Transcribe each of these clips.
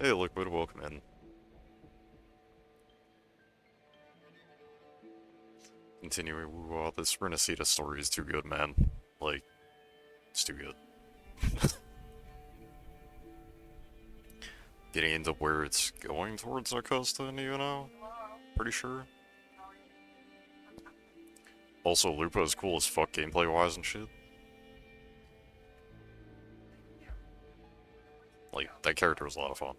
Hey, Liquid, welcome in. Continuing, wow, this Renacita story is too good, man. Like, it's too good. Getting into where it's going towards Acosta, you know? Pretty sure. Also, Lupo is cool as fuck gameplay-wise and shit. Like, that character was a lot of fun.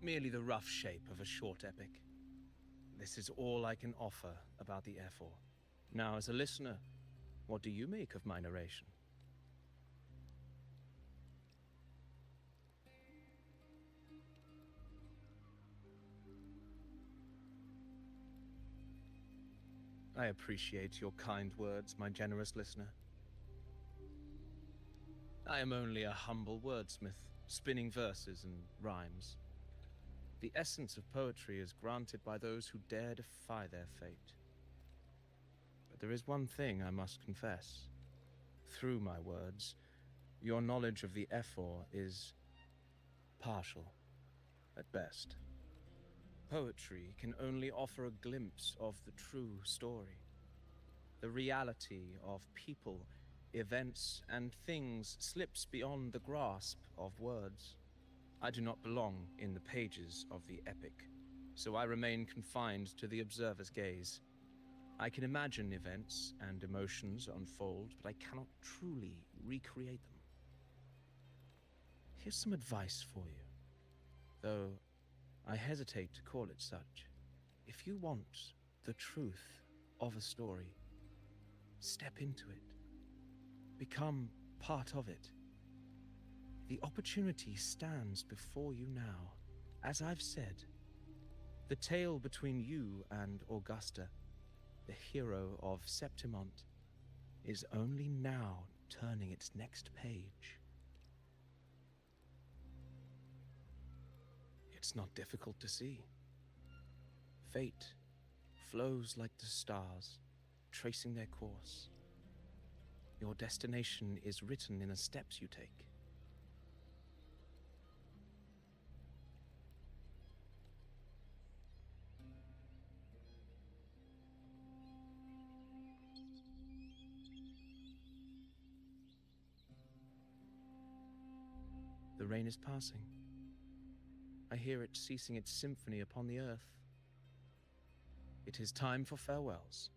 merely the rough shape of a short epic. This is all I can offer about the F4. Now, as a listener, what do you make of my narration? I appreciate your kind words, my generous listener. I am only a humble wordsmith, spinning verses and rhymes. The essence of poetry is granted by those who dare defy their fate. But there is one thing I must confess. Through my words, your knowledge of the F4 is partial, at best. Poetry can only offer a glimpse of the true story, the reality of people, events, and things slips beyond the grasp of words. I do not belong in the pages of the epic, so I remain confined to the observer's gaze. I can imagine events and emotions unfold, but I cannot truly recreate them. Here's some advice for you, though I hesitate to call it such. If you want the truth of a story, step into it. Become part of it. The opportunity stands before you now. As I've said, the tale between you and Augusta, the hero of Septimont, is only now turning its next page. It's not difficult to see. Fate flows like the stars, tracing their course. Your destination is written in the steps you take. The rain is passing. I hear it ceasing its symphony upon the earth. It is time for farewells.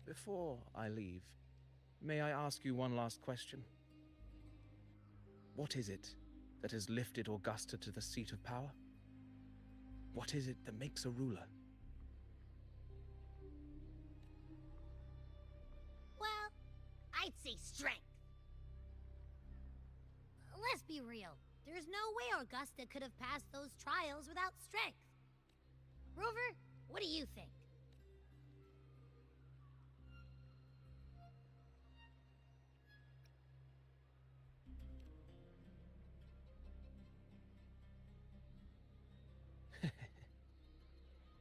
Before I leave, may I ask you one last question? What is it that has lifted Augusta to the seat of power? What is it that makes a ruler? Well, I'd say strength. Let's be real. There's no way Augusta could have passed those trials without strength. Rover, what do you think?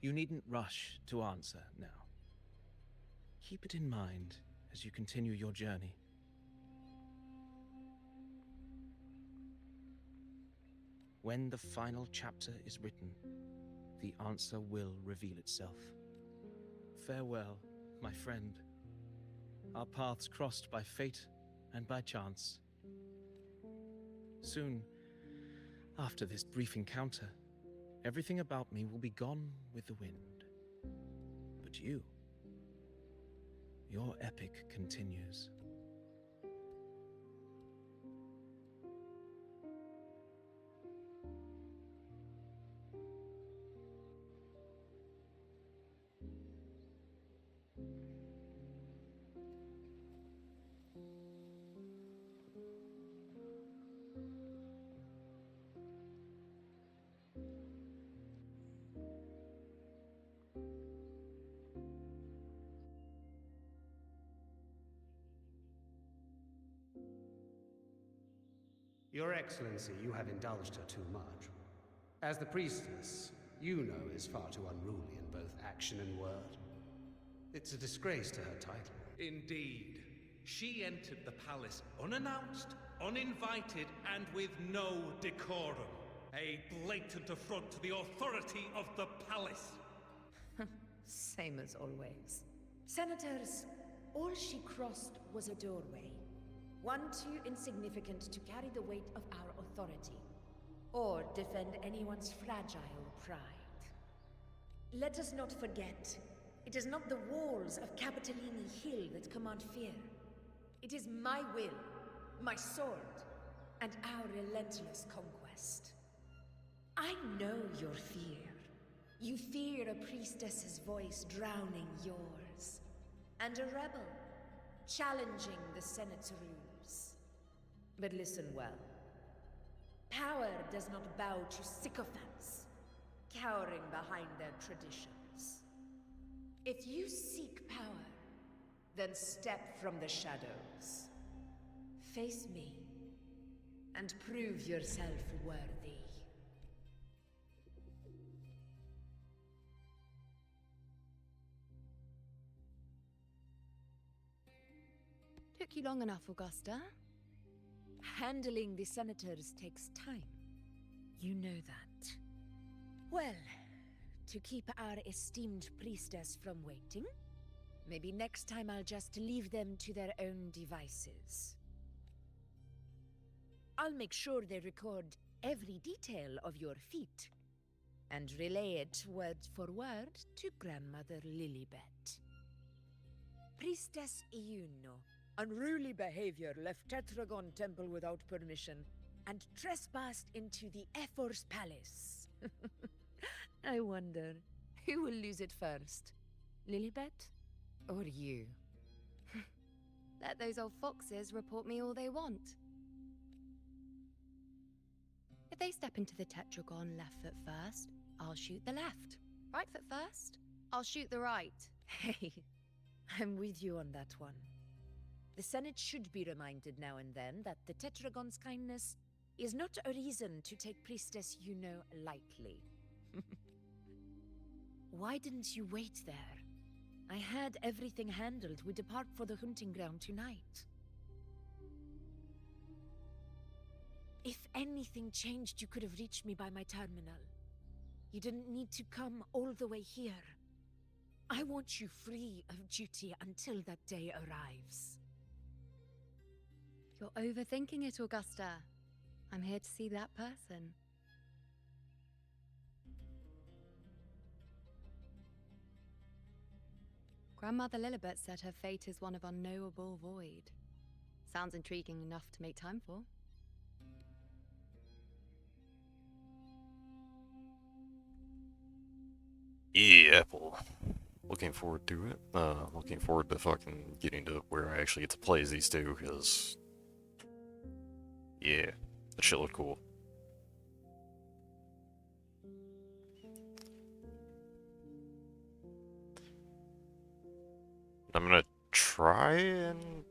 You needn't rush to answer now. Keep it in mind as you continue your journey. When the final chapter is written, the answer will reveal itself. Farewell, my friend. Our paths crossed by fate and by chance. Soon, after this brief encounter, everything about me will be gone with the wind. But you, your epic continues. Your Excellency, you have indulged her too much. As the priestess, you know is far too unruly in both action and word. It's a disgrace to her title. Indeed. She entered the palace unannounced, uninvited, and with no decorum. A blatant affront to the authority of the palace. Same as always. Senators, all she crossed was a doorway. One too insignificant to carry the weight of our authority, or defend anyone's fragile pride. Let us not forget, it is not the walls of Capitolini Hill that command fear. It is my will, my sword, and our relentless conquest. I know your fear. You fear a priestess's voice drowning yours. And a rebel, challenging the Senate's rules. But listen well. Power does not bow to sycophants, cowering behind their traditions. If you seek power, then step from the shadows. Face me, and prove yourself worthy. Took you long enough, Augusta. Handling the senators takes time. You know that. Well, to keep our esteemed priestess from waiting, maybe next time I'll just leave them to their own devices. I'll make sure they record every detail of your feat, and relay it word for word to Grandmother Lilibet. Priestess Iuno. Unruly behavior left Tetragon Temple without permission, and trespassed into the Ephor's Palace. I wonder, who will lose it first? Lilibet? Or you? Let those old foxes report me all they want. If they step into the tetragon left foot first, I'll shoot the left. Right foot first, I'll shoot the right. Hey, I'm with you on that one. The Senate should be reminded now and then that the Tetragon's kindness is not a reason to take Priestess Yuno lightly. Why didn't you wait there? I had everything handled. We depart for the hunting ground tonight. If anything changed, you could have reached me by my terminal. You didn't need to come all the way here. I want you free of duty until that day arrives. You're overthinking it, Augusta. I'm here to see that person. Grandmother Lilibet said her fate is one of unknowable void. Sounds intriguing enough to make time for. Yeah, Apple. Looking forward to it. Looking forward to fucking getting to where I actually get to play as these two, because... yeah, that shit looked cool. I'm gonna try and,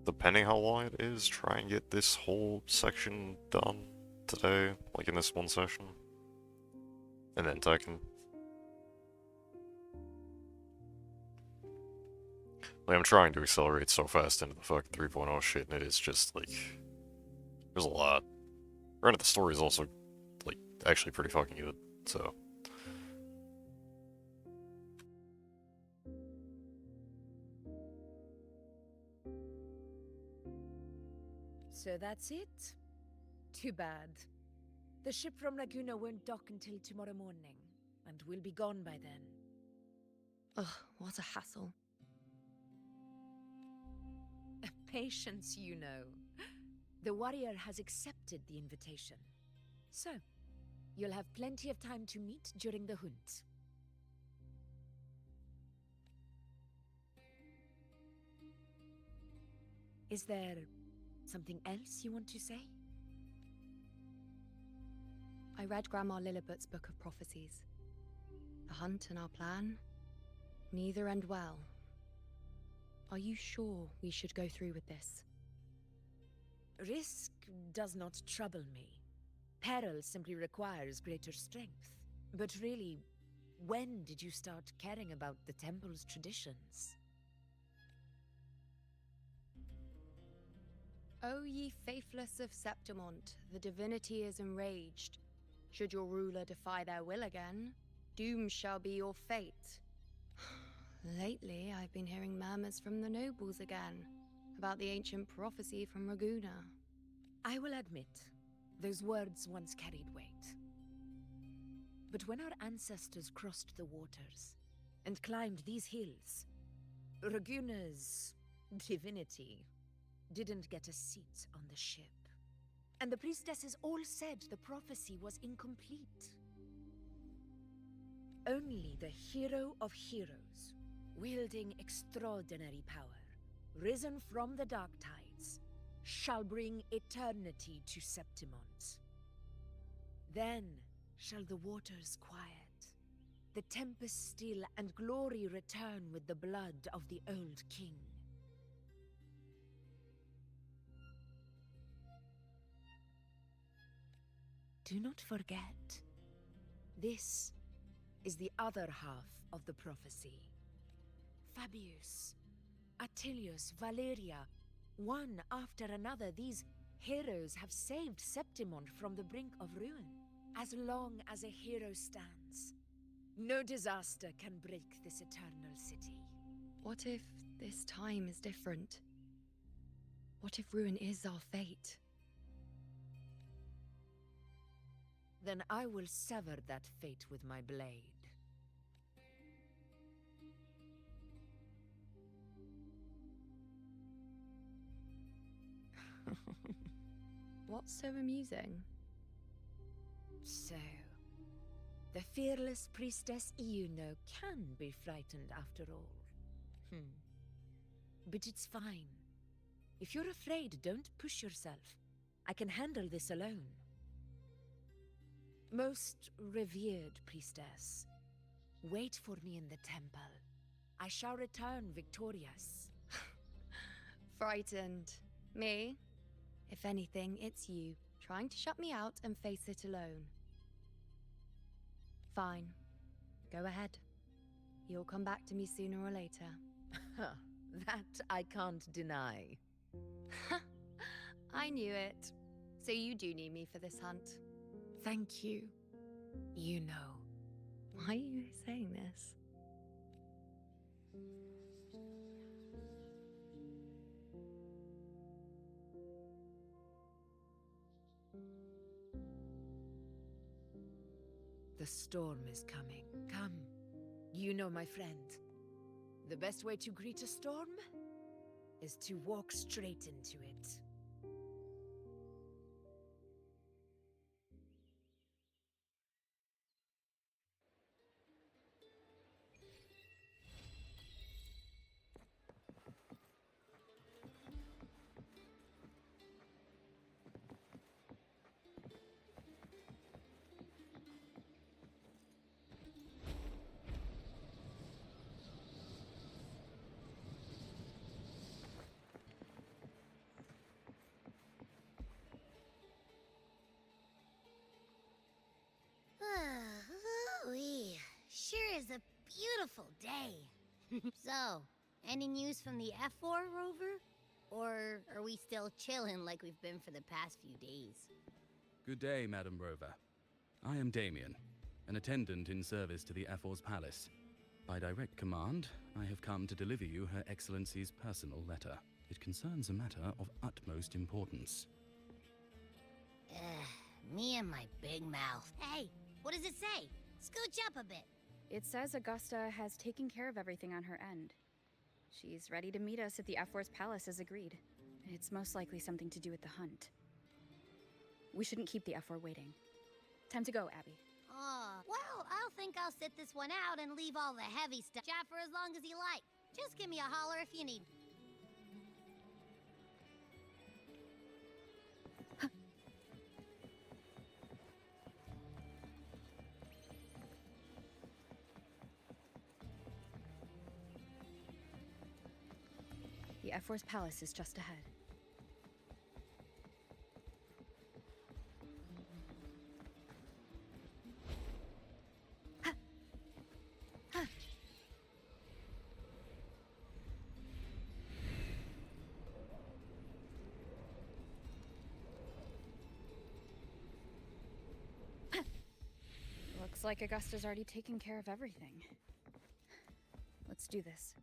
depending how long it is, try and get this whole section done today, like in this one session. And then Tekken. Like, I'm trying to accelerate so fast into the fucking 3.0 shit, and it is just, like, there's a lot. Granted, the story is also, like, actually pretty fucking good, so... So that's it? Too bad. The ship from Laguna won't dock until tomorrow morning, and we'll be gone by then. Ugh, what a hassle. Patience, you know. The warrior has accepted the invitation. So, you'll have plenty of time to meet during the hunt. Is there something else you want to say? I read Grandma Lilibet's Book of Prophecies. The hunt and our plan, neither end well. Are you sure we should go through with this? Risk does not trouble me. Peril simply requires greater strength. But really, when did you start caring about the temple's traditions? O ye faithless of Septimont, the divinity is enraged. Should your ruler defy their will again, doom shall be your fate. Lately, I've been hearing murmurs from the nobles again, about the ancient prophecy from Raguna. I will admit, those words once carried weight. But when our ancestors crossed the waters and climbed these hills, Raguna's divinity didn't get a seat on the ship. And the priestesses all said the prophecy was incomplete. Only the hero of heroes, wielding extraordinary power, risen from the dark tides, shall bring eternity to Septimont. Then shall the waters quiet, the tempest still, and glory return with the blood of the old king. Do not forget, this is the other half of the prophecy. Fabius, Attilius, Valeria, one after another, these heroes have saved Septimont from the brink of ruin. As long as a hero stands, no disaster can break this eternal city. What if this time is different? What if ruin is our fate? Then I will sever that fate with my blade. What's so amusing? So, the fearless priestess Iuno can be frightened after all. But it's fine. If you're afraid, don't push yourself. I can handle this alone. Most revered priestess, wait for me in the temple. I shall return victorious. Frightened. Me? If anything, it's you, trying to shut me out and face it alone. Fine. Go ahead. You'll come back to me sooner or later. That I can't deny. I knew it. So you do need me for this hunt. Thank you. You know. Why are you saying this? The storm is coming. Come. You know, my friend. The best way to greet a storm is to walk straight into it. Ooh-wee. Sure is a beautiful day. So, any news from the F4, Rover? Or are we still chilling like we've been for the past few days? Good day, Madam Rover. I am Damien, an attendant in service to the F4's palace. By direct command, I have come to deliver you Her Excellency's personal letter. It concerns a matter of utmost importance. Me and my big mouth. Hey, what does it say? Scooch up a bit. It says Augusta has taken care of everything on her end. She's ready to meet us at the F4's palace as agreed. It's most likely something to do with the hunt. We shouldn't keep the F4 waiting. Time to go, Abby. Well, I'll think I'll sit this one out and leave all the heavy stuff. Chat for as long as you like. Just give me a holler if you need. The F4's palace is just ahead. Looks like Augusta's already taken care of everything. Let's do this.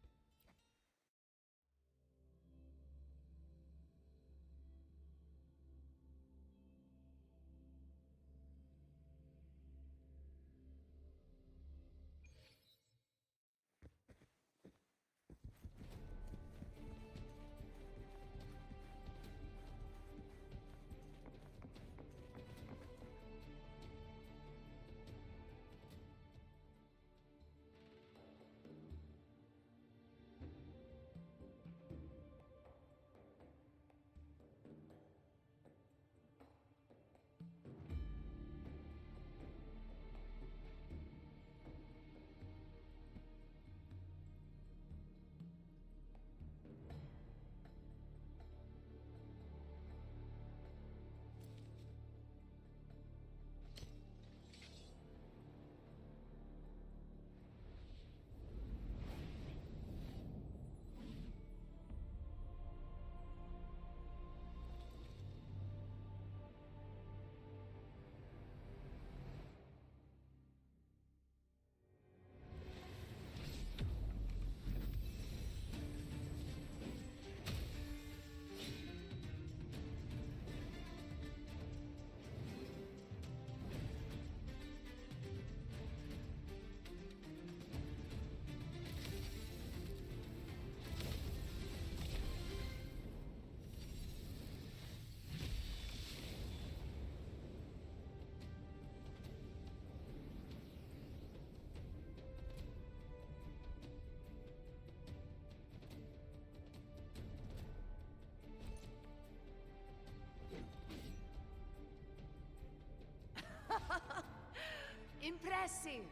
Impressive.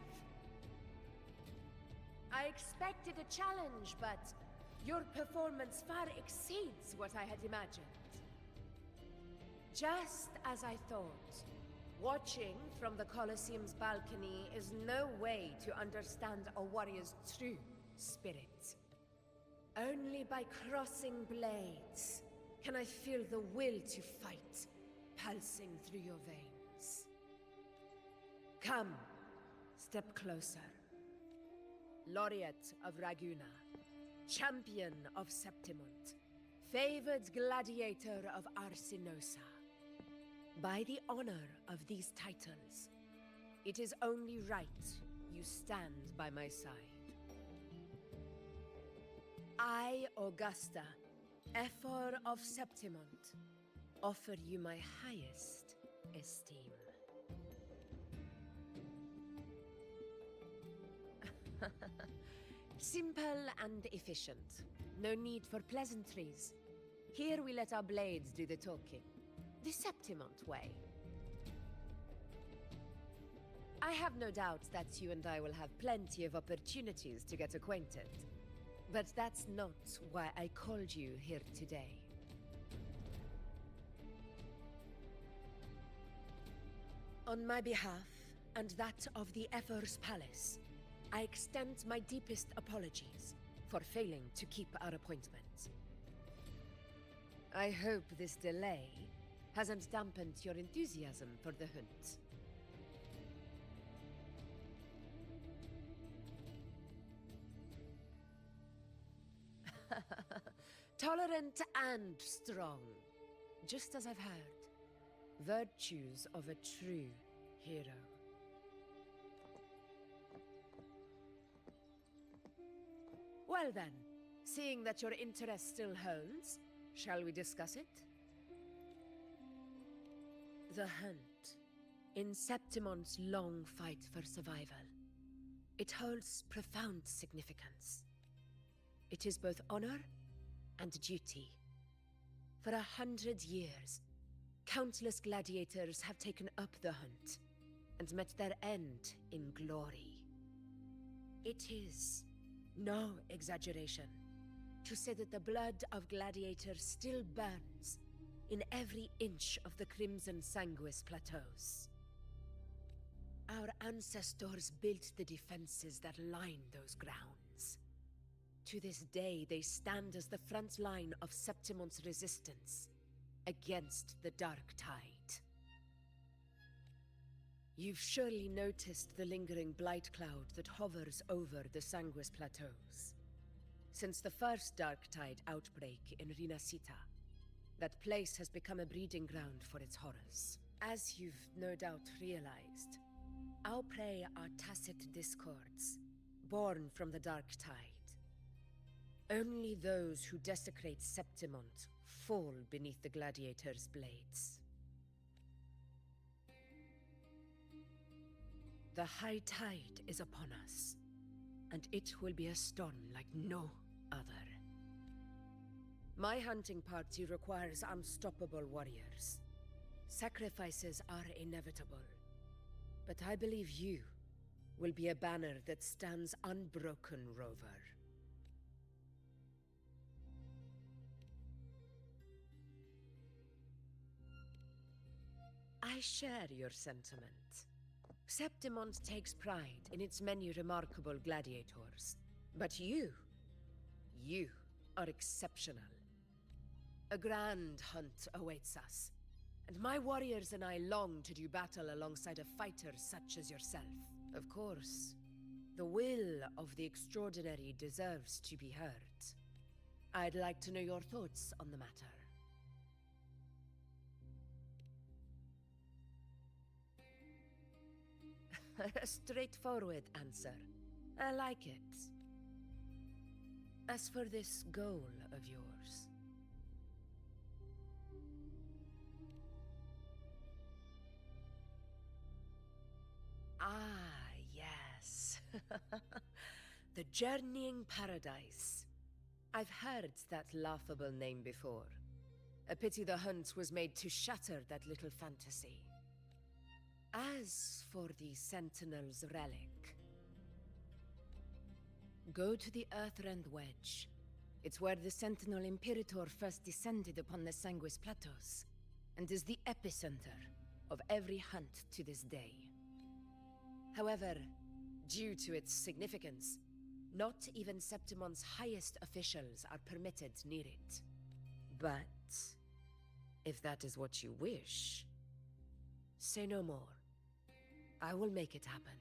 I expected a challenge, but your performance far exceeds what I had imagined. Just as I thought, watching from the Colosseum's balcony is no way to understand a warrior's true spirit. Only by crossing blades can I feel the will to fight pulsing through your veins. Come, step closer. Laureate of Raguna, champion of Septimont, favored gladiator of Arsinosa. By the honor of these titles, it is only right you stand by my side. I, Augusta, Ephor of Septimont, offer you my highest esteem. Simple and efficient. No need for pleasantries. Here we let our blades do the talking. The Septimont way. I have no doubt that you and I will have plenty of opportunities to get acquainted. But that's not why I called you here today. On my behalf, and that of the Ephor's Palace, I extend my deepest apologies for failing to keep our appointment. I hope this delay hasn't dampened your enthusiasm for the hunt. Tolerant and strong, just as I've heard. Virtues of a true hero. Well then, seeing that your interest still holds, shall we discuss it? The hunt. In Septimont's long fight for survival, it holds profound significance. It is both honor and duty. For 100 years, countless gladiators have taken up the hunt and met their end in glory. It is no exaggeration to say that the blood of gladiators still burns in every inch of the Crimson Sanguis plateaus. Our ancestors built the defenses that line those grounds. To this day, they stand as the front line of Septimont's resistance against the Dark Tide. You've surely noticed the lingering blight cloud that hovers over the Sanguis plateaus. Since the first Dark Tide outbreak in Rinasita, that place has become a breeding ground for its horrors. As you've no doubt realized, our prey are tacit discords, born from the Dark Tide. Only those who desecrate Septimont fall beneath the gladiators' blades. The high tide is upon us, and it will be a storm like no other. My hunting party requires unstoppable warriors. Sacrifices are inevitable, but I believe you will be a banner that stands unbroken, Rover. I share your sentiment. Septimont takes pride in its many remarkable gladiators. But you are exceptional. A grand hunt awaits us, and my warriors and I long to do battle alongside a fighter such as yourself. Of course, the will of the extraordinary deserves to be heard. I'd like to know your thoughts on the matter. A straightforward answer. I like it. As for this goal of yours... Ah, yes. The Journeying Paradise. I've heard that laughable name before. A pity the hunt was made to shatter that little fantasy. As for the Sentinel's relic, go to the Earthrend Wedge. It's where the Sentinel Imperator first descended upon the Sanguis Plateaus, and is the epicenter of every hunt to this day. However, due to its significance, not even Septimon's highest officials are permitted near it. But if that is what you wish, say no more. I will make it happen.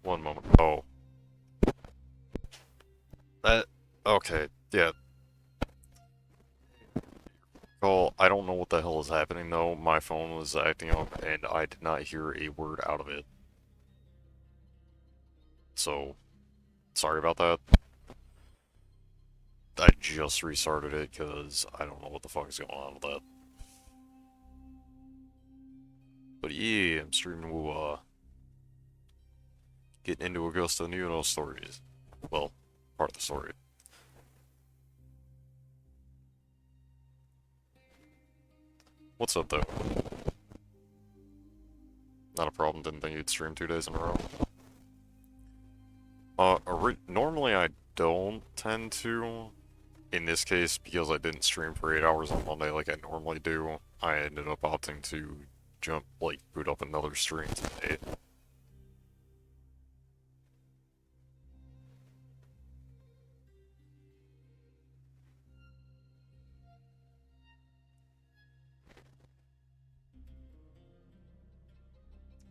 One moment. Oh. Okay, yeah. Oh, I don't know what the hell is happening though. My phone was acting up and I did not hear a word out of it. So, sorry about that. I just restarted it because I don't know what the fuck is going on with that. But yeah, I'm streaming getting into Augusta Nuno stories. Well, part of the story. What's up though? Not a problem, didn't think you'd stream 2 days in a row. Normally I don't tend to. In this case, because I didn't stream for 8 hours on Monday like I normally do, I ended up opting to boot up another stream today.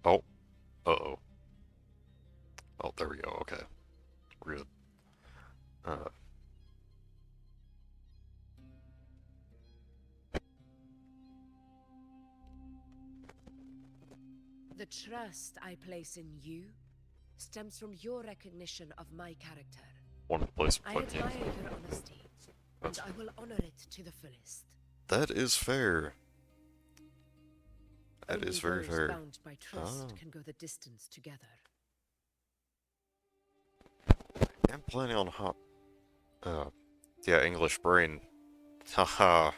Oh. Uh-oh. Oh, there we go, okay. We're good. The trust I place in you stems from your recognition of my character. One place I play admire games. your honesty, and I will honor it to the fullest. That is fair. That is very Only those fair. bound by trust can go the distance together. I'm planning on yeah, English brain. Haha.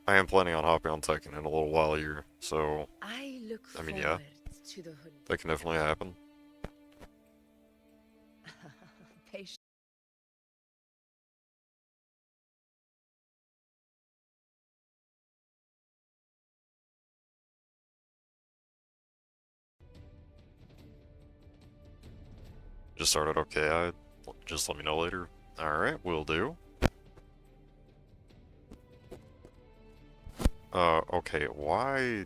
I am planning on hopping on Tekken in a little while here, so I look I mean, forward yeah, to the hunt. that can definitely happen. Patience. just started. Okay, just let me know later. Alright, will do. Okay, why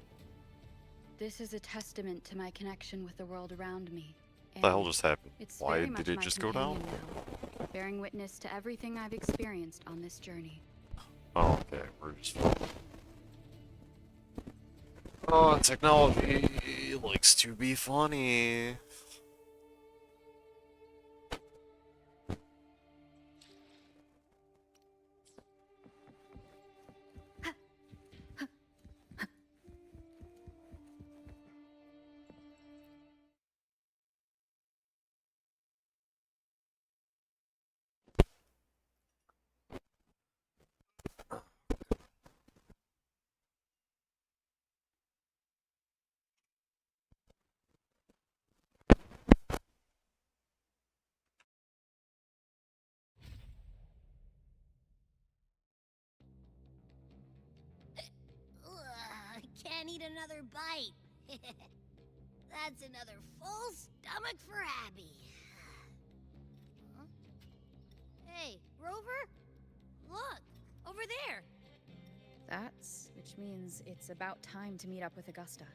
This is a testament to my connection with the world around me. the hell and just happened? it's Why very much did it my just go down? companion now, bearing witness to everything I've experienced on this journey. Oh, okay, we're just... Oh, technology likes to be funny. I can't eat another bite. That's another full stomach for Abby. Huh? Hey, Rover? Look, over there. Which means it's about time to meet up with Augusta.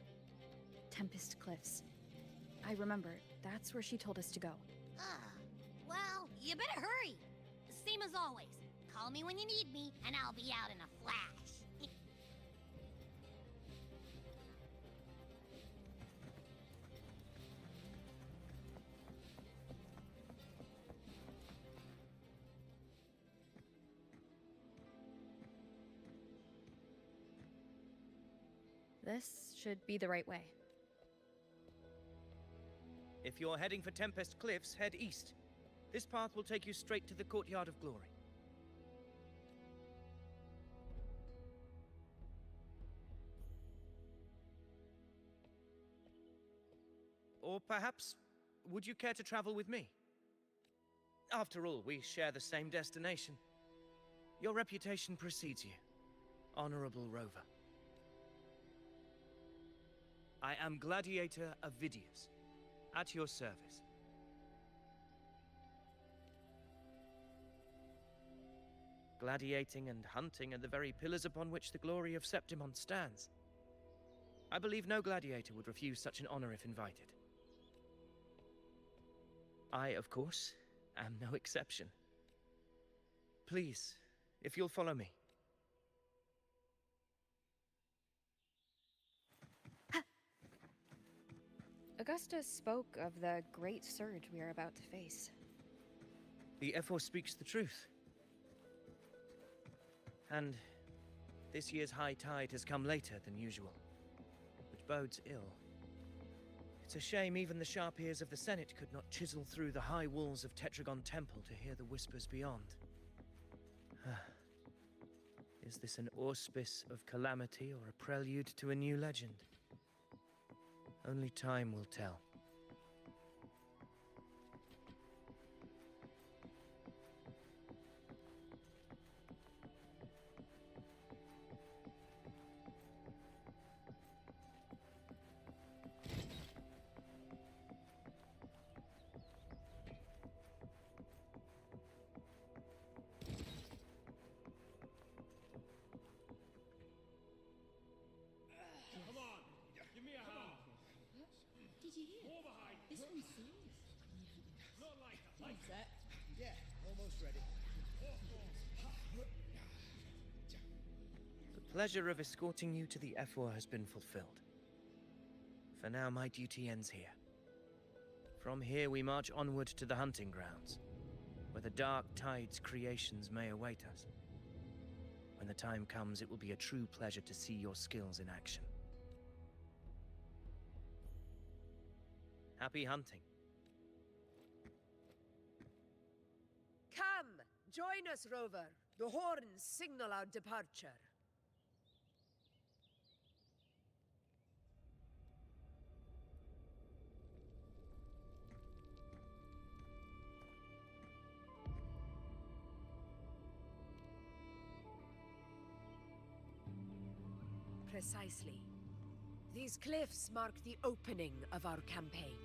Tempest Cliffs. I remember, that's where she told us to go. Well, you better hurry. Same as always. Call me when you need me, and I'll be out in a flash. This should be the right way. If you're heading for Tempest Cliffs, head east. This path will take you straight to the Courtyard of Glory. Or perhaps, would you care to travel with me? After all, we share the same destination. Your reputation precedes you, Honorable Rover. I am Gladiator Avidius, at your service. Gladiating and hunting are the very pillars upon which the glory of Septimon stands. I believe no gladiator would refuse such an honor if invited. I, of course, am no exception. Please, if you'll follow me. Augusta spoke of the great surge we are about to face. The F4 speaks the truth. And this year's high tide has come later than usual, which bodes ill. It's a shame even the sharp ears of the Senate could not chisel through the high walls of Tetragon Temple to hear the whispers beyond. Is this an auspice of calamity or a prelude to a new legend? Only time will tell. The pleasure of escorting you to the F4 has been fulfilled. For now, my duty ends here. From here, we march onward to the hunting grounds, where the Dark Tide's creations may await us. When the time comes, it will be a true pleasure to see your skills in action. Happy hunting. Come, join us, Rover. The horns signal our departure. Precisely. These cliffs mark the opening of our campaign.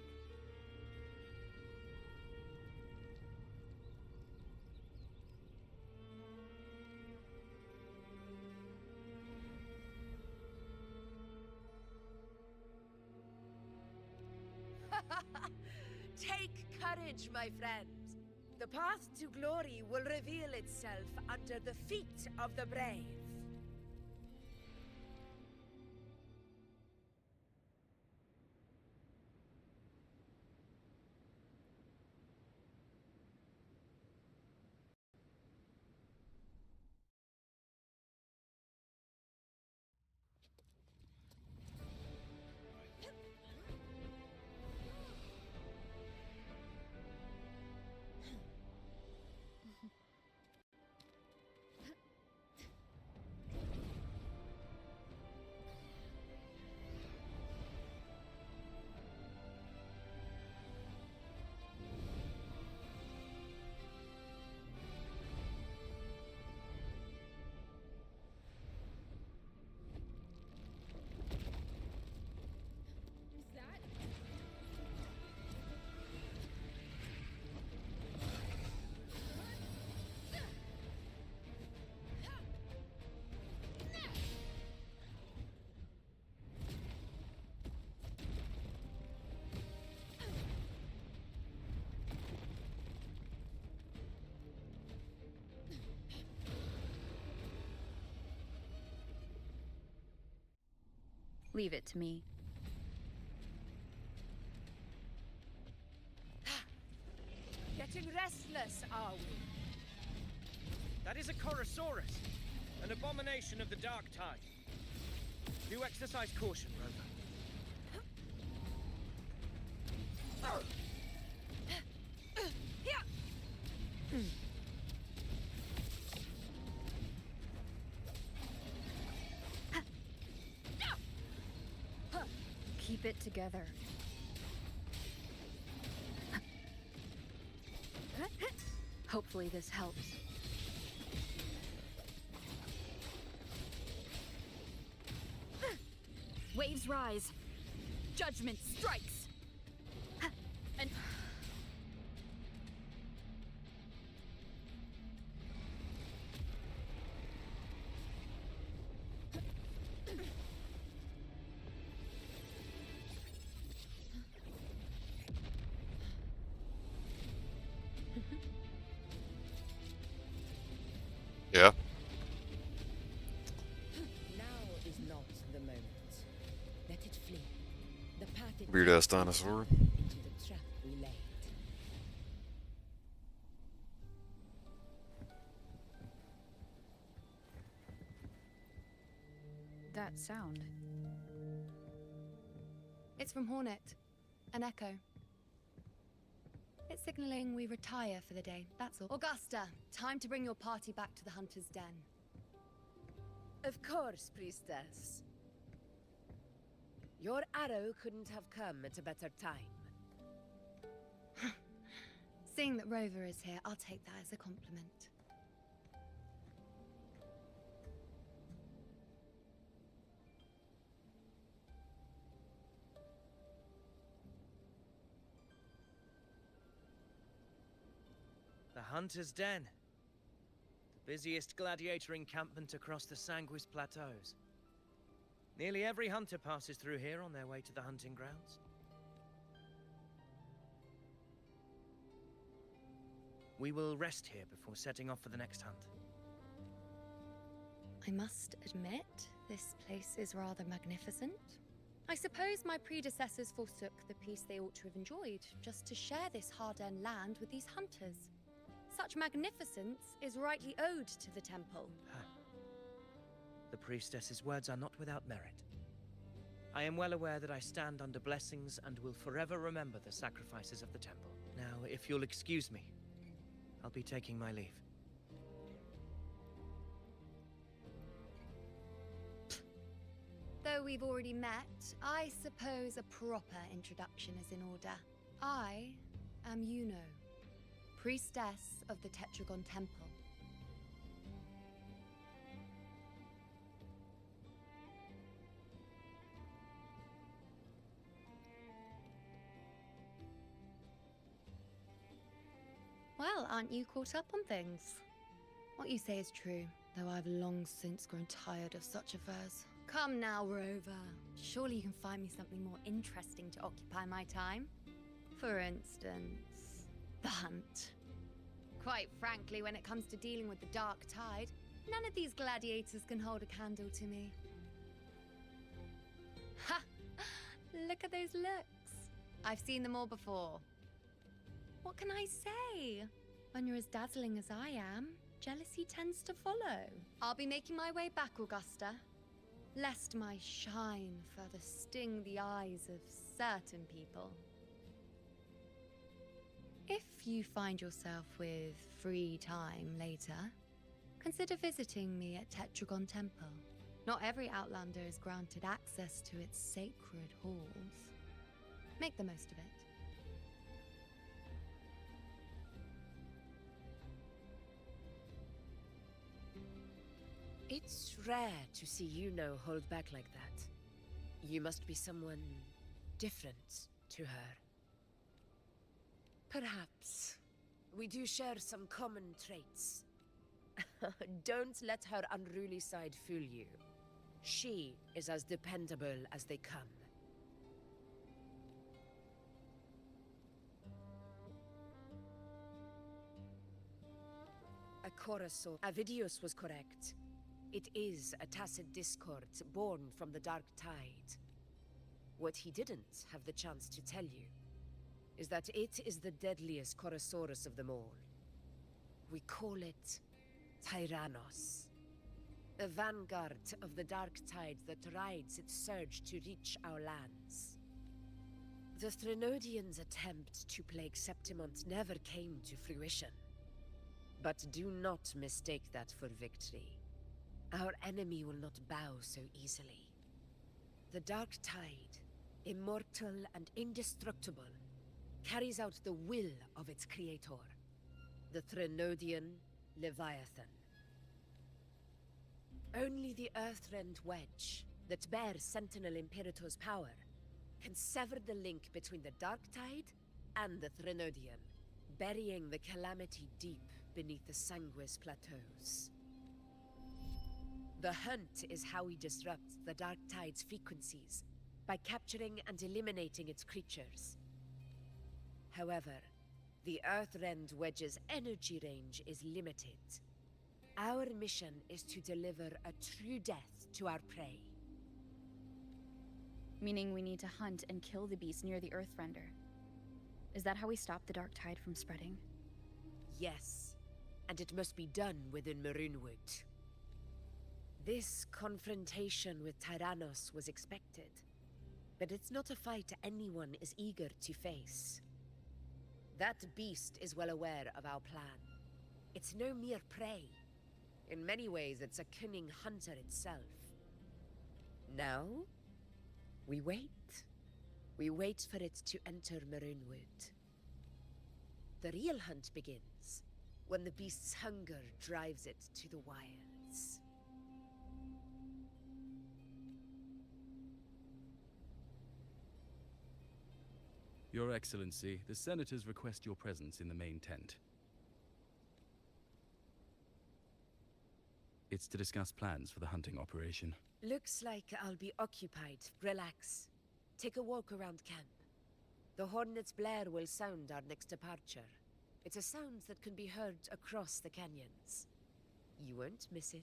courage, my friend. The path to glory will reveal itself under the feet of the brave. Leave it to me. Getting restless, are we? That is a Chorosaurus, an abomination of the Dark Tide. Do exercise caution, Rover. Keep it together. Hopefully this helps. Waves rise. Judgment strikes. And Yeah. Now is not the moment. Let it flee. The path it Weird ass dinosaur. into the trap we laid. that sound. It's from Hornet. An echo. It's signaling we retire for the day, that's all. Augusta, time to bring your party back to the Hunter's Den. Of course, priestess. Your arrow couldn't have come at a better time. Seeing that Rover is here, I'll take that as a compliment. The Hunter's Den. The busiest gladiator encampment across the Sanguis Plateaus. Nearly every hunter passes through here on their way to the hunting grounds. We will rest here before setting off for the next hunt. I must admit, this place is rather magnificent. I suppose my predecessors forsook the peace they ought to have enjoyed, just to share this hard-earned land with these hunters. Such magnificence is rightly owed to the temple. The priestess's words are not without merit. I am well aware that I stand under blessings and will forever remember the sacrifices of the temple. Now, if you'll excuse me, I'll be taking my leave. Though we've already met, I suppose a proper introduction is in order. I am Yuno, priestess of the Tetragon Temple. Well, aren't you caught up on things? What you say is true, though I've long since grown tired of such affairs. Come now, Rover. Surely you can find me something more interesting to occupy my time. For instance, hunt. Quite frankly, when it comes to dealing with the dark tide, none of these gladiators can hold a candle to me. Ha! Look at those looks. I've seen them all before. What can I say? When you're as dazzling as I am, jealousy tends to follow. I'll be making my way back, Augusta, lest my shine further sting the eyes of certain people. If you find yourself with free time later, consider visiting me at Tetragon Temple. Not every Outlander is granted access to its sacred halls. Make the most of it. It's rare to see Yuno hold back like that. You must be someone different to her. Perhaps. We do share some common traits. Don't let her unruly side fool you. She is as dependable as they come. A Coruscant. Avidius was correct. It is a tacit discord born from the dark tide. What he didn't have the chance to tell you is that it is the deadliest Coruscaurus of them all. We call it Tyrannos. The vanguard of the dark tide that rides its surge to reach our lands. The Threnodians' attempt to plague Septimont never came to fruition. But do not mistake that for victory. Our enemy will not bow so easily. The dark tide, immortal and indestructible, carries out the will of its creator, the Threnodian Leviathan. Only the Earthrend Wedge, that bears Sentinel Imperator's power, can sever the link between the dark tide and the Threnodian, burying the calamity deep beneath the Sanguis Plateaus. The hunt is how we disrupt the dark tide's frequencies, by capturing and eliminating its creatures. However, the Earthrend Wedge's energy range is limited. Our mission is to deliver a true death to our prey. Meaning we need to hunt and kill the beast near the Earthrender. Is that how we stop the dark tide from spreading? Yes, and it must be done within Maroonwood. This confrontation with Tyrannos was expected, but it's not a fight anyone is eager to face. That beast is well aware of our plan. It's no mere prey. In many ways, it's a cunning hunter itself. Now, we wait. We wait for it to enter Maroonwood. The real hunt begins when the beast's hunger drives it to the wilds. Your Excellency, the Senators request your presence in the main tent. It's to discuss plans for the hunting operation. Looks like I'll be occupied. Relax. Take a walk around camp. The Hornet's blare will sound our next departure. It's a sound that can be heard across the canyons. You won't miss it.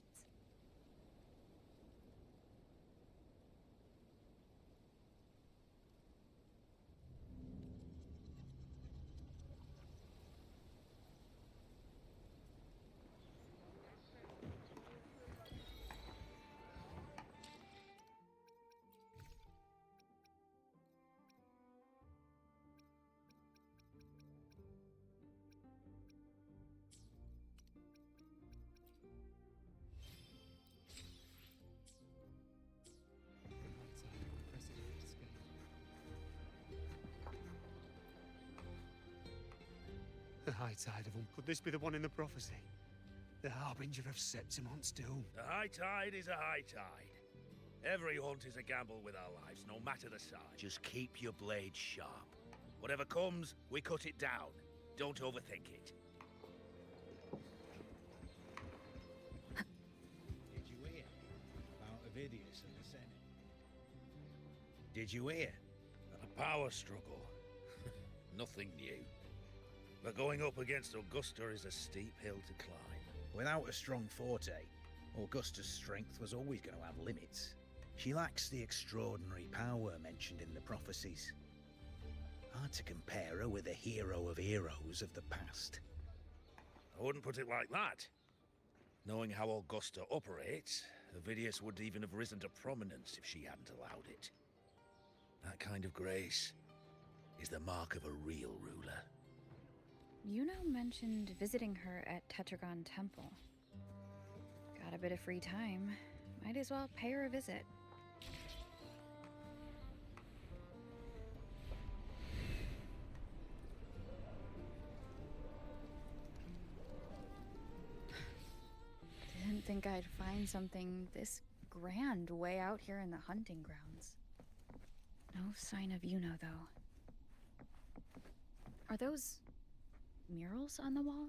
The high tide of them. Could this be the one in the prophecy? The harbinger of Septimont's doom. The high tide is a high tide. Every hunt is a gamble with our lives, no matter the size. Just keep your blade sharp. Whatever comes, we cut it down. Don't overthink it. Did you hear about Avidius and the Senate? Did you hear? A power struggle. Nothing new. But going up against Augusta is a steep hill to climb. Without a strong forte, Augusta's strength was always going to have limits. She lacks the extraordinary power mentioned in the prophecies. Hard to compare her with a hero of heroes of the past. I wouldn't put it like that. Knowing how Augusta operates, Avidius would even have risen to prominence if she hadn't allowed it. That kind of grace is the mark of a real ruler. Yuno mentioned visiting her at Tetragon Temple. Got a bit of free time. Might as well pay her a visit. Didn't think I'd find something this grand way out here in the hunting grounds. No sign of Yuno, though. Are those murals on the wall?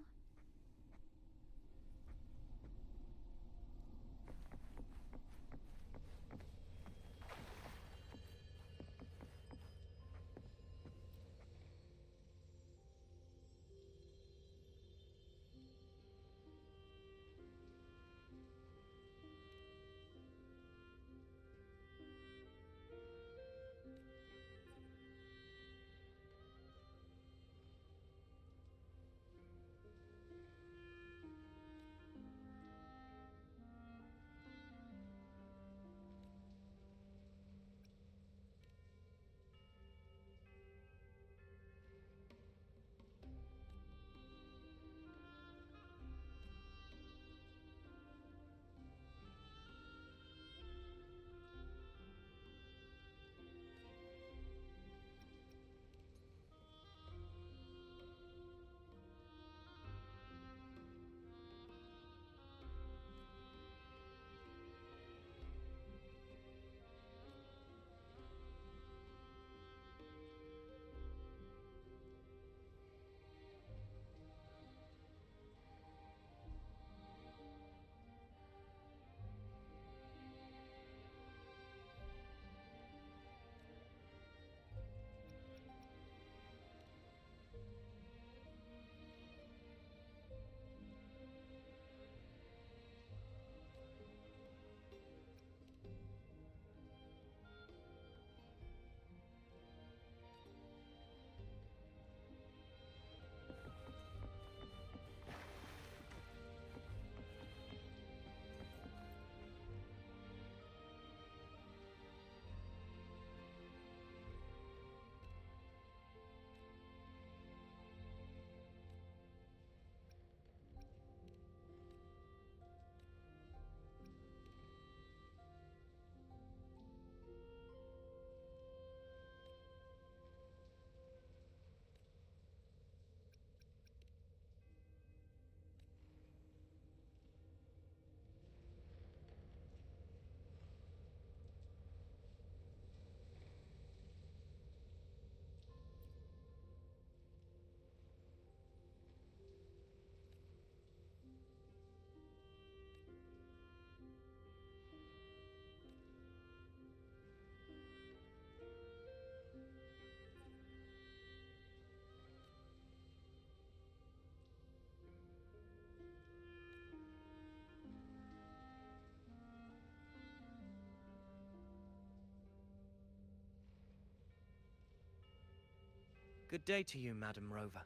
Good day to you, Madam Rover.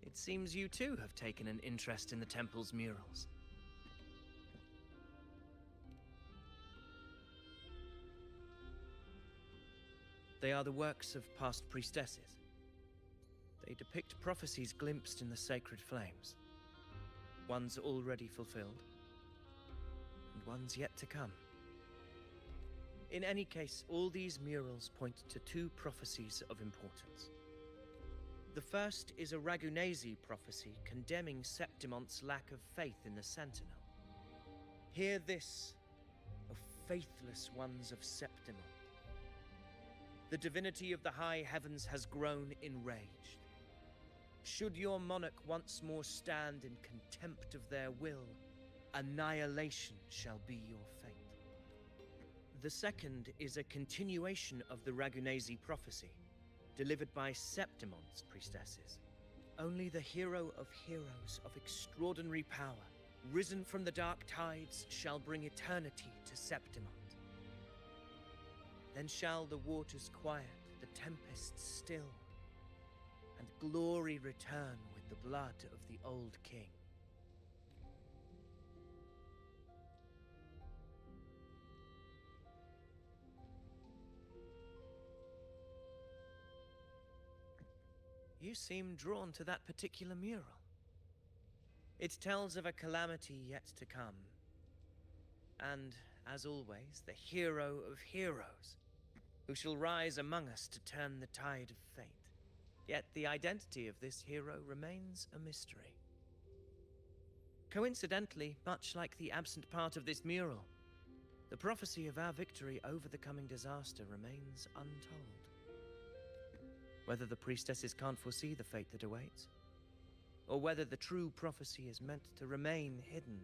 It seems you too have taken an interest in the temple's murals. They are the works of past priestesses. They depict prophecies glimpsed in the sacred flames. Ones already fulfilled, and ones yet to come. In any case, all these murals point to two prophecies of importance. The first is a Ragunasi prophecy condemning Septimon's lack of faith in the Sentinel. Hear this, O faithless ones of Septimon. The divinity of the high heavens has grown enraged. Should your monarch once more stand in contempt of their will, annihilation shall be your fate. The second is a continuation of the Ragunasi prophecy, delivered by Septimon's priestesses. Only the hero of heroes of extraordinary power, risen from the dark tides, shall bring eternity to Septimont. Then shall the waters quiet, the tempests still, and glory return with the blood of the old king. You seem drawn to that particular mural. It tells of a calamity yet to come. And, as always, the hero of heroes, who shall rise among us to turn the tide of fate. Yet the identity of this hero remains a mystery. Coincidentally, much like the absent part of this mural, the prophecy of our victory over the coming disaster remains untold. Whether the priestesses can't foresee the fate that awaits, or whether the true prophecy is meant to remain hidden,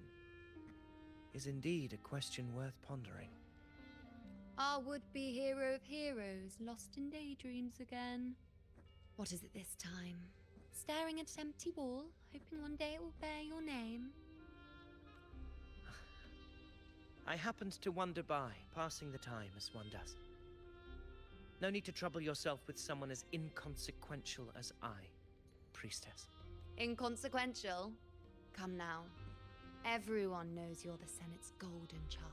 is indeed a question worth pondering. Our would-be hero of heroes, lost in daydreams again. What is it this time? Staring at an empty wall, hoping one day it will bear your name? I happened to wander by, passing the time as one does. No need to trouble yourself with someone as inconsequential as I, priestess. Inconsequential? Come now. Everyone knows you're the Senate's golden child.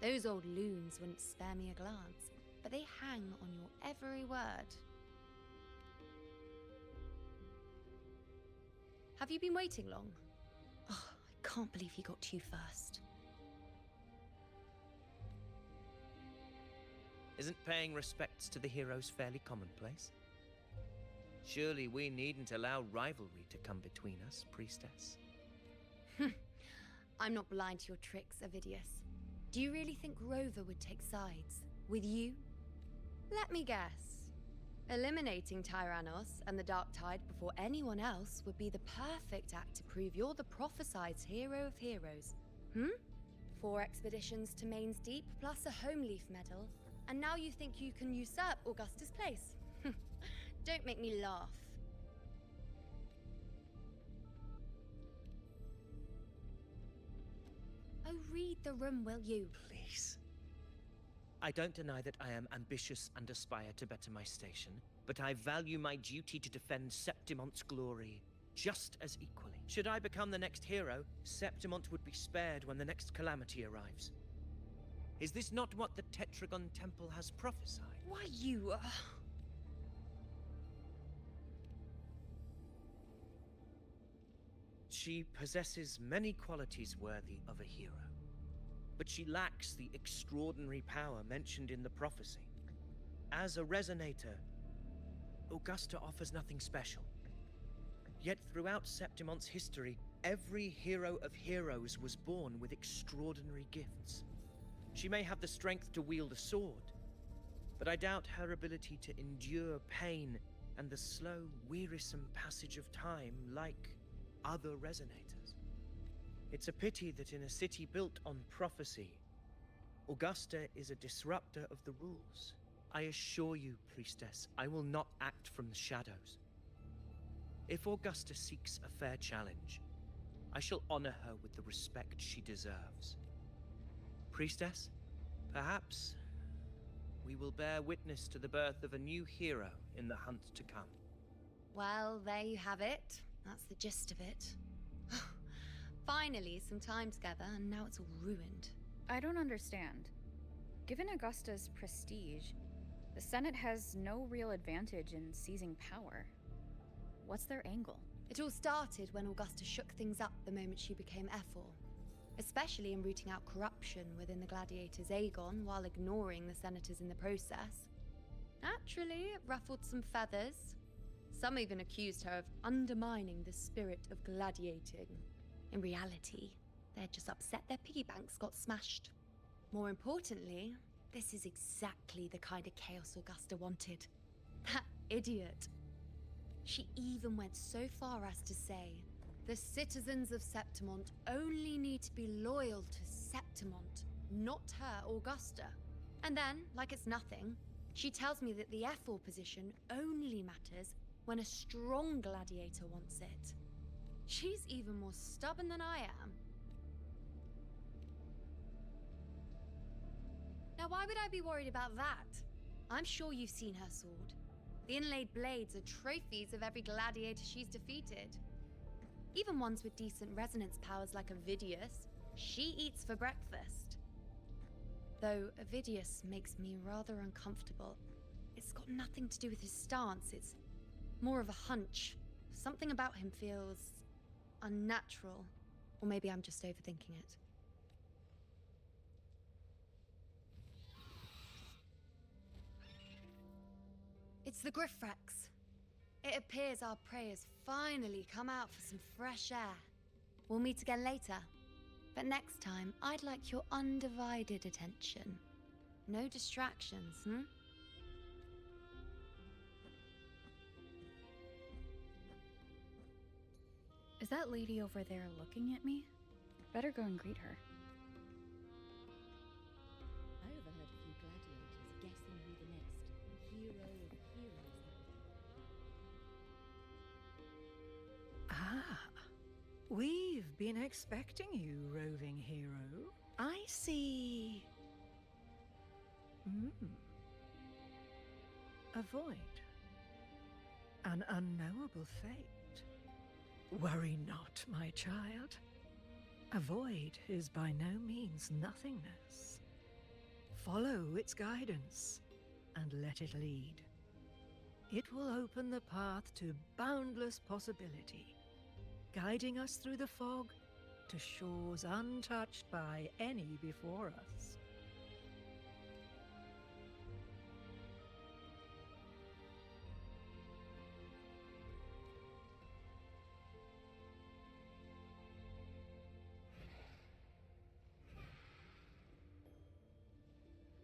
Those old loons wouldn't spare me a glance, but they hang on your every word. Have you been waiting long? Oh, I can't believe he got to you first. Isn't paying respects to the heroes fairly commonplace? Surely we needn't allow rivalry to come between us, priestess. I'm not blind to your tricks, Avidius. Do you really think Rover would take sides? With you? Let me guess. Eliminating Tyrannos and the Dark Tide before anyone else would be the perfect act to prove you're the prophesied hero of heroes. 4 expeditions to Main's Deep, plus a Home Leaf medal. And now you think you can usurp Augustus' place? Don't make me laugh. Oh, read the room, will you? Please. I don't deny that I am ambitious and aspire to better my station, but I value my duty to defend Septimont's glory just as equally. Should I become the next hero, Septimont would be spared when the next calamity arrives. Is this not what the Tetragon Temple has prophesied? Why, you... She possesses many qualities worthy of a hero, but she lacks the extraordinary power mentioned in the prophecy. As a resonator, Augusta offers nothing special. Yet throughout Septimont's history, every hero of heroes was born with extraordinary gifts. She may have the strength to wield a sword, but I doubt her ability to endure pain and the slow, wearisome passage of time like other resonators. It's a pity that in a city built on prophecy, Augusta is a disruptor of the rules. I assure you, priestess, I will not act from the shadows. If Augusta seeks a fair challenge, I shall honor her with the respect she deserves. Priestess, perhaps we will bear witness to the birth of a new hero in the hunt to come. Well, there you have it. That's the gist of it. Finally, some time together, and now it's all ruined. I don't understand. Given Augusta's prestige, the Senate has no real advantage in seizing power. What's their angle? It all started when Augusta shook things up the moment she became Ephor, especially in rooting out corruption within the gladiators Aegon while ignoring the senators in the process. Naturally, it ruffled some feathers. Some even accused her of undermining the spirit of gladiating. In reality, they're just upset their piggy banks got smashed. More importantly, this is exactly the kind of chaos Augusta wanted. That idiot. She even went so far as to say, the citizens of Septimont only need to be loyal to Septimont, not her, Augusta. And then, like it's nothing, she tells me that the Ephor position only matters when a strong gladiator wants it. She's even more stubborn than I am. Now, why would I be worried about that? I'm sure you've seen her sword. The inlaid blades are trophies of every gladiator she's defeated. Even ones with decent resonance powers like Avidius, she eats for breakfast. Though Avidius makes me rather uncomfortable. It's got nothing to do with his stance, it's more of a hunch. Something about him feels unnatural. Or maybe I'm just overthinking it. It's the Griffrex. It appears our prey has finally come out for some fresh air. We'll meet again later. But next time, I'd like your undivided attention. No distractions, Is that lady over there looking at me? Better go and greet her. I overheard a few gladiators guessing who the next hero of heroes might be. Ah, we've been expecting you, roving hero. I see. A void. An unknowable fate. Worry not, my child. A void is by no means nothingness. Follow its guidance and let it lead. It will open the path to boundless possibility, guiding us through the fog to shores untouched by any before us.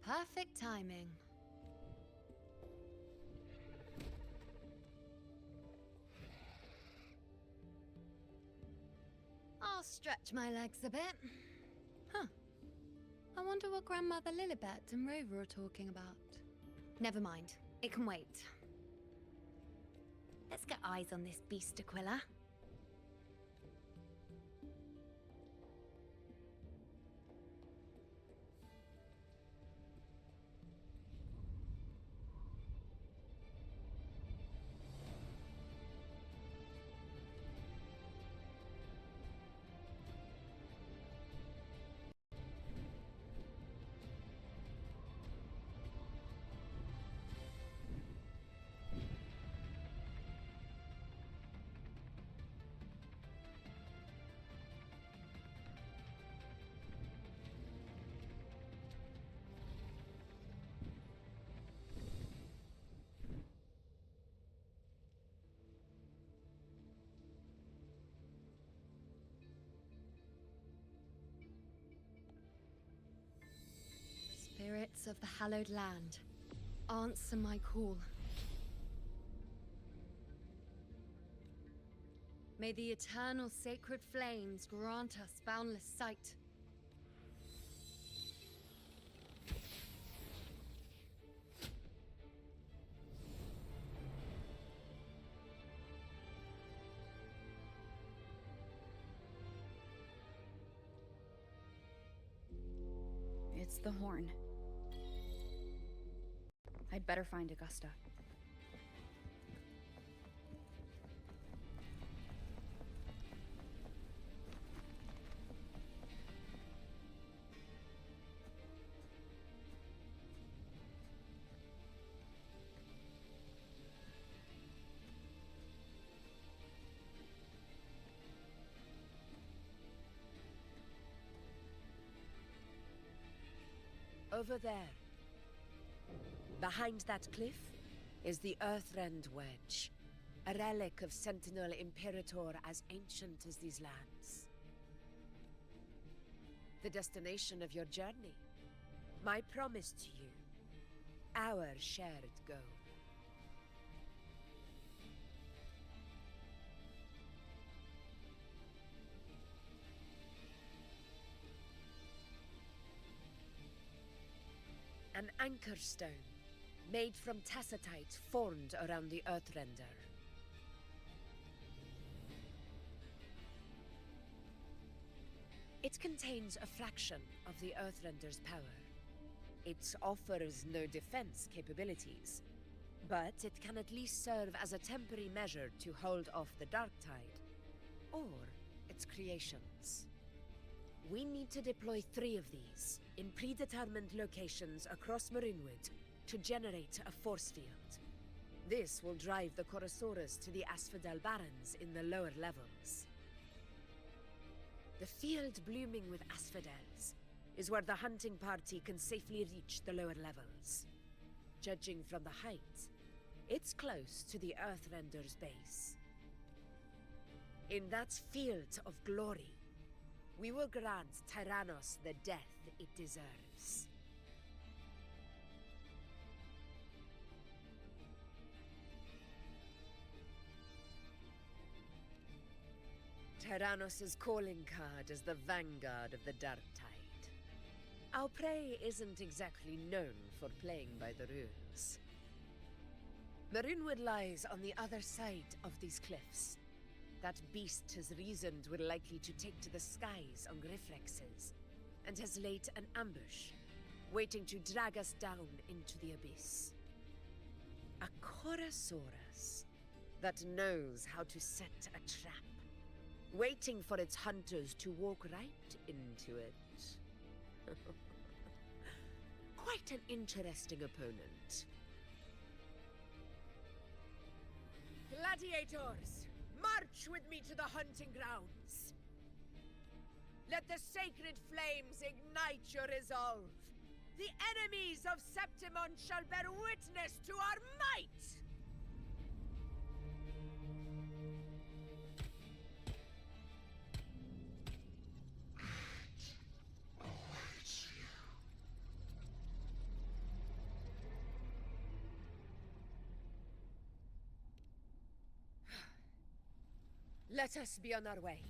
Perfect timing. I'll stretch my legs a bit. Huh. I wonder what Grandmother Lilibet and Rover are talking about. Never mind. It can wait. Let's get eyes on this beast, Aquila. Spirits of the hallowed land, answer my call. May the eternal sacred flames grant us boundless sight. It's the horn. I'd better find Augusta. Over there, behind that cliff, is the Earthrend Wedge, a relic of Sentinel Imperator as ancient as these lands. The destination of your journey, my promise to you, our shared goal. An anchor stone, made from tacitite formed around the Earthrender. It contains a fraction of the Earthrender's power. It offers no defense capabilities, but it can at least serve as a temporary measure to hold off the dark tide, or its creations. We need to deploy 3 of these in predetermined locations across Marinewood to generate a force field. This will drive the Chorosaurus to the Asphodel Barrens in the lower levels. The field blooming with asphodels is where the hunting party can safely reach the lower levels. Judging from the height, it's close to the Earthrender's base. In that field of glory, we will grant Tyrannos the death it deserves. Tyrannos' calling card is the vanguard of the Dark Tide. Our prey isn't exactly known for playing by the rules. Marinewood lies on the other side of these cliffs. That beast has reasoned we're likely to take to the skies on reflexes, and has laid an ambush, waiting to drag us down into the abyss. A Chorosaurus that knows how to set a trap, waiting for its hunters to walk right into it. Quite an interesting opponent. Gladiators, march with me to the hunting grounds. Let the sacred flames ignite your resolve. The enemies of Septimon shall bear witness to our might! Let us be on our way.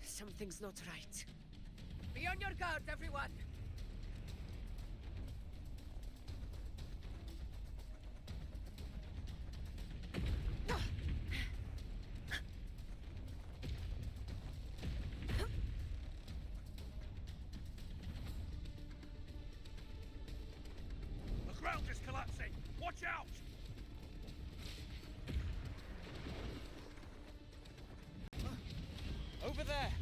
Something's not right. Be on your guard, everyone! The ground is collapsing! Watch out! Over there!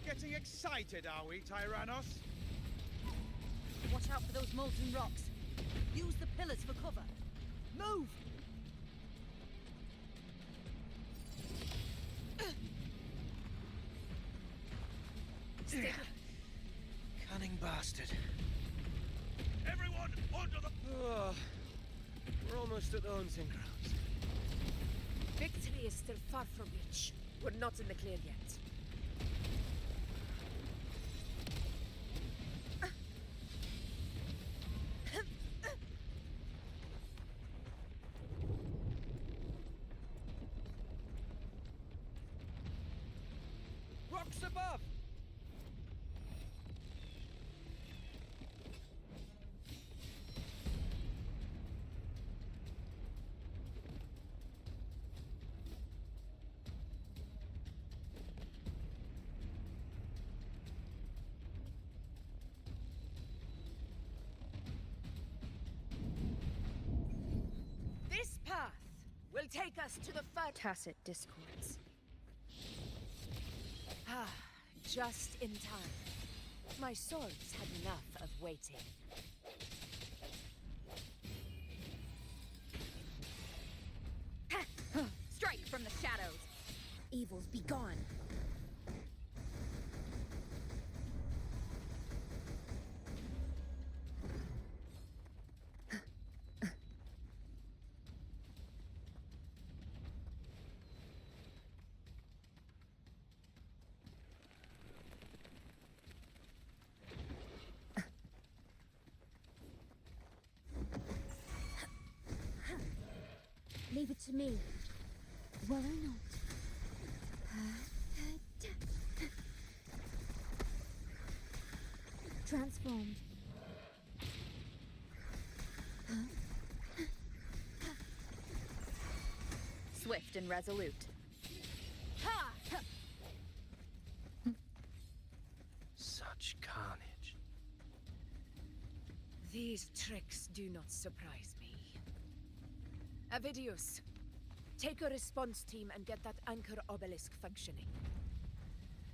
Getting excited, are we, Tyrannos? Watch out for those molten rocks. Use the pillars for cover. Move! Stay. Cunning bastard. Everyone, under the... Oh, we're almost at the hunting grounds. Victory is still far from reach. We're not in the clear yet. Rocks above! This path will take us to the fur... Tacit discords. Ah, just in time. My swords had enough of waiting. Strike from the shadows! Evils be gone! Leave it to me. Worry not. transformed. Swift and resolute. Ha! Such carnage. These tricks do not surprise me. Avidius, take a response team and get that anchor obelisk functioning.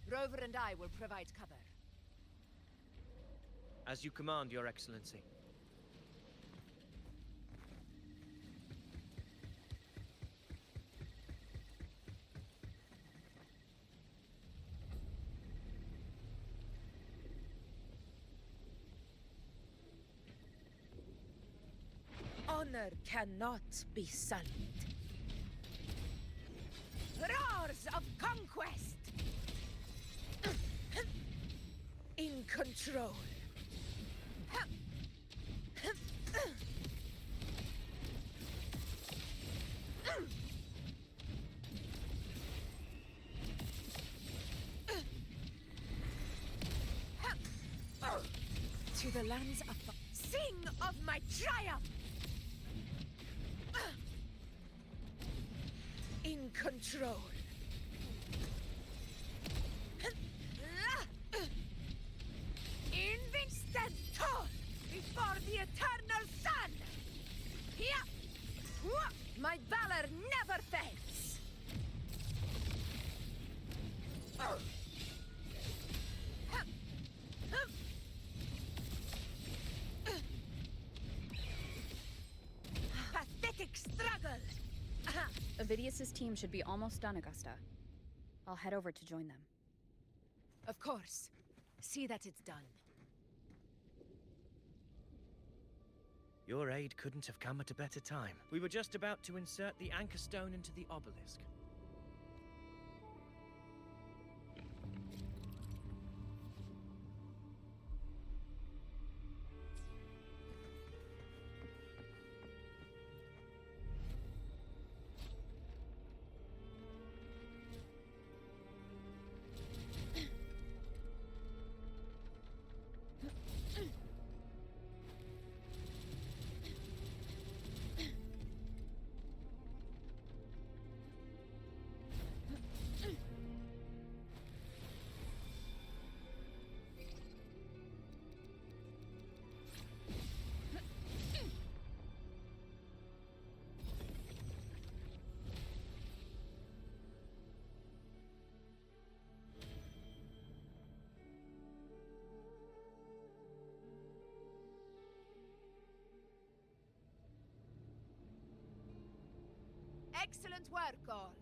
Rover and I will provide cover. As you command, Your Excellency. Honor cannot be sullied. Roars of conquest! In control. To the lands of the... Sing of my triumph! In control. Invincible before the eternal sun! My valor never fades! Pathetic struggle! Avidius's team should be almost done, Augusta. I'll head over to join them. Of course. See that it's done. Your aid couldn't have come at a better time. We were just about to insert the anchor stone into the obelisk. Excellent work, all.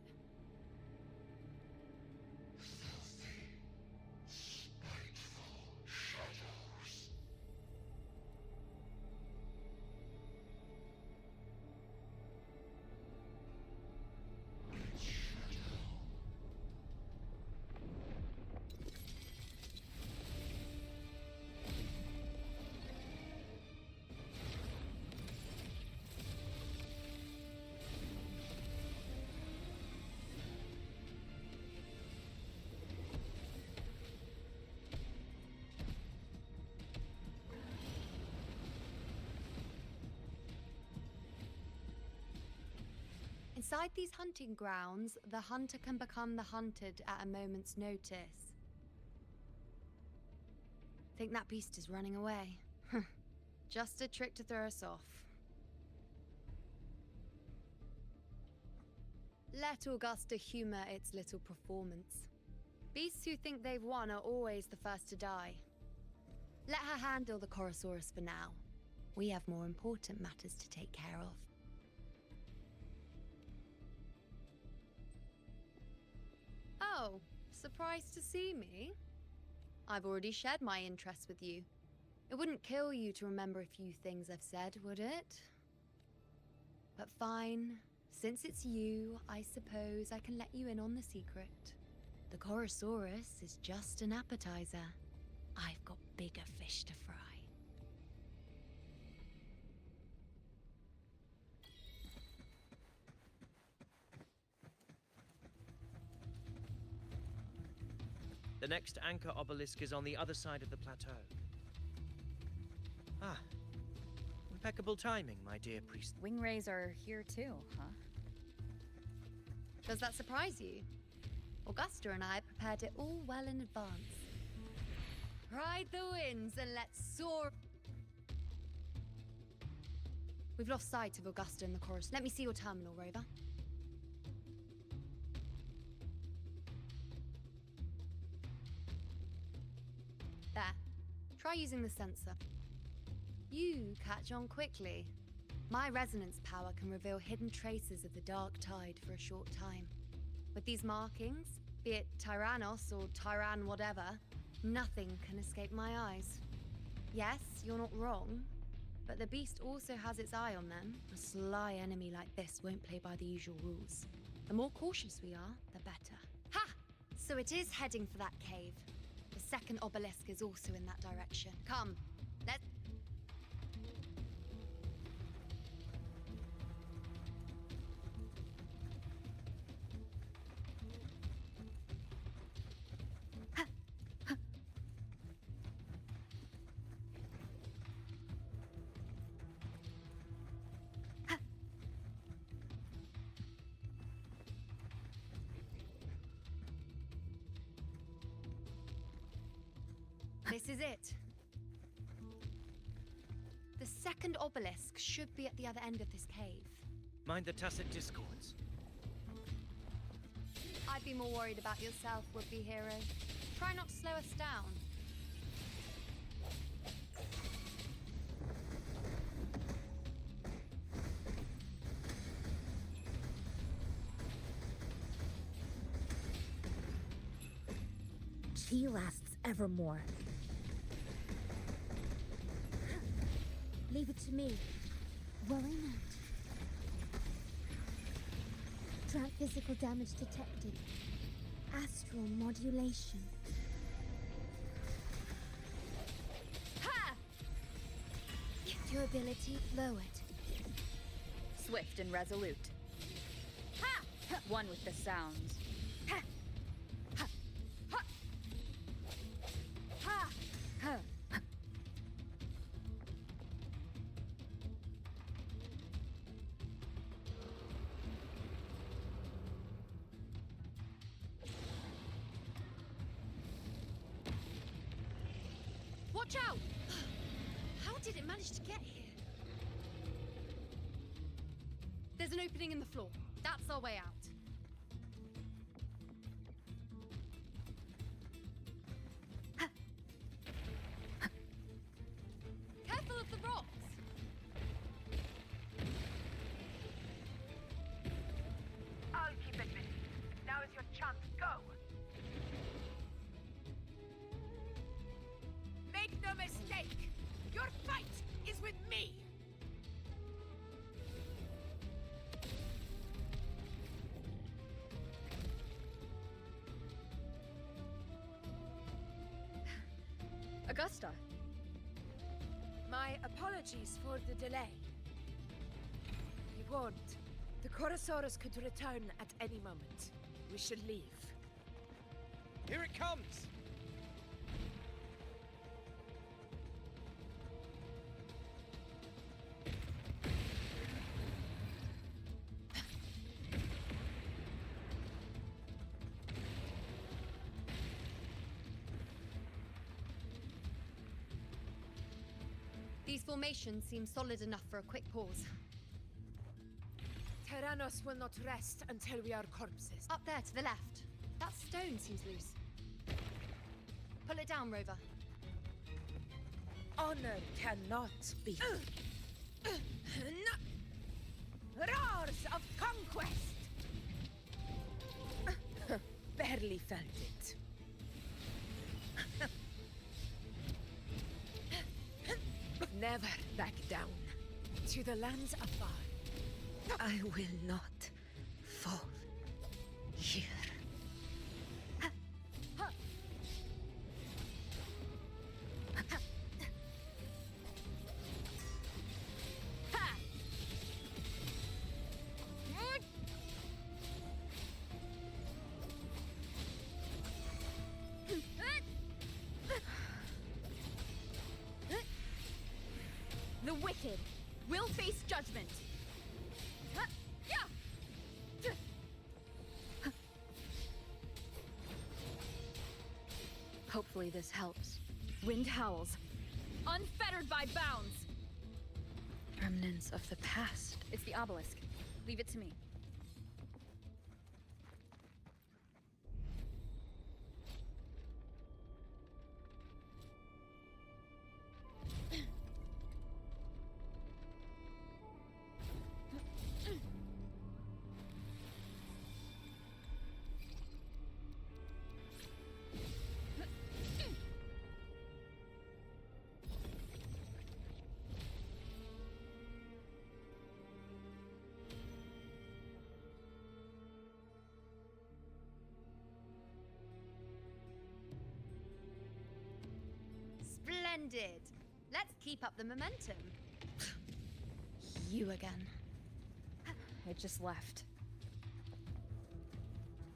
Inside these hunting grounds, the hunter can become the hunted at a moment's notice. Think that beast is running away? Just a trick to throw us off. Let Augusta humor its little performance. Beasts who think they've won are always the first to die. Let her handle the Chorosaurus for now. We have more important matters to take care of. Oh, surprised to see me? I've already shared my interest with you. It wouldn't kill you to remember a few things I've said, would it? But fine. Since it's you, I suppose I can let you in on the secret. The Chorosaurus is just an appetizer. I've got bigger fish to fry. The next anchor obelisk is on the other side of the plateau. Ah, impeccable timing, my dear priest. Wingwrays are here too, huh? Does that surprise you? Augusta and I prepared it all well in advance. Ride the winds and let's soar. We've lost sight of Augusta in the chorus. Let me see your terminal, Rover. There. Try using the sensor. You catch on quickly. My resonance power can reveal hidden traces of the dark tide for a short time. With these markings, be it Tyrannos or Tyran whatever, nothing can escape my eyes. Yes, you're not wrong, but the beast also has its eye on them. A sly enemy like this won't play by the usual rules. The more cautious we are, the better. Ha! So it is heading for that cave. The second obelisk is also in that direction. Come, let's... This is it. The second obelisk should be at the other end of this cave. Mind the tacit discords. I'd be more worried about yourself, would-be hero. Try not to slow us down. Chi lasts evermore. Leave it to me. Worry not. Track physical damage detected. Astral modulation. Ha! Durability lowered. Swift and resolute. Ha! One with the sounds. Ha! Ha! Ha! Ha! Huh. Watch out! How did it manage to get here? There's an opening in the floor. That's our way out. Careful of the rocks! I'll keep it busy. Now is your chance. Go! Make no mistake! Your fight is with me! Augusta. My apologies for the delay. Be warned, the Chorosaurus could return at any moment. We should leave. Here it comes! These formations seem solid enough for a quick pause. Tyrannos will not rest until we are corpses. Up there to the left. That stone seems loose. Pull it down, Rover. Honor cannot be. Roars of conquest! Barely felt it. Never back down. To the lands afar. I will not fall here. will face judgment. Hopefully this helps. Wind howls, unfettered by bounds. Remnants of the past. It's the obelisk. Leave it to me. Splendid. Let's keep up the momentum. You again. It just left.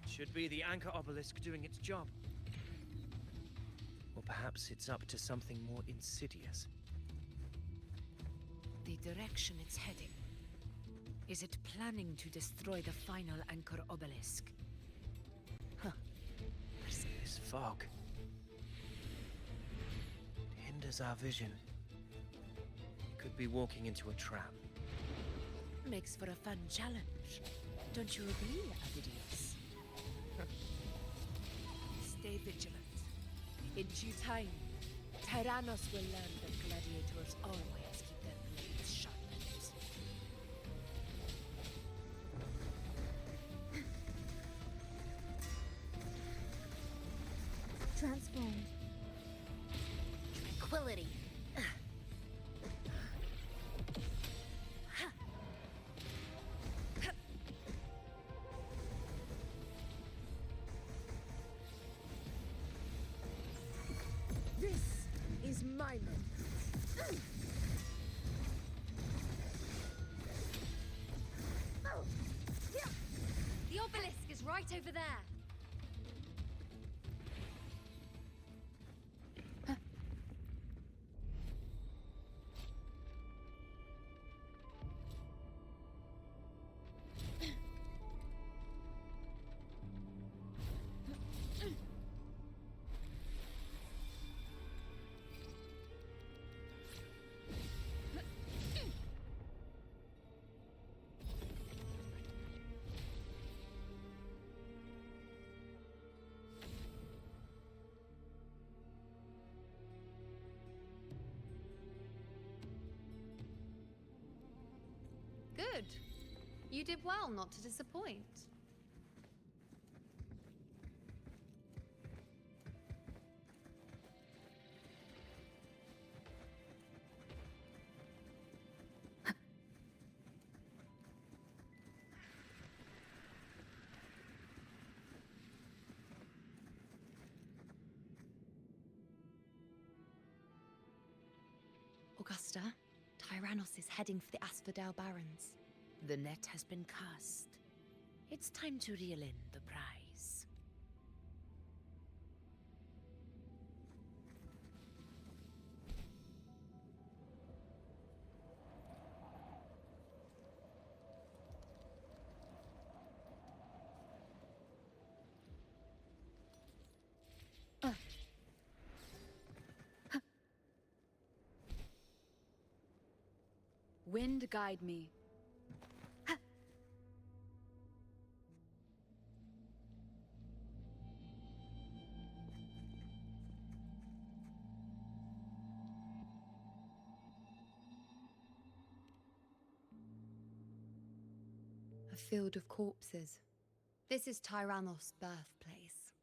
Should be the anchor obelisk doing its job. Or perhaps it's up to something more insidious. The direction it's heading. Is it planning to destroy the final anchor obelisk? Huh. This fog hinders our vision. We could be walking into a trap. Makes for a fun challenge. Don't you agree, Avidius? Stay vigilant. In due time, Tyrannos will learn that gladiators always keep their blades sharpened. Transformed. Tranquility. This is my moment. The obelisk is right over there. Good. You did well not to disappoint. Augusta, Tyrannos is heading for the Asphodel Barrens. The net has been cast. It's time to reel in the prize. Wind guide me. A field of corpses. This is Tyrannos' birthplace.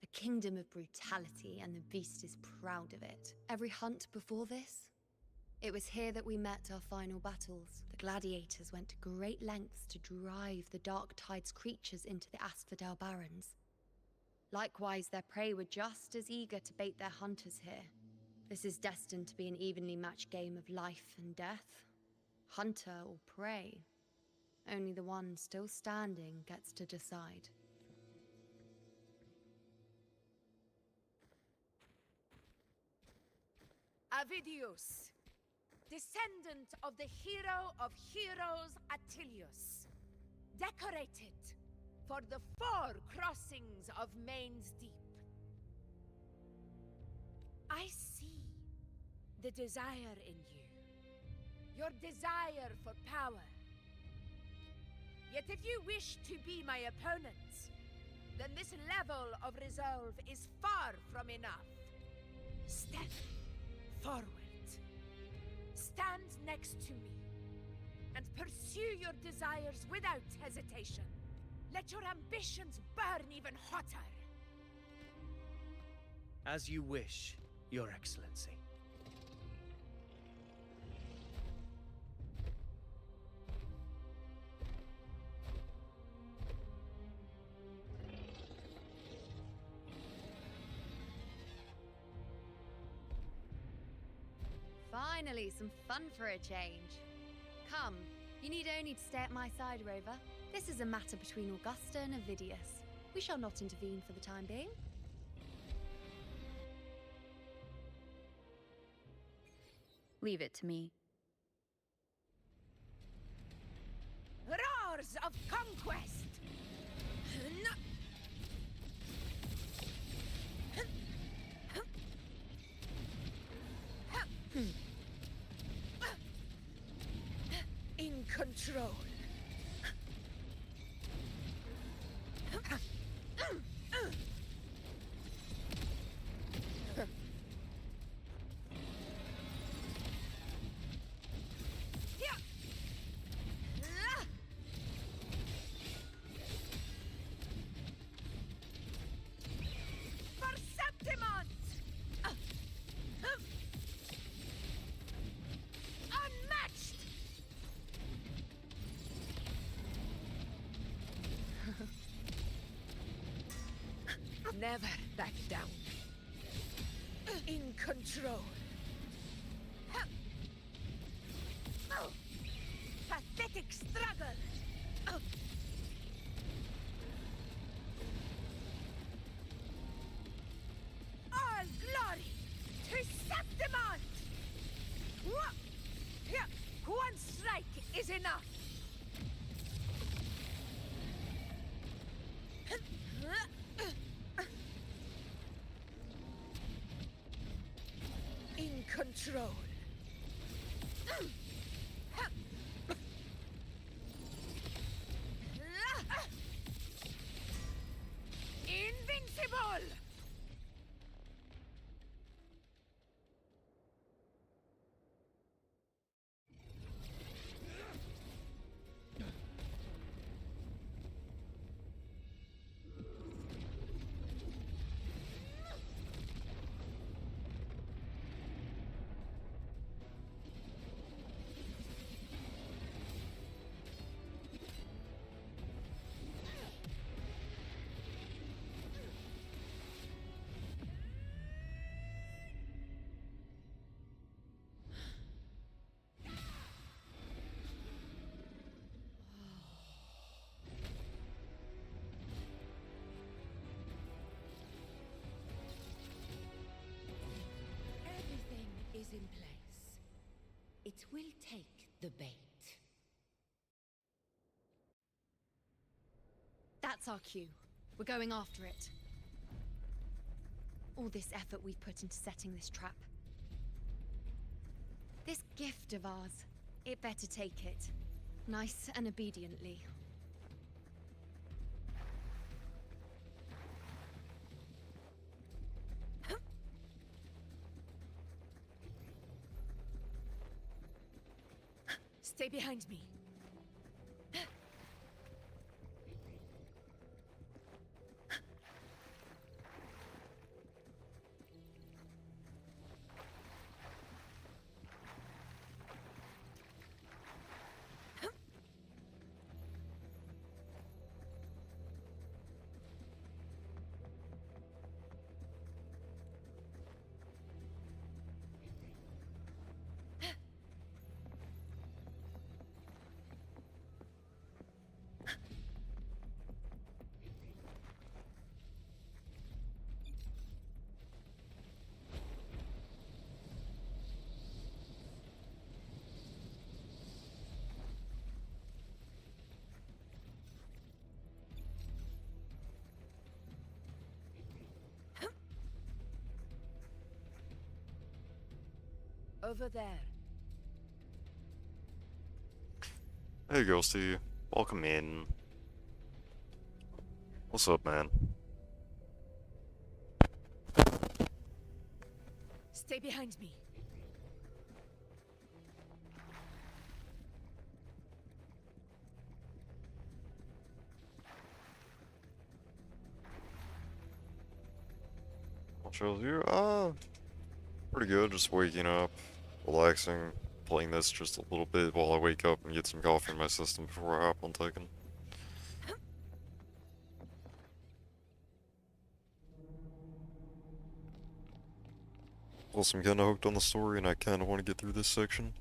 A kingdom of brutality, and the beast is proud of it. Every hunt before this, it was here that we met our final battles. The gladiators went to great lengths to drive the Dark Tide's creatures into the Asphodel Barrens. Likewise, their prey were just as eager to bait their hunters here. This is destined to be an evenly matched game of life and death. Hunter or prey. Only the one still standing gets to decide. Avidius! descendant of the hero of heroes Attilius, decorated for the 4 crossings of Main's Deep. I see the desire in you, your desire for power. Yet if you wish to be my opponent, then this level of resolve is far from enough. Step forward. Stand next to me, and pursue your desires without hesitation. Let your ambitions burn even hotter. As you wish, Your Excellency. Finally, some fun for a change. Come, you need only to stay at my side, Rover. This is a matter between Augusta and Avidius. We shall not intervene for the time being. Leave it to me. Roars of conquest! In control. Never back down. In control. Pathetic struggle. All glory to Septimont! One strike is enough. In control. Invincible! Everything is in place. It will take the bait. That's our cue. We're going after it. All this effort we've put into setting this trap. This gift of ours, it better take it. Nice and obediently. Stay behind me. Over there. Hey, Ghosty. Welcome in. What's up, man? Stay behind me. What shows you? Pretty good. Just waking up, relaxing, playing this just a little bit while I wake up and get some coffee in my system before I hop on Tekken. Plus, I'm kinda hooked on the story and I kinda want to get through this section.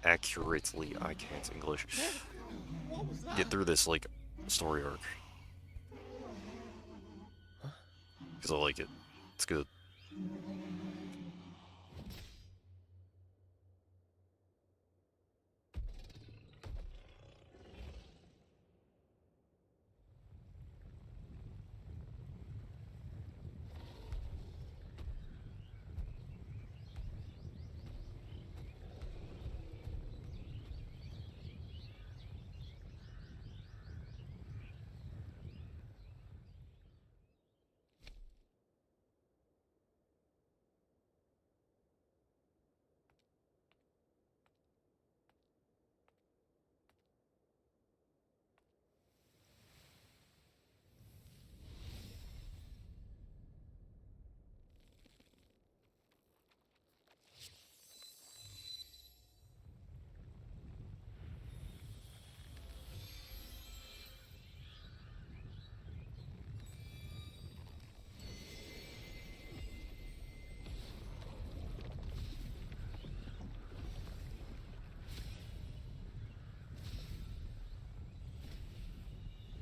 Accurately, I can't English. Get through this, like, story arc. Because I like it. It's good.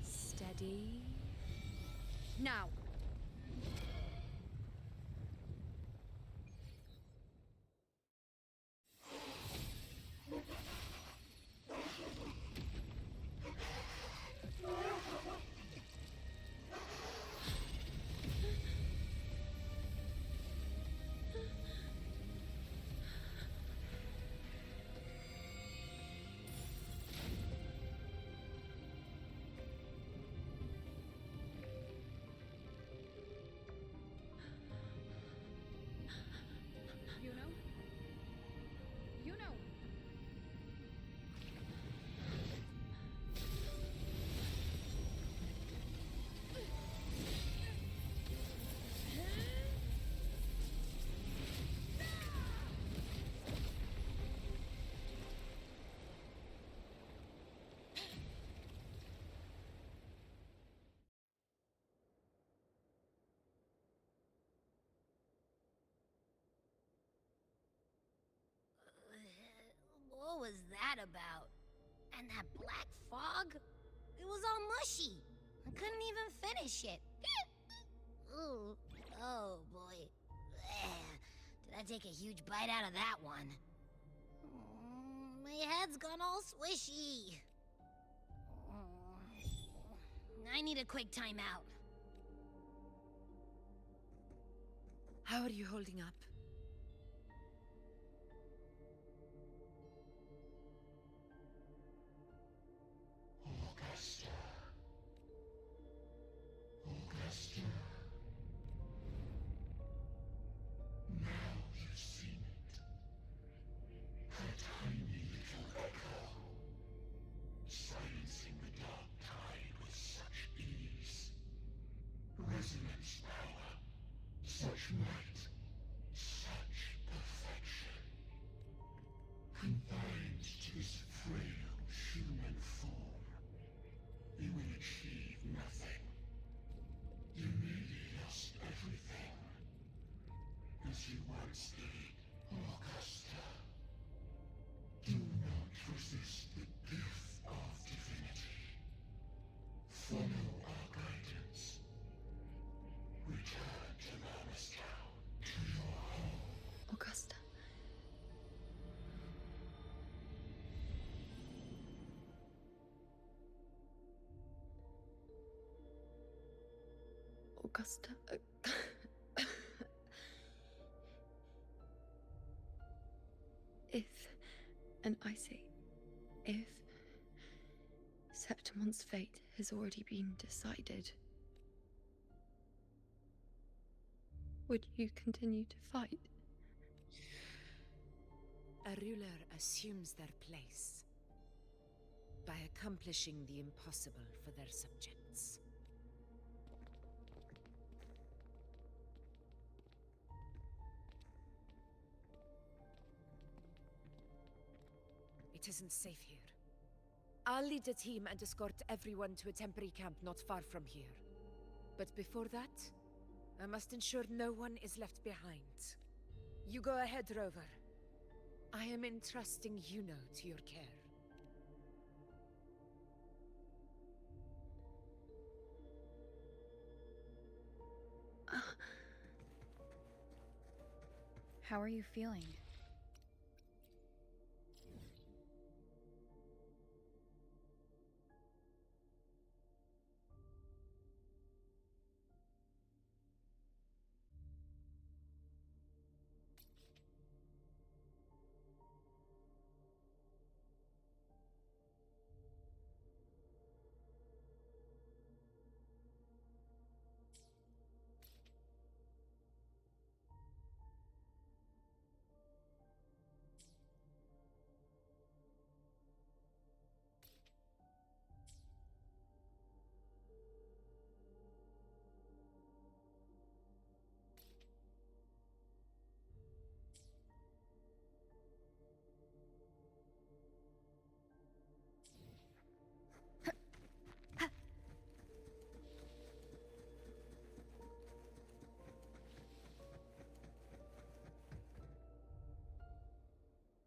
Steady. Now. What was that about? And that black fog? It was all mushy. I couldn't even finish it. Ooh, oh boy. Did I take a huge bite out of that one? My head's gone all swishy. I need a quick timeout. How are you holding up? Augusta. Now you've seen it. Her tiny little echo. Silencing the dark tide with such ease. Resonance power. Such might. Such perfection. Confined to this frail human form. You will achieve nothing. You nearly lost everything. As you once did, Augusta. Do not resist the gift of divinity. Follow our guidance. Return to life. Augusta. If, and I say, if Septimon's fate has already been decided, would you continue to fight? A ruler assumes their place by accomplishing the impossible for their subjects. It isn't safe here. I'll lead a team and escort everyone to a temporary camp not far from here. But before that, I must ensure no one is left behind. You go ahead, Rover. I am entrusting Yuno to your care. How are you feeling?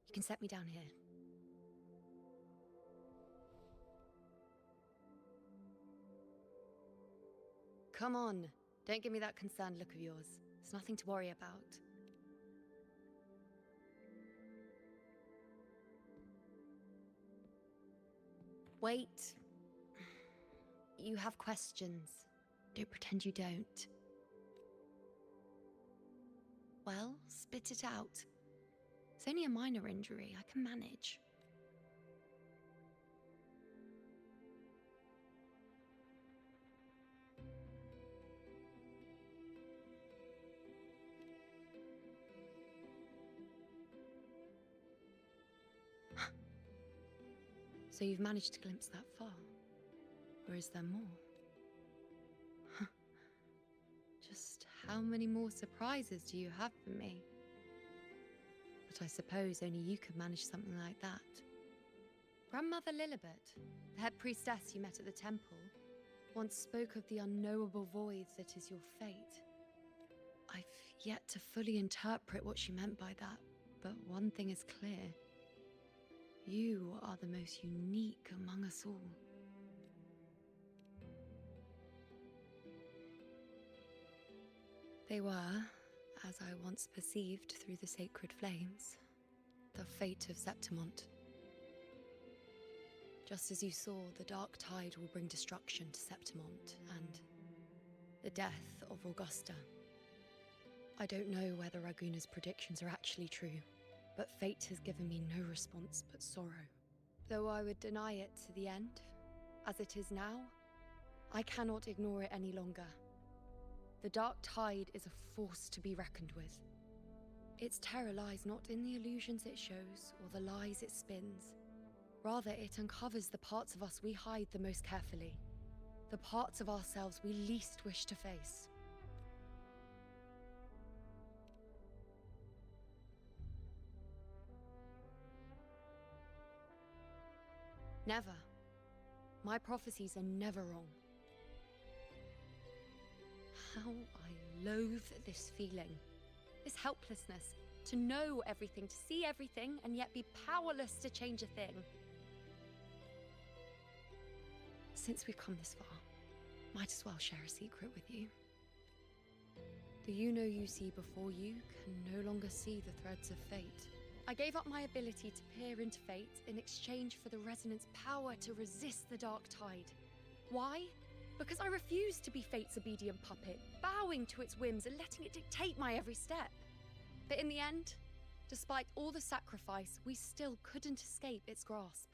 You can set me down here. Come on, don't give me that concerned look of yours. There's nothing to worry about. Wait. You have questions. Don't pretend you don't. Well, spit it out. It's only a minor injury. I can manage. So you've managed to glimpse that far? Or is there more? Just how many more surprises do you have for me? But I suppose only you could manage something like that. Grandmother Lilibet, the head priestess you met at the temple, once spoke of the unknowable void that is your fate. I've yet to fully interpret what she meant by that, but one thing is clear. You are the most unique among us all. They were, as I once perceived through the sacred flames, the fate of Septimont. Just as you saw, the dark tide will bring destruction to Septimont and the death of Augusta. I don't know whether Raguna's predictions are actually true, but fate has given me no response but sorrow. Though I would deny it to the end, as it is now, I cannot ignore it any longer. The dark tide is a force to be reckoned with. Its terror lies not in the illusions it shows or the lies it spins. Rather, it uncovers the parts of us we hide the most carefully, the parts of ourselves we least wish to face. Never. My prophecies are never wrong. How I loathe this feeling, this helplessness, to know everything, to see everything, and yet be powerless to change a thing. Since we've come this far, might as well share a secret with you. The Yuno you see before you can no longer see the threads of fate. I gave up my ability to peer into fate in exchange for the Resonant's power to resist the dark tide. Why? Because I refuse to be fate's obedient puppet, bowing to its whims and letting it dictate my every step. But in the end, despite all the sacrifice, we still couldn't escape its grasp.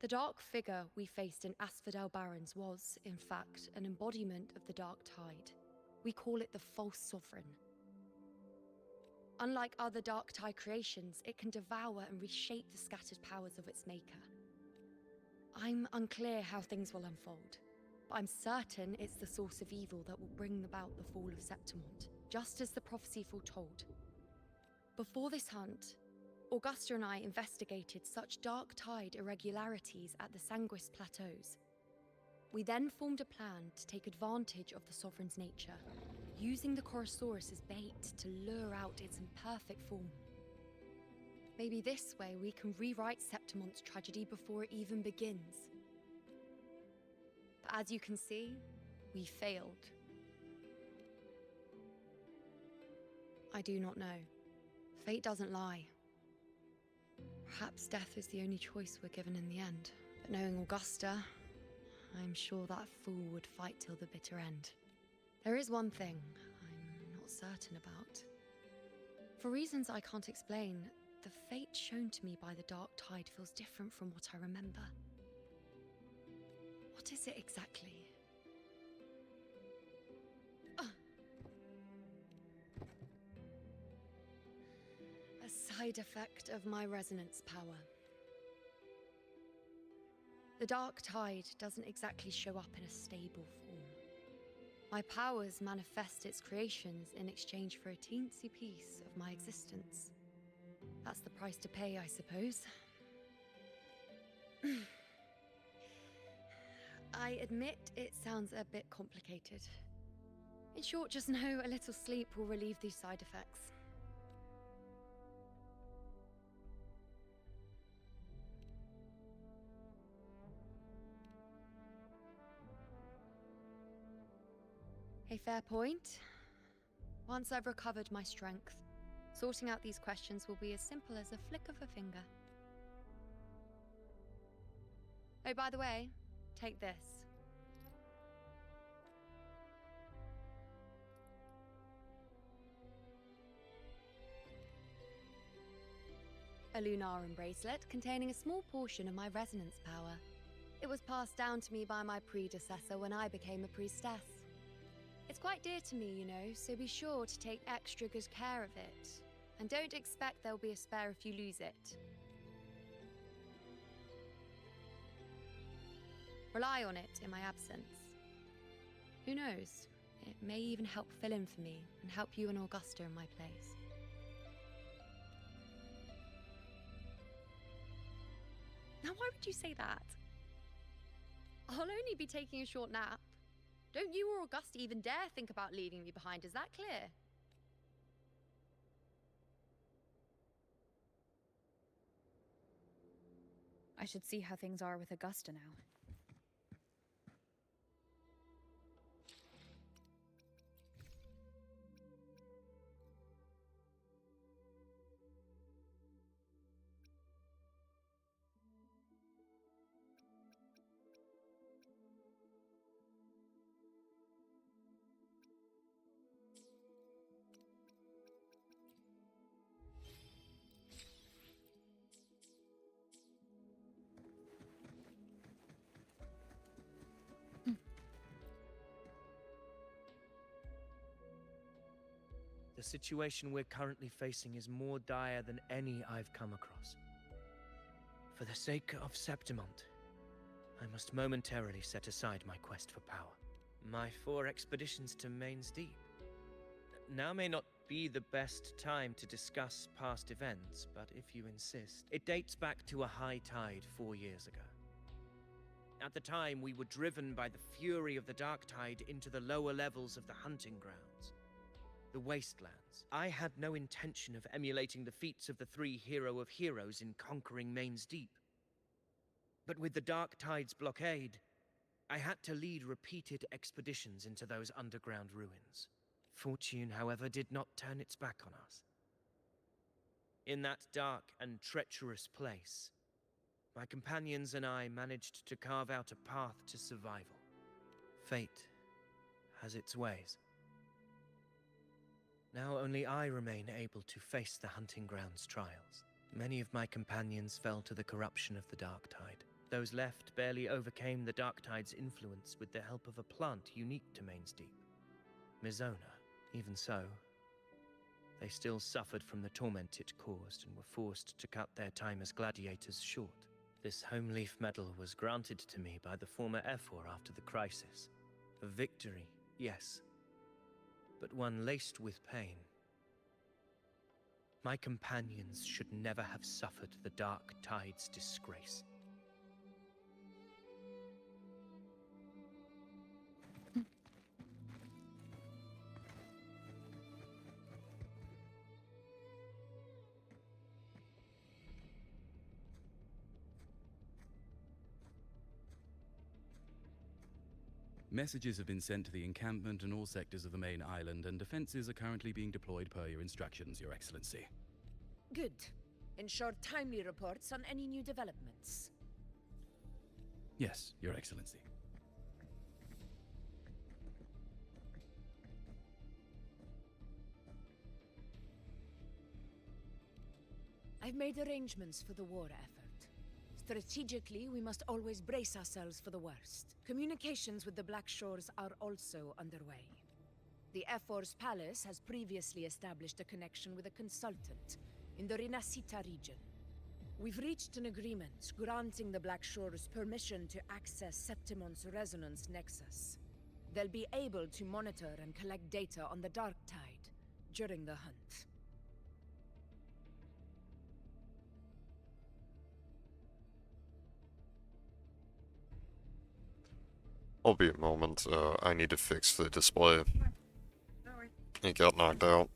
The dark figure we faced in Asphodel Barrens was, in fact, an embodiment of the Dark Tide. We call it the False Sovereign. Unlike other Dark Tide creations, it can devour and reshape the scattered powers of its maker. I'm unclear how things will unfold, but I'm certain it's the source of evil that will bring about the fall of Septimont, just as the prophecy foretold. Before this hunt, Augusta and I investigated such Dark Tide irregularities at the Sanguis Plateaus. We then formed a plan to take advantage of the Sovereign's nature, using the Chorosaurus as bait to lure out its imperfect form. Maybe this way we can rewrite Septimont's tragedy before it even begins. But as you can see, we failed. I do not know. Fate doesn't lie. Perhaps death is the only choice we're given in the end. But knowing Augusta, I'm sure that fool would fight till the bitter end. There is one thing I'm not certain about. For reasons I can't explain, the fate shown to me by the Dark Tide feels different from what I remember. What is it exactly? A side effect of my resonance power. The Dark Tide doesn't exactly show up in a stable form. My powers manifest its creations in exchange for a teensy piece of my existence. That's the price to pay, I suppose. I admit it sounds a bit complicated. In short, just know a little sleep will relieve these side effects. A fair point. Once I've recovered my strength, sorting out these questions will be as simple as a flick of a finger. Oh, by the way, take this. A Lunarum bracelet containing a small portion of my resonance power. It was passed down to me by my predecessor when I became a priestess. It's quite dear to me, you know, so be sure to take extra good care of it. And don't expect there'll be a spare if you lose it. Rely on it in my absence. Who knows? It may even help fill in for me and help you and Augusta in my place. Now, why would you say that? I'll only be taking a short nap. Don't you or Augusta even dare think about leaving me behind, is that clear? I should see how things are with Augusta now. The situation we're currently facing is more dire than any I've come across. For the sake of Septimont, I must momentarily set aside my quest for power. My 4 expeditions to Main's Deep. Now may not be the best time to discuss past events, but if you insist, it dates back to a high tide 4 years ago. At the time, we were driven by the fury of the Dark Tide into the lower levels of the hunting grounds. The Wastelands. I had no intention of emulating the feats of the 3 hero of heroes in conquering Main's Deep. But with the Dark Tide's blockade, I had to lead repeated expeditions into those underground ruins. Fortune, however, did not turn its back on us. In that dark and treacherous place, my companions and I managed to carve out a path to survival. Fate has its ways. Now only I remain able to face the Hunting Grounds trials. Many of my companions fell to the corruption of the Dark Tide. Those left barely overcame the Dark Tide's influence with the help of a plant unique to Main's Deep, Mizona. Even so, they still suffered from the torment it caused and were forced to cut their time as gladiators short. This home leaf medal was granted to me by the former Ephor after the crisis. A victory, yes, but one laced with pain. My companions should never have suffered the Dark Tide's disgrace. Messages have been sent to the encampment and all sectors of the main island, and defenses are currently being deployed per your instructions, Your Excellency. Good. Ensure timely reports on any new developments. Yes, Your Excellency. I've made arrangements for the war effort. Strategically, we must always brace ourselves for the worst. Communications with the Black Shores are also underway. The Ephor's palace has previously established a connection with a consultant in the Rinascita region. We've reached an agreement granting the Black Shores permission to access Septimon's resonance nexus. They'll be able to monitor and collect data on the Dark Tide during the hunt. I'll be a moment, I need to fix the display. It got knocked out.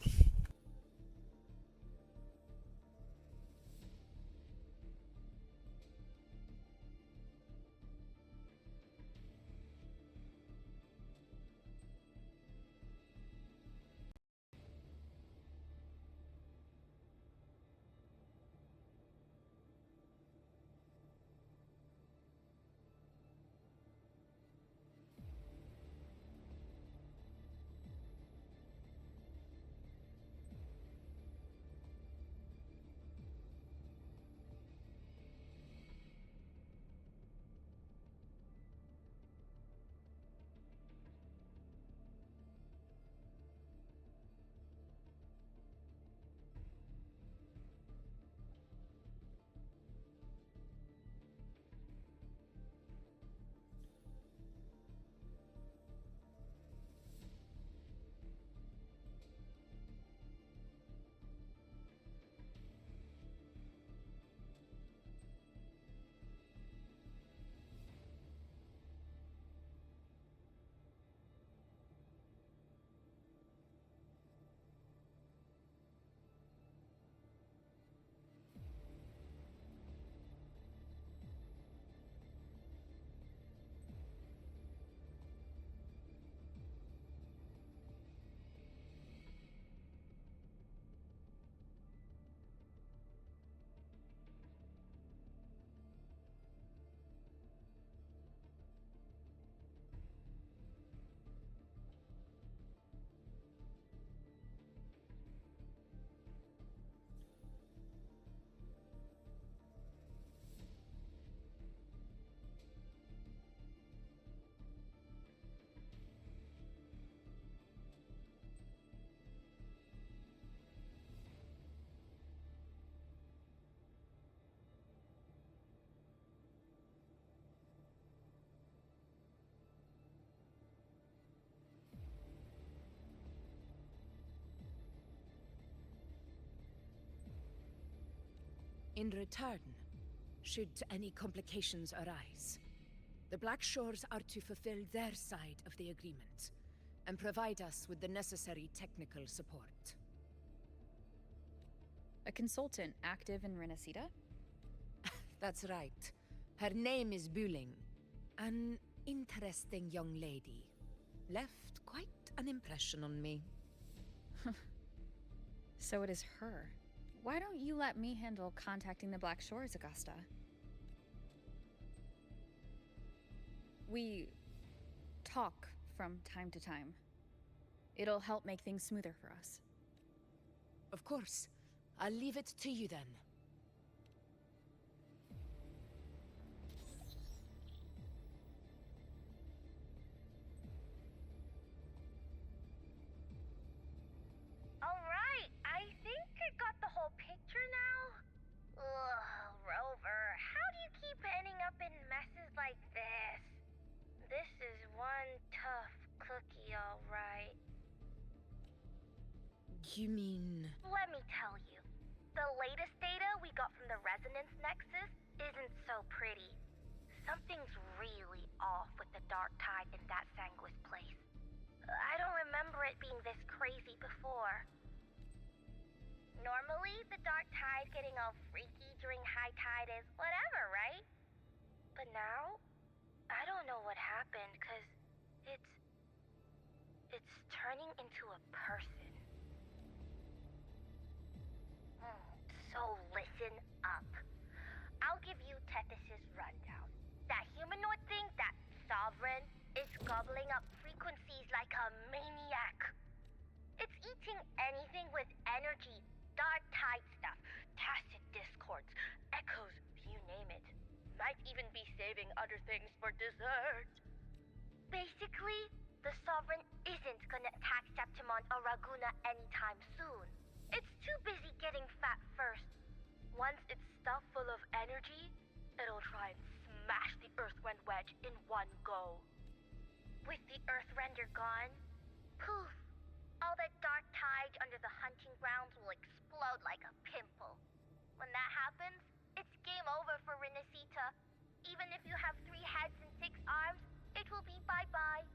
In return, should any complications arise, the Black Shores are to fulfill their side of the agreement and provide us with the necessary technical support. A consultant active in Rinascita? That's right. Her name is Buling. An interesting young lady. Left quite an impression on me. So it is her. Why don't you let me handle contacting the Black Shores, Augusta? We talk from time to time. It'll help make things smoother for us. Of course. I'll leave it to you then. Alright, I think I got the whole picture now. Ugh, Rover, how do you keep ending up in messes like this? This is one tough cookie, alright. You mean... Let me tell you. The latest data we got from the Resonance Nexus isn't so pretty. Something's really off with the Dark Tide in that Sanguis place. I don't remember it being this crazy before. Normally, the Dark Tide getting all freaky during high tide is whatever, right? But now, I don't know what happened, 'cause it's turning into a person. So listen up. I'll give you Tethys' rundown. That humanoid thing, that Sovereign, is gobbling up frequencies like a maniac. It's eating anything with energy, dark tide stuff, tacit discords, echoes, you name it. Might even be saving other things for dessert. Basically, the Sovereign isn't gonna attack Septimon or Raguna anytime soon. It's too busy getting fat first. Once it's stuffed full of energy, it'll try and smash the Earthrend wedge in one go. With the Earthrender gone, poof, all that dark tide under the hunting grounds will explode like a pimple. When that happens, it's game over for Renacita. Even if you have 3 heads and 6 arms, it will be bye-bye.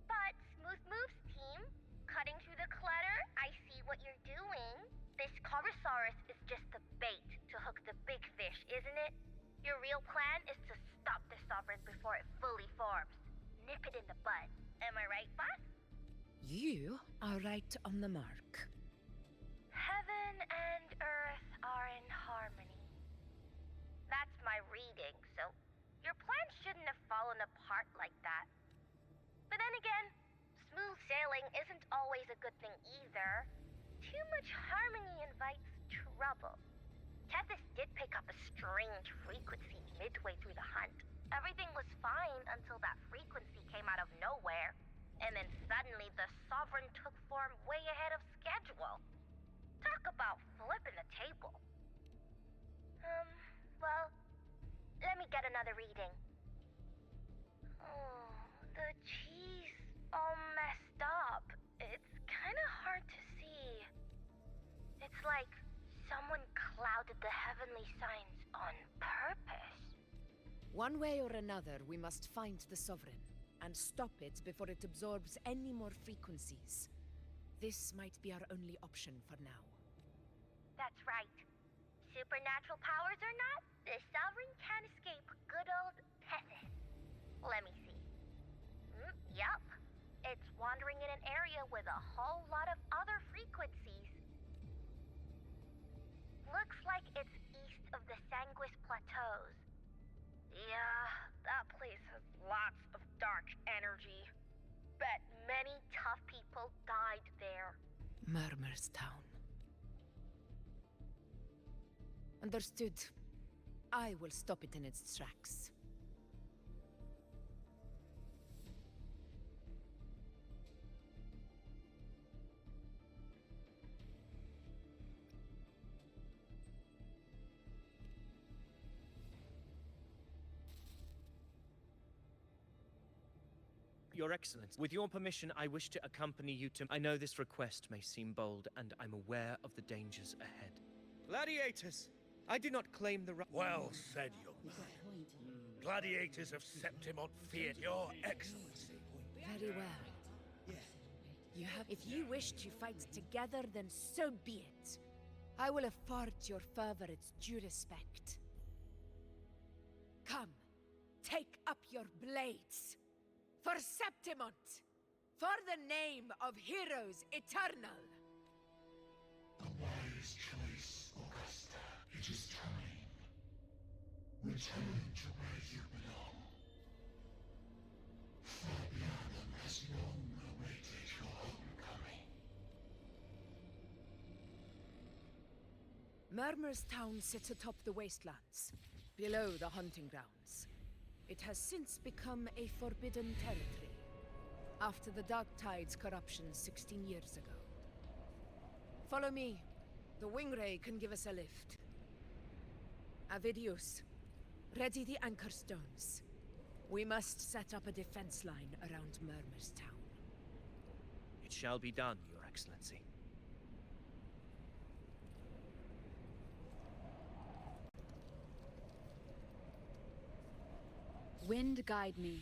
But Smooth Moves team, cutting through the clutter, I see what you're doing. This Corosaurus is just the bait to hook the big fish, isn't it? Your real plan is to stop the Sovereign before it fully forms. Nip it in the bud. Am I right, boss? You are right on the mark. Heaven and earth are in harmony. That's my reading, so your plan shouldn't have fallen apart like that. But then again, smooth sailing isn't always a good thing either. Too much harmony invites trouble. Tethys did pick up a strange frequency midway through the hunt. Everything was fine until that frequency came out of nowhere. And then suddenly the Sovereign took form way ahead of schedule. Talk about flipping the table. Well, let me get another reading. Oh, the cheese all messed up. It's kinda hard to see. It's like someone clouded the heavenly signs on purpose. One way or another, we must find the Sovereign and stop it before it absorbs any more frequencies. This might be our only option for now. That's right. Supernatural powers or not, the Sovereign can't escape good old Tethys. Let me see. Yup. It's wandering in an area with a whole lot of other frequencies. Looks like it's east of the Sanguis Plateaus. Yeah, that place has lots of dark energy. Bet many tough people died there. Murmur's Town. Understood. I will stop it in its tracks. Your Excellency, with your permission, I wish to accompany you to... I know this request may seem bold, and I'm aware of the dangers ahead. Gladiators! I do not claim the right... Well said, young man. Gladiators of Septimont feared your excellency. Very well. You have... If you wish to fight together, then so be it. I will afford your fervor its due respect. Come, take up your blades. For Septimont. For the name of heroes eternal. A wise choice, Augusta. It is time. Return to where you belong. Fabianum has long awaited your homecoming. Murmur's town sits atop the wastelands, below the hunting grounds. It has since become a forbidden territory, after the Dark Tide's corruption 16 years ago. Follow me. The Wingray can give us a lift. Avidius, ready the anchor stones. We must set up a defense line around Murmur's town. It shall be done, Your Excellency. Wind guide me.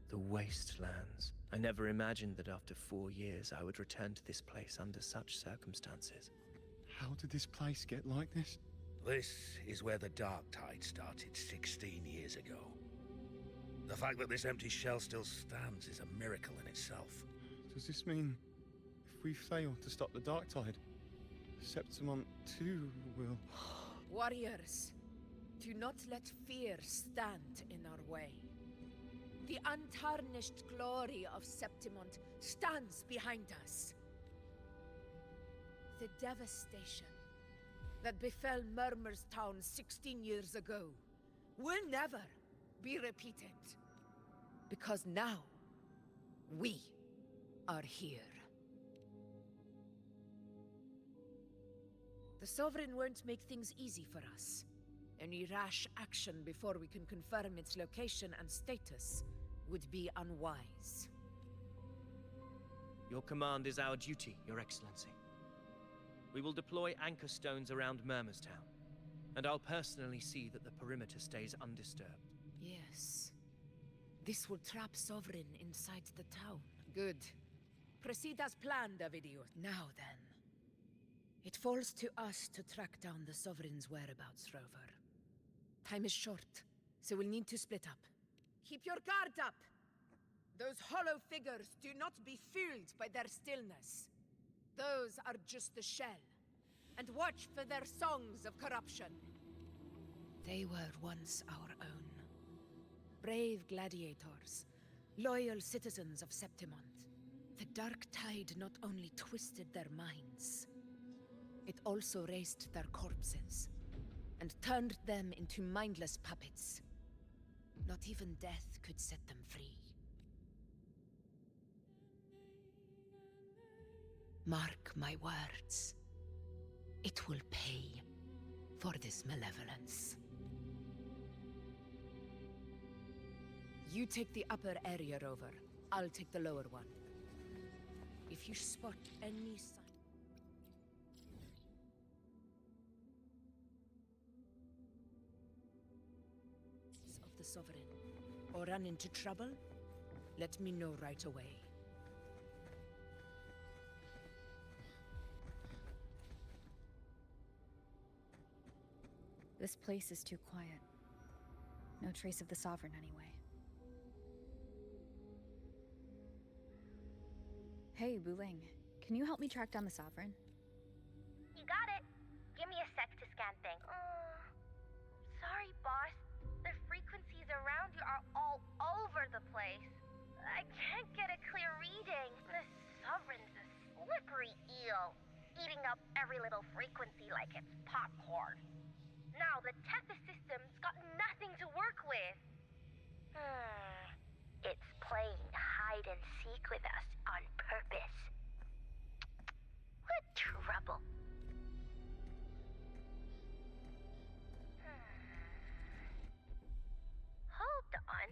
The wastelands. I never imagined that after 4 years I would return to this place under such circumstances. How did this place get like this? This is where the Dark Tide started 16 years ago. The fact that this empty shell still stands is a miracle in itself. Does this mean if we fail to stop the Dark Tide, Septimont too will... Warriors, do not let fear stand in our way. The untarnished glory of Septimont stands behind us. The devastation that befell Murmur's town 16 years ago will never be repeated. Because now, we are here. The Sovereign won't make things easy for us. Any rash action before we can confirm its location and status would be unwise. Your command is our duty, Your Excellency. We will deploy anchor stones around Murmur's town, and I'll personally see that the perimeter stays undisturbed. Yes. This will trap Sovereign inside the town. Good. Proceed as planned, Avidio. Now then. It falls to us to track down the Sovereign's whereabouts, Rover. Time is short, so we'll need to split up. Keep your guard up! Those hollow figures do not be fooled by their stillness. Those are just the shell. And watch for their songs of corruption. They were once our own. Brave gladiators, loyal citizens of Septimont. The Dark Tide not only twisted their minds, it also raised their corpses, and turned them into mindless puppets. Not even death could set them free. Mark my words. It will pay for this malevolence. You take the upper area, Rover. I'll take the lower one. If you spot any sign of the Sovereign, or run into trouble, let me know right away. This place is too quiet. No trace of the Sovereign anyway. Hey, Wuling. Can you help me track down the Sovereign? You got it. Give me a sec to scan things. Sorry, boss. The frequencies around you are all over the place. I can't get a clear reading. The Sovereign's a slippery eel, eating up every little frequency like it's popcorn. Now the Tethys system's got nothing to work with. It's playing hide and seek with us on purpose. What trouble. Hold on.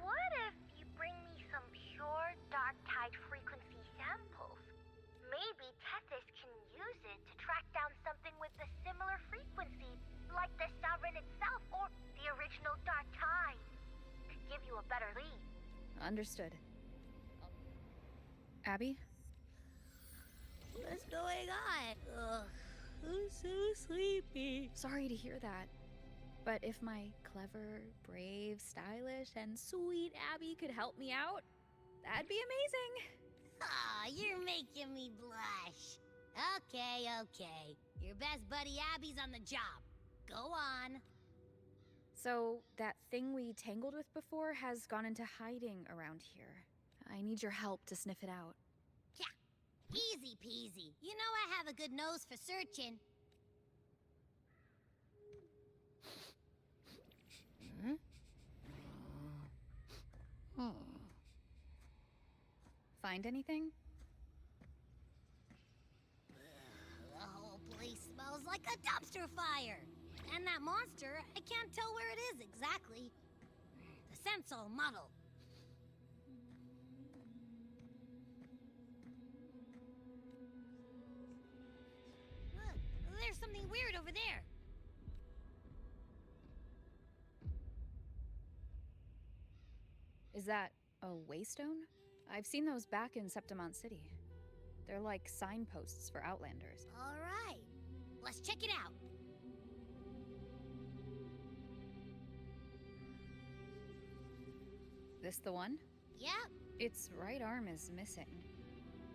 What if you bring me some pure Dark Tide frequency samples? Maybe Tethys can use it to track down something with a similar frequency. a better lead. Understood. Abby? What's going on? Ugh, I'm so sleepy. Sorry to hear that. But if my clever, brave, stylish, and sweet Abby could help me out, that'd be amazing. Aw, you're making me blush. Okay. Your best buddy Abby's on the job. Go on. So, that thing we tangled with before has gone into hiding around here. I need your help to sniff it out. Yeah, easy peasy. You know I have a good nose for searching. Find anything? The whole place smells like a dumpster fire. And that monster, I can't tell where it is exactly. The scent's all muddled. Look, there's something weird over there. Is that a waystone? I've seen those back in Septimont City. They're like signposts for Outlanders. All right, let's check it out. This the one? Yep. Its right arm is missing.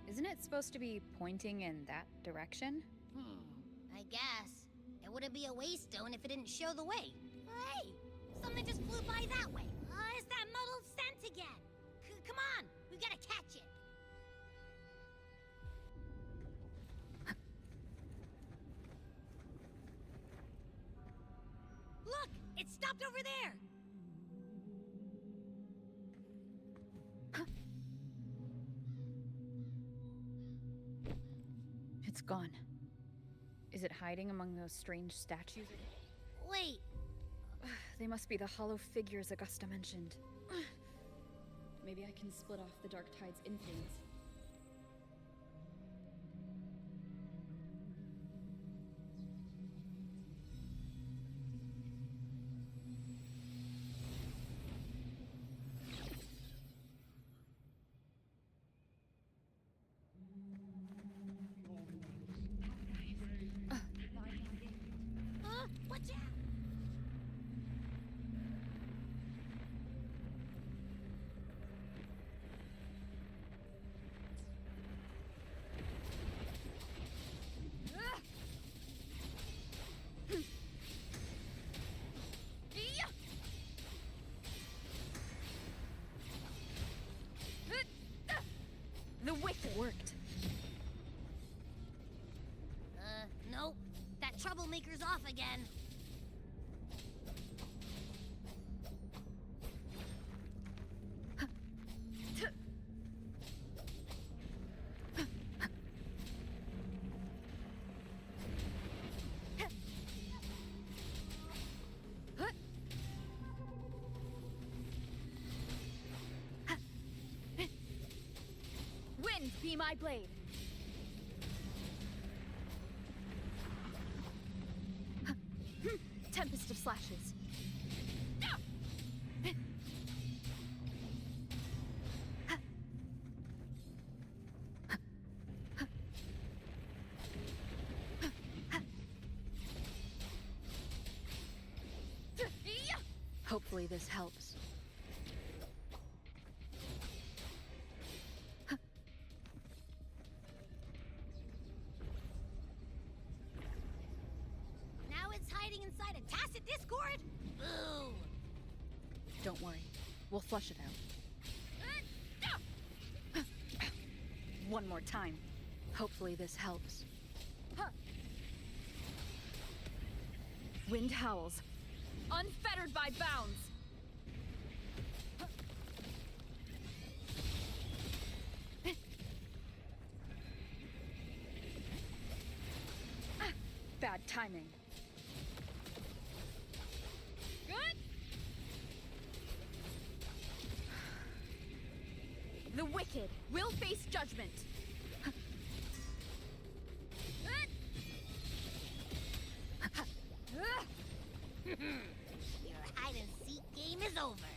Isn't it supposed to be pointing in that direction? I guess. It wouldn't be a waystone if it didn't show the way. Hey, something just flew by that way. It's that muddled scent again. Come on, we gotta catch it. Look, it stopped over there. It's gone. Is it hiding among those strange statues? Wait. They must be the hollow figures Augusta mentioned. Maybe I can split off the Dark Tide's influence. Watch out! The wicked worked. Nope. That troublemaker's off again. Wind, be my blade. Tempest of slashes. Hopefully this helps. Now it's hiding inside a tacit discord? Boo! Don't worry. We'll flush it out. One more time. Hopefully this helps. Wind howls. Unfettered by bounds. Bad timing. Good. The wicked will face judgment. Your hide-and-seek game is over.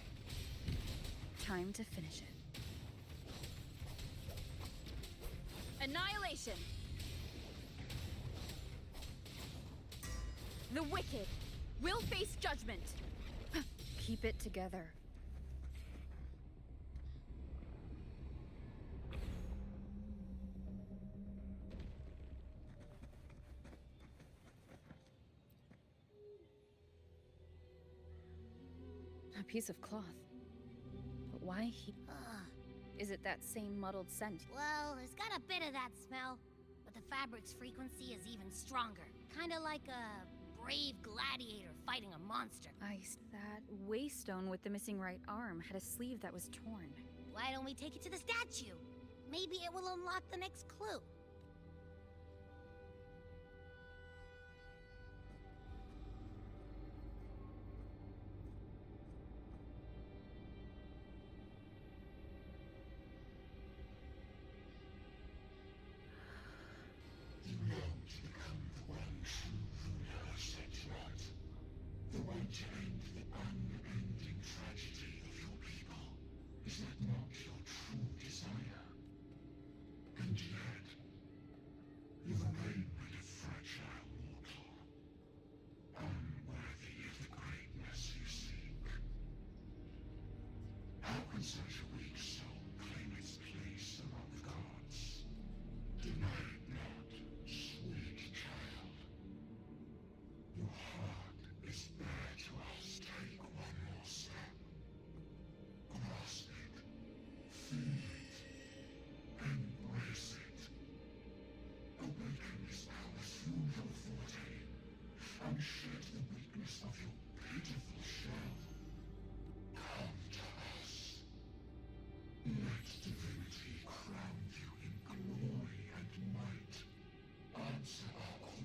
Time to finish it. Annihilation! The wicked will face judgment! Keep it together. A piece of cloth. But why he... Is it that same muddled scent? Well, it's got a bit of that smell, but the fabric's frequency is even stronger. Kinda like a brave gladiator fighting a monster. That waystone with the missing right arm had a sleeve that was torn. Why don't we take it to the statue? Maybe it will unlock the next clue. The one to end the unending tragedy of your people. Is that not your true desire? And yet, you remain but a fragile mortal, unworthy of the greatness you seek. How can such a weak soul claim its place among the gods? Deny it not, sweet child. Your heart is bare to us. Take one more step. Grasp it. Feel it. Embrace it. Awaken this power through your forte, and shed the weakness of your pitiful shell. Come to us. Let divinity crown you in glory and might. Answer our call,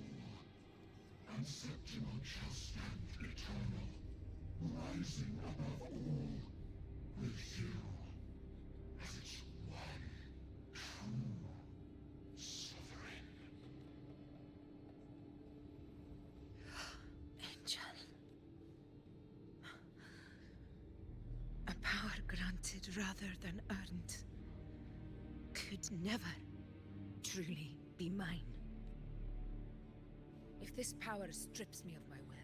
and Septimon shall stand eternal, rising above all, with you as its one true sovereign. Angel. A power granted rather than earned could never truly be mine. If this power strips me of my will,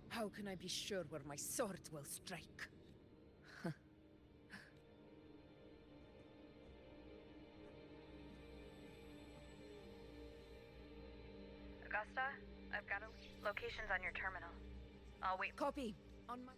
how can I be sure where my sword will strike? Augusta, I've got locations on your terminal. I'll wait. Copy. On my...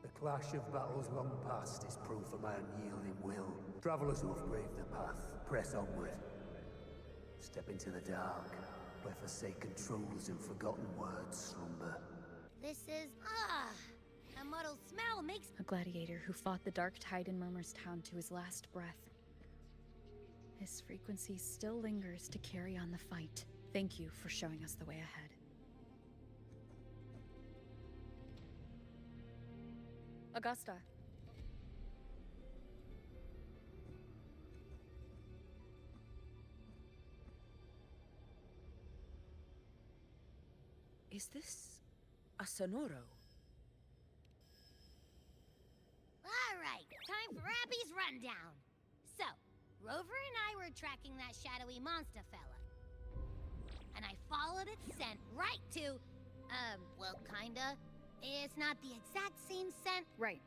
The clash of battles long past is proof of my unyielding will. Travelers who have braved the path, press onward. Step into the dark, where forsaken truths and forgotten words slumber. This is... a muddled smell makes... A gladiator who fought the dark tide in Murmur's Town to his last breath. His frequency still lingers to carry on the fight. Thank you for showing us the way ahead. Augusta. Is this a Sonoro? Alright, time for Abby's rundown. So, Rover and I were tracking that shadowy monster fella. And I followed its scent right to, well, kinda. It's not the exact same scent. Right.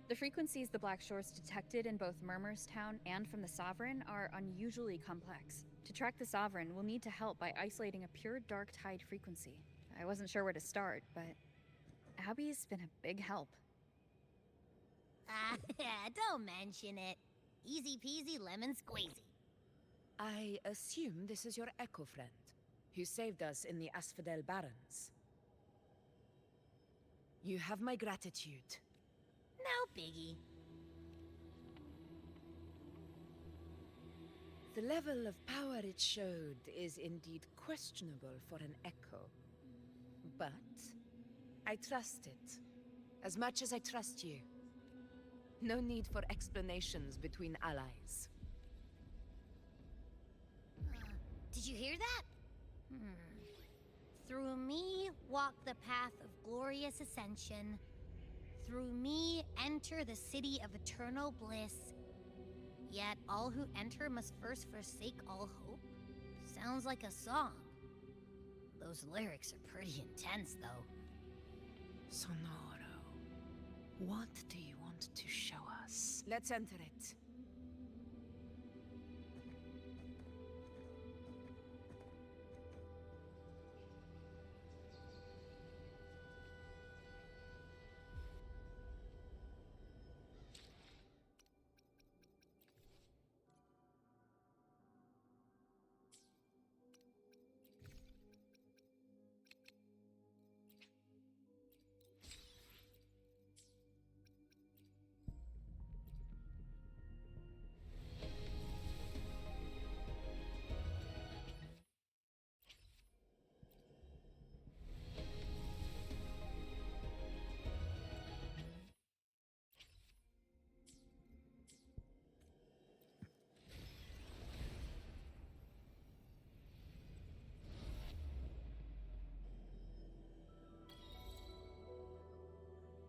The frequencies the Black Shores detected in both Murmur's Town and from the Sovereign are unusually complex. To track the Sovereign, we'll need to help by isolating a pure dark tide frequency. I wasn't sure where to start, but Abby's been a big help. Don't mention it. Easy peasy lemon squeezy. I assume this is your Echo friend, who saved us in the Asphodel Barrens. You have my gratitude. No biggie. The level of power it showed is indeed questionable for an echo. But I trust it, as much as I trust you. No need for explanations between allies. Did you hear that? Through me walk the path of glorious ascension. Through me enter the city of eternal bliss. Yet all who enter must first forsake all hope? Sounds like a song. Those lyrics are pretty intense, though. Sonoro, what do you want to show us? Let's enter it.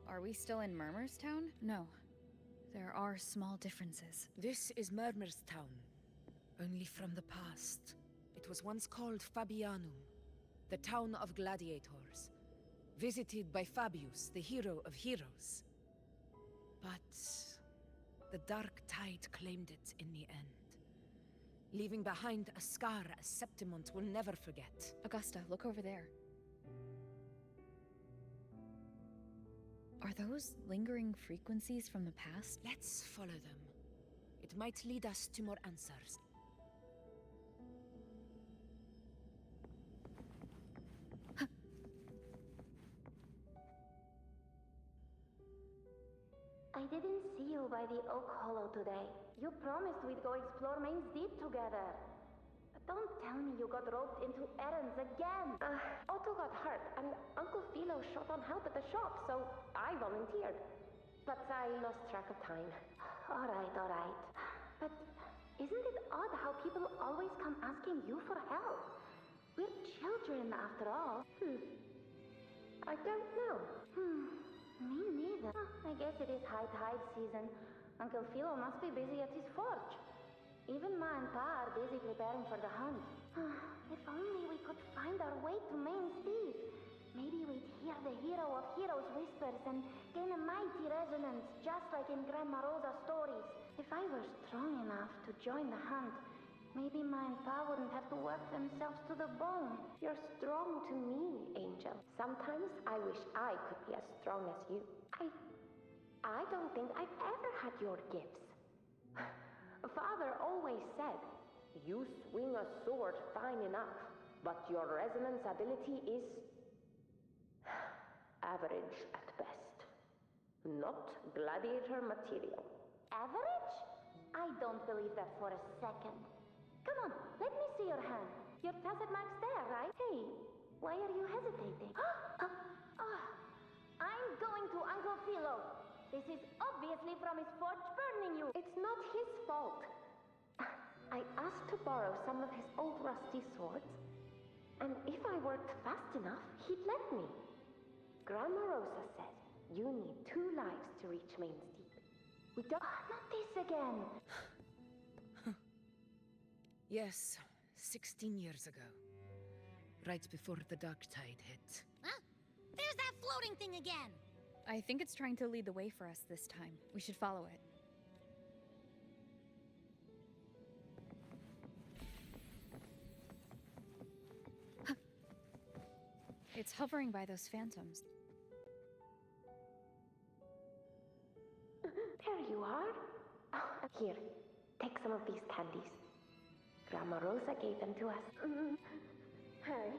Are we still in Murmur's Town? No. There are small differences. This is Murmur's Town, only from the past. It was once called Fabianum, the town of gladiators, visited by Fabius, the hero of heroes. But the Dark Tide claimed it in the end, leaving behind a scar Septimont will never forget. Augusta, look over there. Are those lingering frequencies from the past? Let's follow them. It might lead us to more answers. I didn't see you by the Oak Hollow today. You promised we'd go explore Main's Deep together. Don't tell me you got roped into errands again. Otto got hurt, and Uncle Philo short on help at the shop, so I volunteered. But I lost track of time. All right. But isn't it odd how people always come asking you for help? We're children, after all. I don't know. Me neither. I guess it is high tide season. Uncle Philo must be busy at his forge. Even Ma and Pa are busy preparing for the hunt. If only we could find our way to Main's Deep. Maybe we'd hear the hero of heroes whispers and gain a mighty resonance, just like in Grandma Rosa's stories. If I were strong enough to join the hunt, maybe Ma and Pa wouldn't have to work themselves to the bone. You're strong to me, Angel. Sometimes I wish I could be as strong as you. I don't think I've ever had your gifts. Father always said, you swing a sword fine enough, but your resonance ability is average at best. Not gladiator material. Average? I don't believe that for a second. Come on, let me see your hand. Your tacit mark's there, right? Hey, why are you hesitating? I'm going to Uncle Philo. This is obviously from his forge burning you. It's not his fault. I asked to borrow some of his old rusty swords, and if I worked fast enough, he'd let me. Grandma Rosa said you need 2 lives to reach Main's Deep. We don't... not this again! Yes, 16 years ago. Right before the Dark Tide hit. Huh? There's that floating thing again! I think it's trying to lead the way for us this time. We should follow it. It's hovering by those phantoms. There you are. Here, take some of these candies. Grandma Rosa gave them to us. Hey,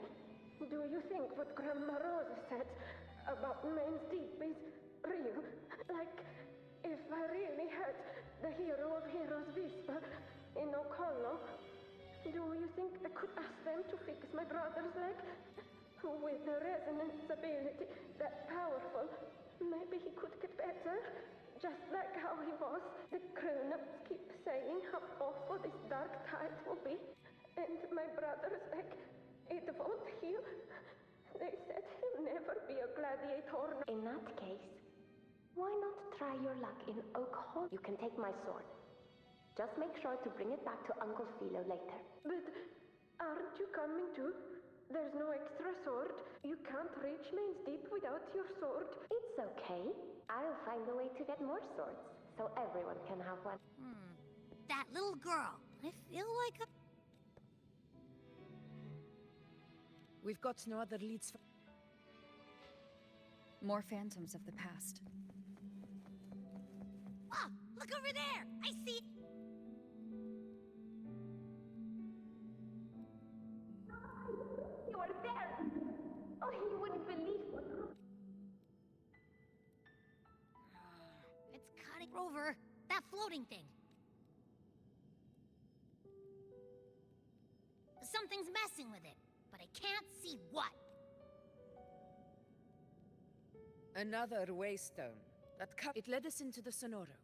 do you think what Grandma Rosa said about Main's Deep is real? Like, if I really had the hero of heroes whisper in Oak Hollow, Do you think I could ask them to fix my brother's leg? With a resonance ability that powerful, maybe he could get better. Just like how he was. The grown-ups keep saying how awful this dark tide will be. And my brother's leg, it won't heal. They said he'll never be a gladiator. In that case, why not try your luck in Oak Hall? You can take my sword. Just make sure to bring it back to Uncle Philo later. But aren't you coming too? There's no extra sword. You can't reach Main's Deep without your sword. It's okay. I'll find a way to get more swords, so everyone can have one. That little girl. I feel like a... We've got no other leads. More phantoms of the past. Oh, look over there! I see... You are there! Oh, you wouldn't believe what... It's cutting over. That floating thing. Something's messing with it, but I can't see what. Another waystone. It led us into the Sonoro.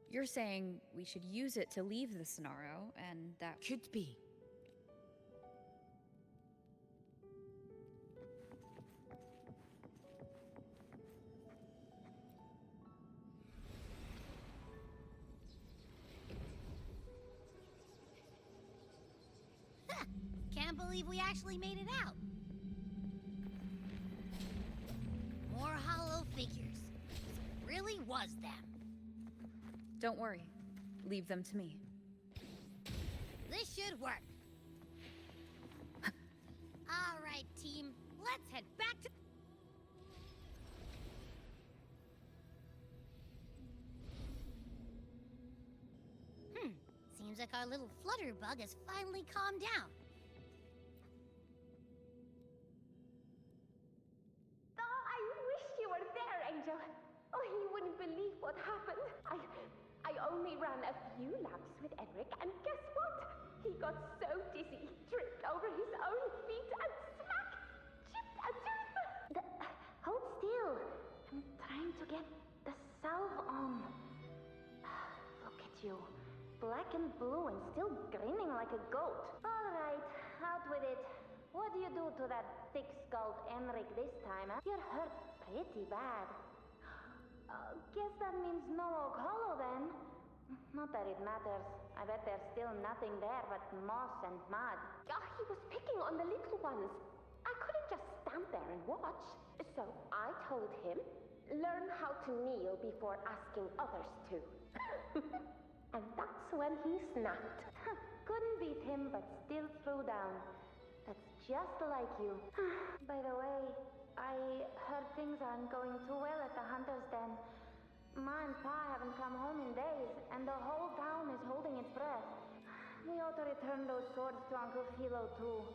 You're saying we should use it to leave the Sonoro, and that... Could be. Can't believe we actually made it out. More hollow figures. It really was them. Don't worry. Leave them to me. This should work. All right, team. Let's head back to... Seems like our little flutterbug has finally calmed down. Oh, I wish you were there, Angel. Oh, you wouldn't believe what happened. I only ran a few laps with Edric, and guess what? He got so dizzy, he tripped over his own feet and smack! Chipped a tooth! Hold still. I'm trying to get the salve on. Look at you. Black and blue and still grinning like a goat. All right, out with it. What do you do to that thick-skulled Enric this time, huh? You're hurt pretty bad. Guess that means no Oak Hollow then. Not that it matters. I bet there's still nothing there but moss and mud. Oh, he was picking on the little ones. I couldn't just stand there and watch. So I told him, learn how to kneel before asking others to. And that's when he snapped. Couldn't beat him, but still threw down. That's just like you. By the way, I heard things aren't going too well at the Hunter's Den. Ma and Pa haven't come home in days, and the whole town is holding its breath. We ought to return those swords to Uncle Philo, too.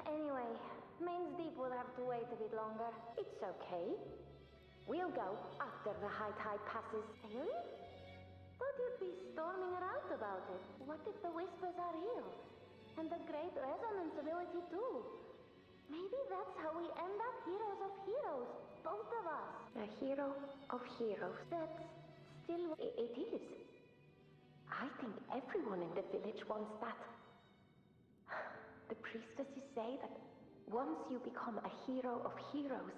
Anyway, Main's Deep will have to wait a bit longer. It's okay. We'll go after the high tide passes. Really? Thought you'd be storming around about it. What if the whispers are real? And the great resonance ability, too. Maybe that's how we end up heroes of heroes. Both of us. A hero of heroes. That's still... It is. I think everyone in the village wants that. The priestesses say that once you become a hero of heroes,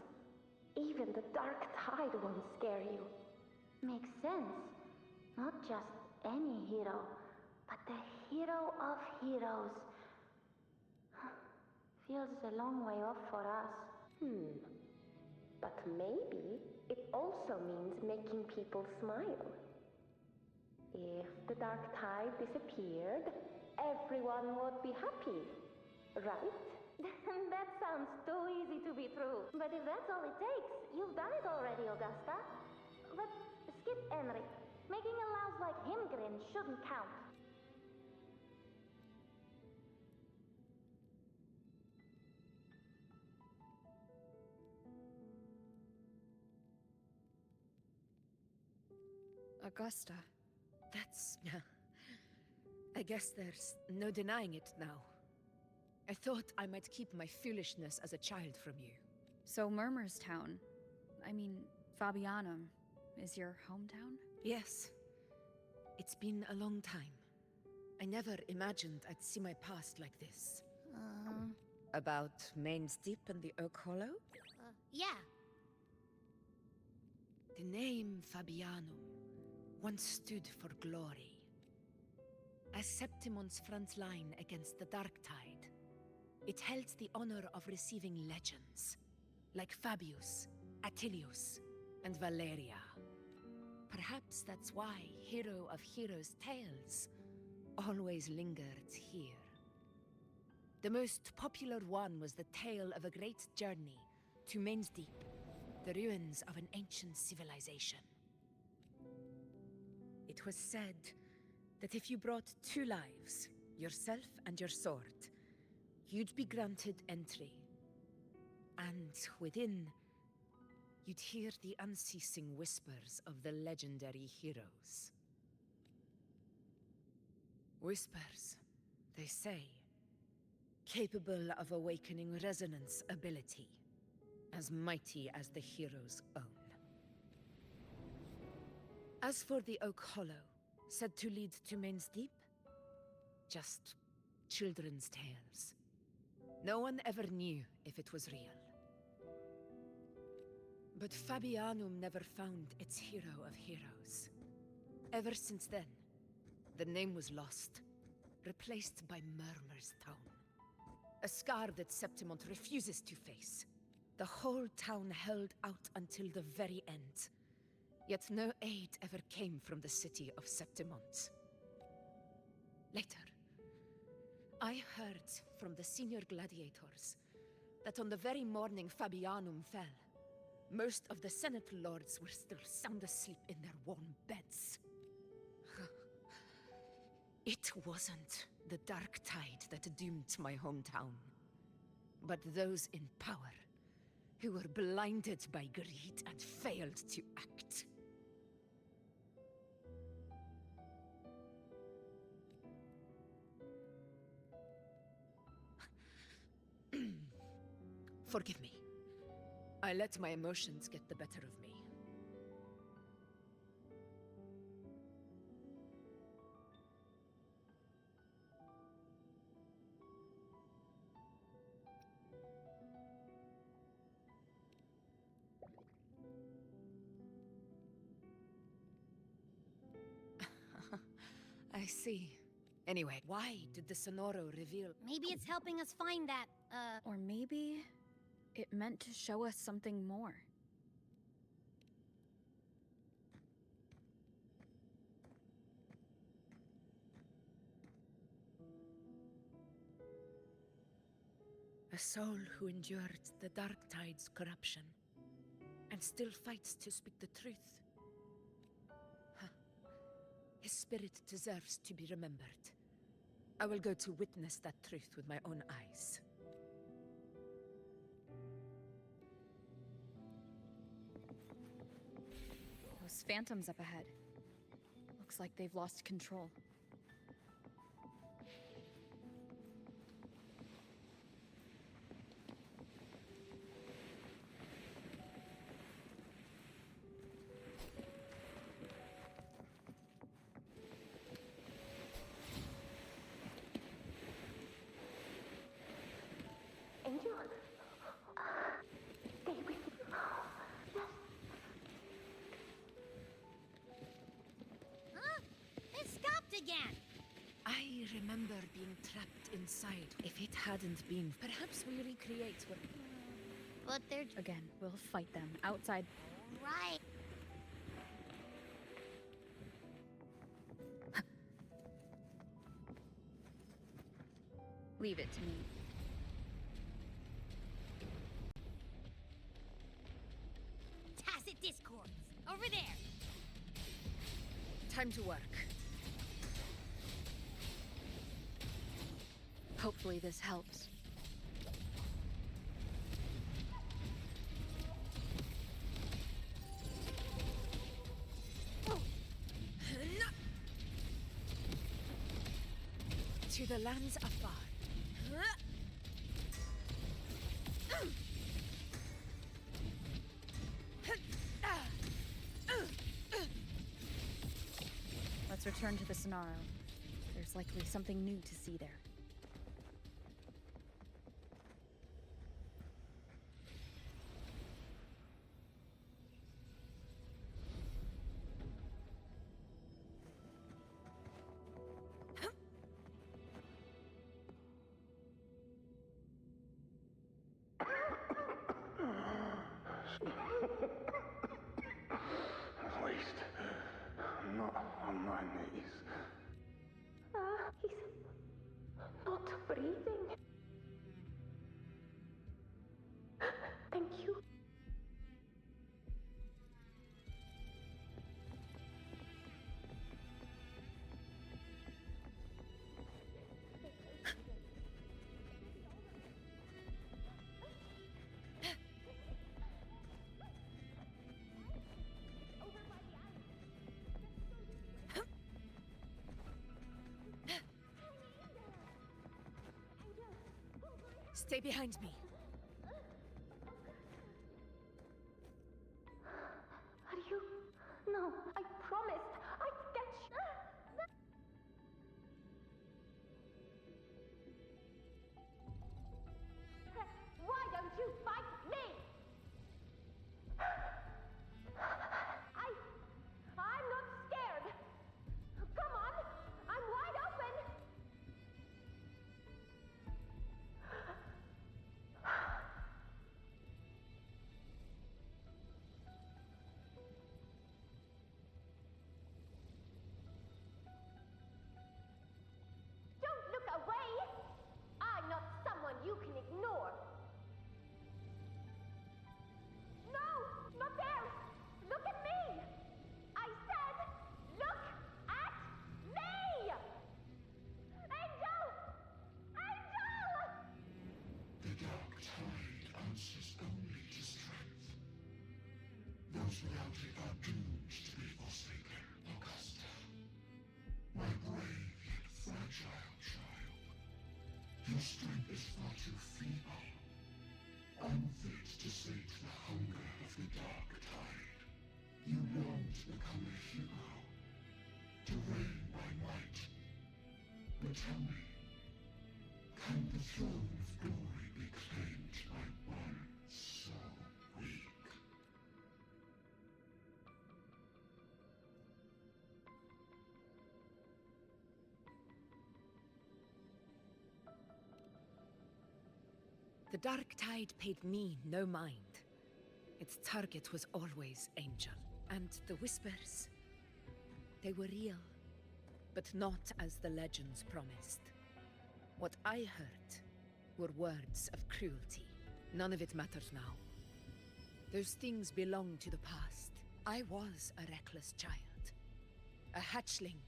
even the dark tide won't scare you. Makes sense. Not just any hero, but the hero of heroes. Feels a long way off for us. But maybe it also means making people smile. If the dark tide disappeared, everyone would be happy, right? That sounds too easy to be true. But if that's all it takes, you've done it already, Augusta. But skip Enric. Making a louse like him grin shouldn't count. Augusta. That's... I guess there's no denying it now. I thought I might keep my foolishness as a child from you. So Murmur's town, I mean, Fabianum, is your hometown? Yes. It's been a long time. I never imagined I'd see my past like this. About Main's Deep and the Oak Hollow? Yeah. The name Fabianum once stood for glory. As Septimon's front line against the Dark Tide, it held the honor of receiving legends, like Fabius, Attilius, and Valeria. Perhaps that's why Hero of Heroes' tales always lingered here. The most popular one was the tale of a great journey to Main's Deep, the ruins of an ancient civilization. It was said that if you brought 2 lives, yourself and your sword, you'd be granted entry. And within, you'd hear the unceasing whispers of the legendary heroes. Whispers, they say, capable of awakening resonance ability, as mighty as the hero's own. As for the Oak Hollow, said to lead to Main's Deep, just children's tales. No one ever knew if it was real. But Fabianum never found its hero of heroes. Ever since then, the name was lost, replaced by Murmur's town. A scar that Septimont refuses to face. The whole town held out until the very end. Yet no aid ever came from the city of Septimont. Later, I heard from the senior gladiators that on the very morning Fabianum fell, most of the Senate lords were still sound asleep in their warm beds. It wasn't the Dark Tide that doomed my hometown, but those in power who were blinded by greed and failed to act. Forgive me. I let my emotions get the better of me. I see. Anyway, why did the Sonoro reveal... Maybe it's helping us find that, Or maybe it meant to show us something more. A soul who endured the Dark Tide's corruption, and still fights to speak the truth. Huh. His spirit deserves to be remembered. I will go to witness that truth with my own eyes. Those phantoms up ahead. Looks like they've lost control. Angel, stay with you. Yes. Huh? It stopped again! I remember being trapped inside. If it hadn't been, perhaps we recreate what... But they're... Again, we'll fight them outside. Right. Leave it to me. Tacit discords! Over there! Time to work. Hopefully this helps. To the lands afar. Let's return to the Sonaro. There's likely something new to see there. At least, I'm not on my knees. He's not breathing. Thank you. Stay behind me. Are you? No, I promised. I'd catch. Why don't you fight me? I'm not scared. Come on, I'm wide open. Don't look away! I'm not someone you can ignore. No! Not there! Look at me! I said, look at me! Angel! Angel! The dark tide answers only to strength. Those without it are doomed to be forsaken, Augusta. My brave yet fragile child. Your strength is far too feeble. Unfit to sate the hunger of the dark tide. You long to become a hero. To reign by might. But tell me, can the throne of glory be claimed by one so weak? The dark tide paid me no mind. Its target was always Angel. And the whispers, they were real, but not as the legends promised. What I heard were words of cruelty. None of it matters now. Those things belong to the past. I was a reckless child. A hatchling,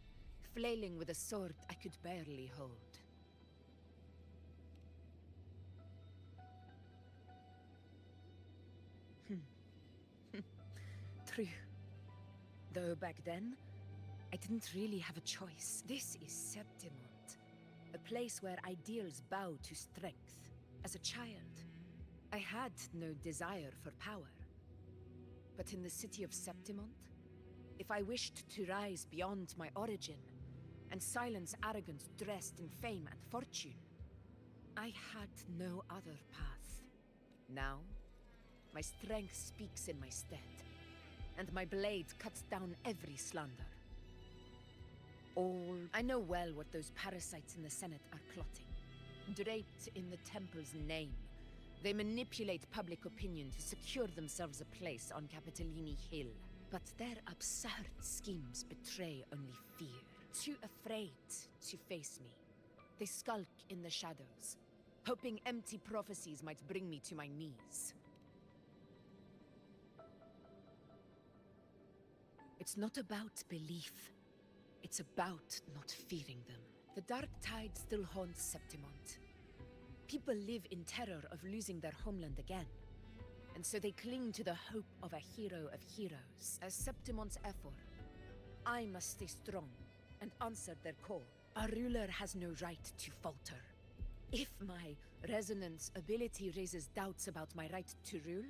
flailing with a sword I could barely hold. True. Though back then, I didn't really have a choice. This is Septimont, a place where ideals bow to strength. As a child, I had no desire for power. But in the city of Septimont, if I wished to rise beyond my origin and silence arrogance dressed in fame and fortune, I had no other path. Now, my strength speaks in my stead, and my blade cuts down every slander. I know well what those parasites in the Senate are plotting. Draped in the Temple's name, they manipulate public opinion to secure themselves a place on Capitolini Hill. But their absurd schemes betray only fear. Too afraid to face me, they skulk in the shadows, hoping empty prophecies might bring me to my knees. It's not about belief. It's about not fearing them. The dark tide still haunts Septimont. People live in terror of losing their homeland again. And so they cling to the hope of a hero of heroes. As Septimont's Ephor, I must stay strong and answer their call. A ruler has no right to falter. If my resonance ability raises doubts about my right to rule,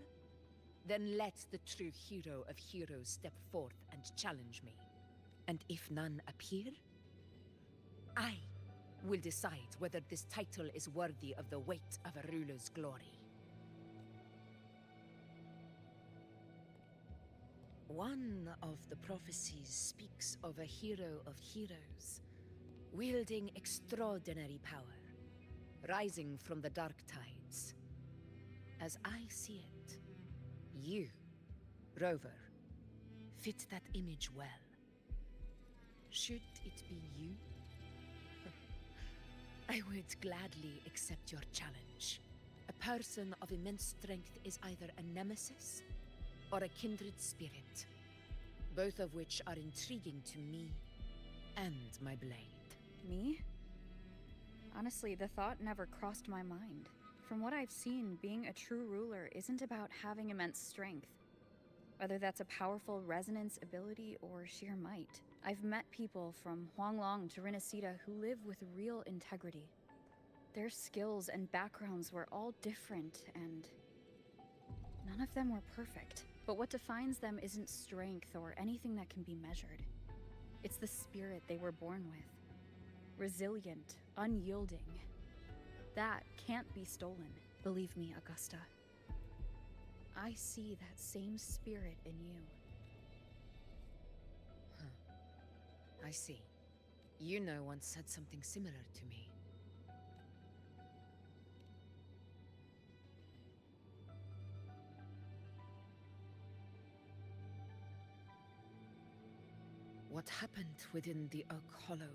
then let the true hero of heroes step forth and challenge me. And if none appear, I will decide whether this title is worthy of the weight of a ruler's glory. One of the prophecies speaks of a hero of heroes, wielding extraordinary power, rising from the dark tides. As I see it, you, Rover, fit that image well. Should it be you? I would gladly accept your challenge. A person of immense strength is either a nemesis or a kindred spirit, both of which are intriguing to me and my blade. Me? Honestly, the thought never crossed my mind. From what I've seen, being a true ruler isn't about having immense strength. Whether that's a powerful resonance ability or sheer might. I've met people from Huanglong to Rinasita who live with real integrity. Their skills and backgrounds were all different, and none of them were perfect. But what defines them isn't strength or anything that can be measured. It's the spirit they were born with. Resilient, unyielding. That can't be stolen. Believe me, Augusta. I see that same spirit in you. I see. Yuno once said something similar to me. What happened within the Oak Hollow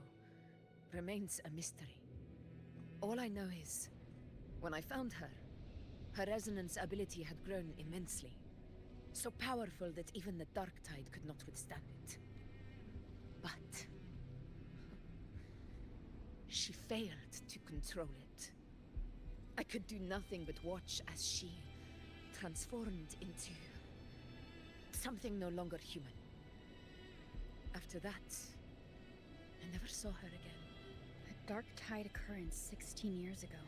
remains a mystery. All I know is, when I found her, her resonance ability had grown immensely. So powerful that even the Dark Tide could not withstand it. But she failed to control it. I could do nothing but watch as she transformed into something no longer human. After that, I never saw her again. A Dark Tide occurrence 16 years ago.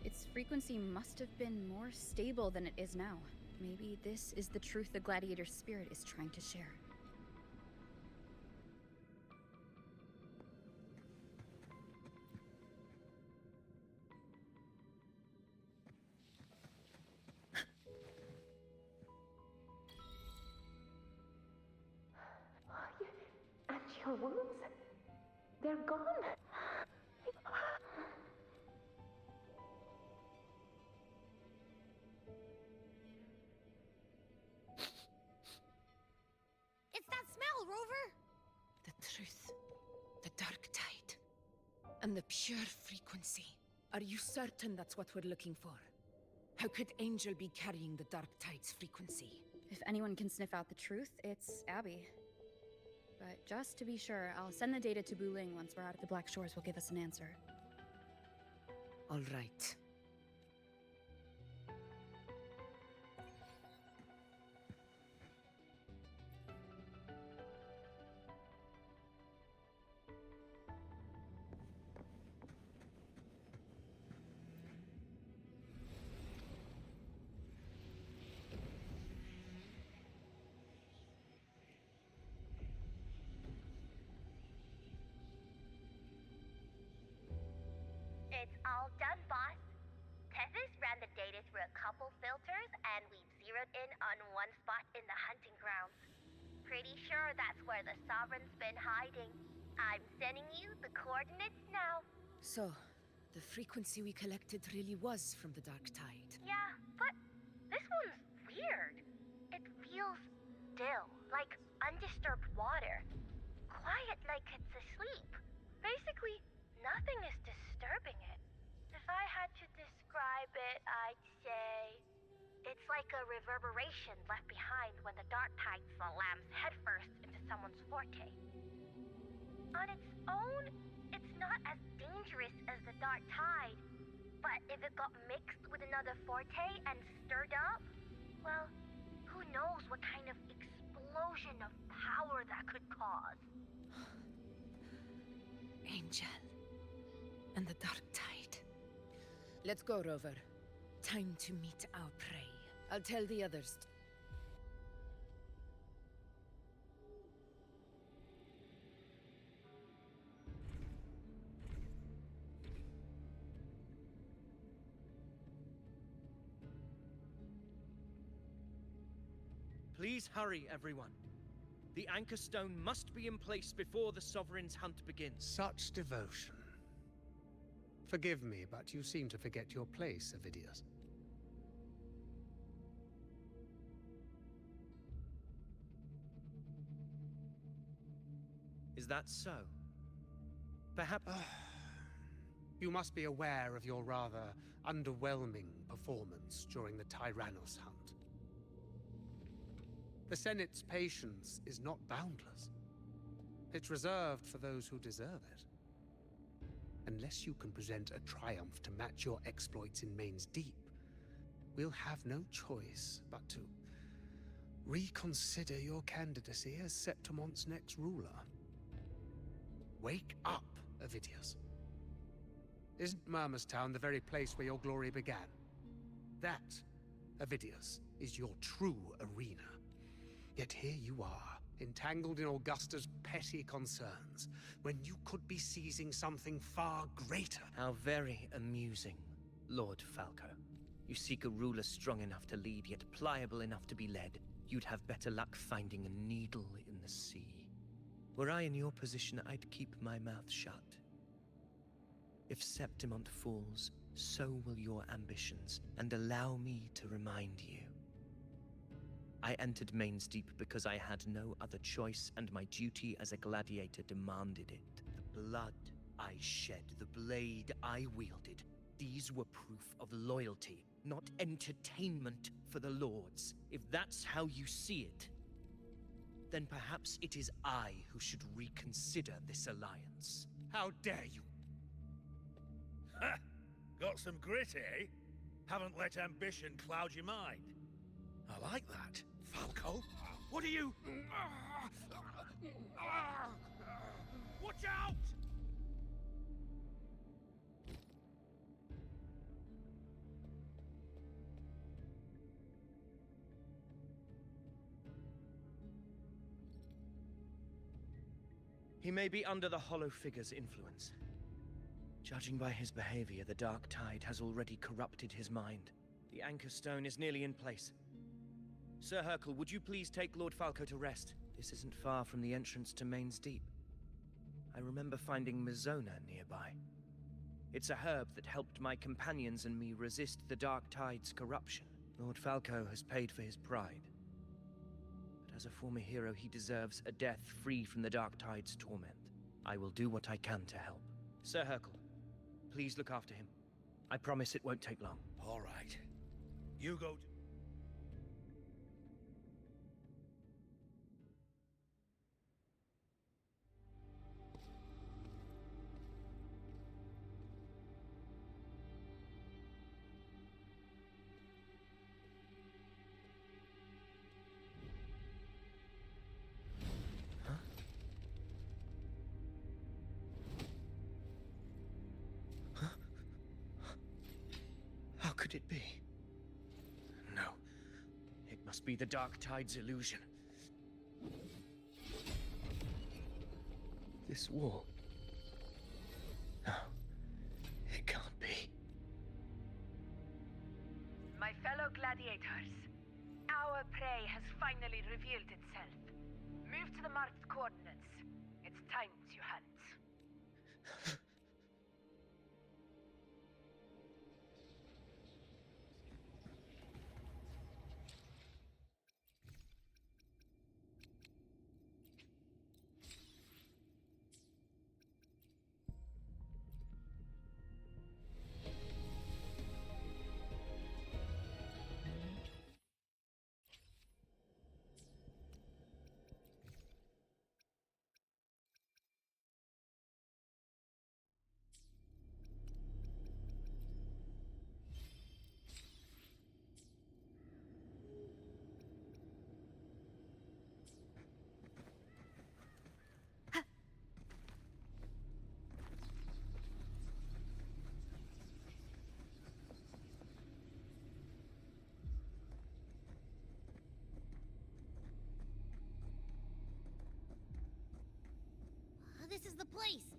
Its frequency must have been more stable than it is now. Maybe this is the truth the gladiator spirit is trying to share. And your wounds? They're gone. It's that smell, Rover! The truth, the Dark Tide, and the pure frequency. Are you certain that's what we're looking for? How could Angel be carrying the Dark Tide's frequency? If anyone can sniff out the truth, it's Abby. But just to be sure, I'll send the data to Buling once we're out at the Black Shores. Will give us an answer. All right. It's all done, boss. Tethys ran the data through a couple filters, and we've zeroed in on one spot in the hunting grounds. Pretty sure that's where the Sovereign's been hiding. I'm sending you the coordinates now. So, the frequency we collected really was from the Dark Tide. Yeah, but this one's weird. It feels still, like undisturbed water. Quiet like it's asleep. Basically, nothing is disturbing it. If I had to describe it, I'd say it's like a reverberation left behind when the Dark Tide slams headfirst into someone's forte. On its own, it's not as dangerous as the Dark Tide, but if it got mixed with another forte and stirred up, well, who knows what kind of explosion of power that could cause. Angel. And the Dark Tide. Let's go, Rover. Time to meet our prey. I'll tell the others. Please hurry, everyone. The Anchor Stone must be in place before the Sovereign's hunt begins. Such devotion. Forgive me, but you seem to forget your place, Avidius. Is that so? Perhaps... You must be aware of your rather underwhelming performance during the Tyrannos hunt. The Senate's patience is not boundless. It's reserved for those who deserve it. Unless you can present a triumph to match your exploits in Main's Deep, we'll have no choice but to reconsider your candidacy as Septimon's next ruler. Wake up, Avidius. Isn't Murmustown the very place where your glory began? That, Avidius, is your true arena. Yet here you are, entangled in Augusta's petty concerns, when you could be seizing something far greater. How very amusing, Lord Falco. You seek a ruler strong enough to lead, yet pliable enough to be led. You'd have better luck finding a needle in the sea. Were I in your position, I'd keep my mouth shut. If Septimont falls, so will your ambitions, and allow me to remind you. I entered Main's Deep because I had no other choice, and my duty as a gladiator demanded it. The blood I shed, the blade I wielded, these were proof of loyalty, not entertainment for the Lords. If that's how you see it, then perhaps it is I who should reconsider this alliance. How dare you! Ha! Got some grit, eh? Haven't let ambition cloud your mind. I like that. Falco, what are you... Watch out! He may be under the Hollow Figure's influence. Judging by his behavior, the Dark Tide has already corrupted his mind. The Anchor Stone is nearly in place. Sir Hercule, would you please take Lord Falco to rest? This isn't far from the entrance to Main's Deep. I remember finding Mizona nearby. It's a herb that helped my companions and me resist the Dark Tide's corruption. Lord Falco has paid for his pride. But as a former hero, he deserves a death free from the Dark Tide's torment. I will do what I can to help. Sir Hercule, please look after him. I promise it won't take long. All right. You go... How could it be? No. It must be the Dark Tide's illusion. This wall... No. It can't be. My fellow gladiators, our prey has finally revealed itself. Move to the marked coordinates. It's time to hunt. This is the place!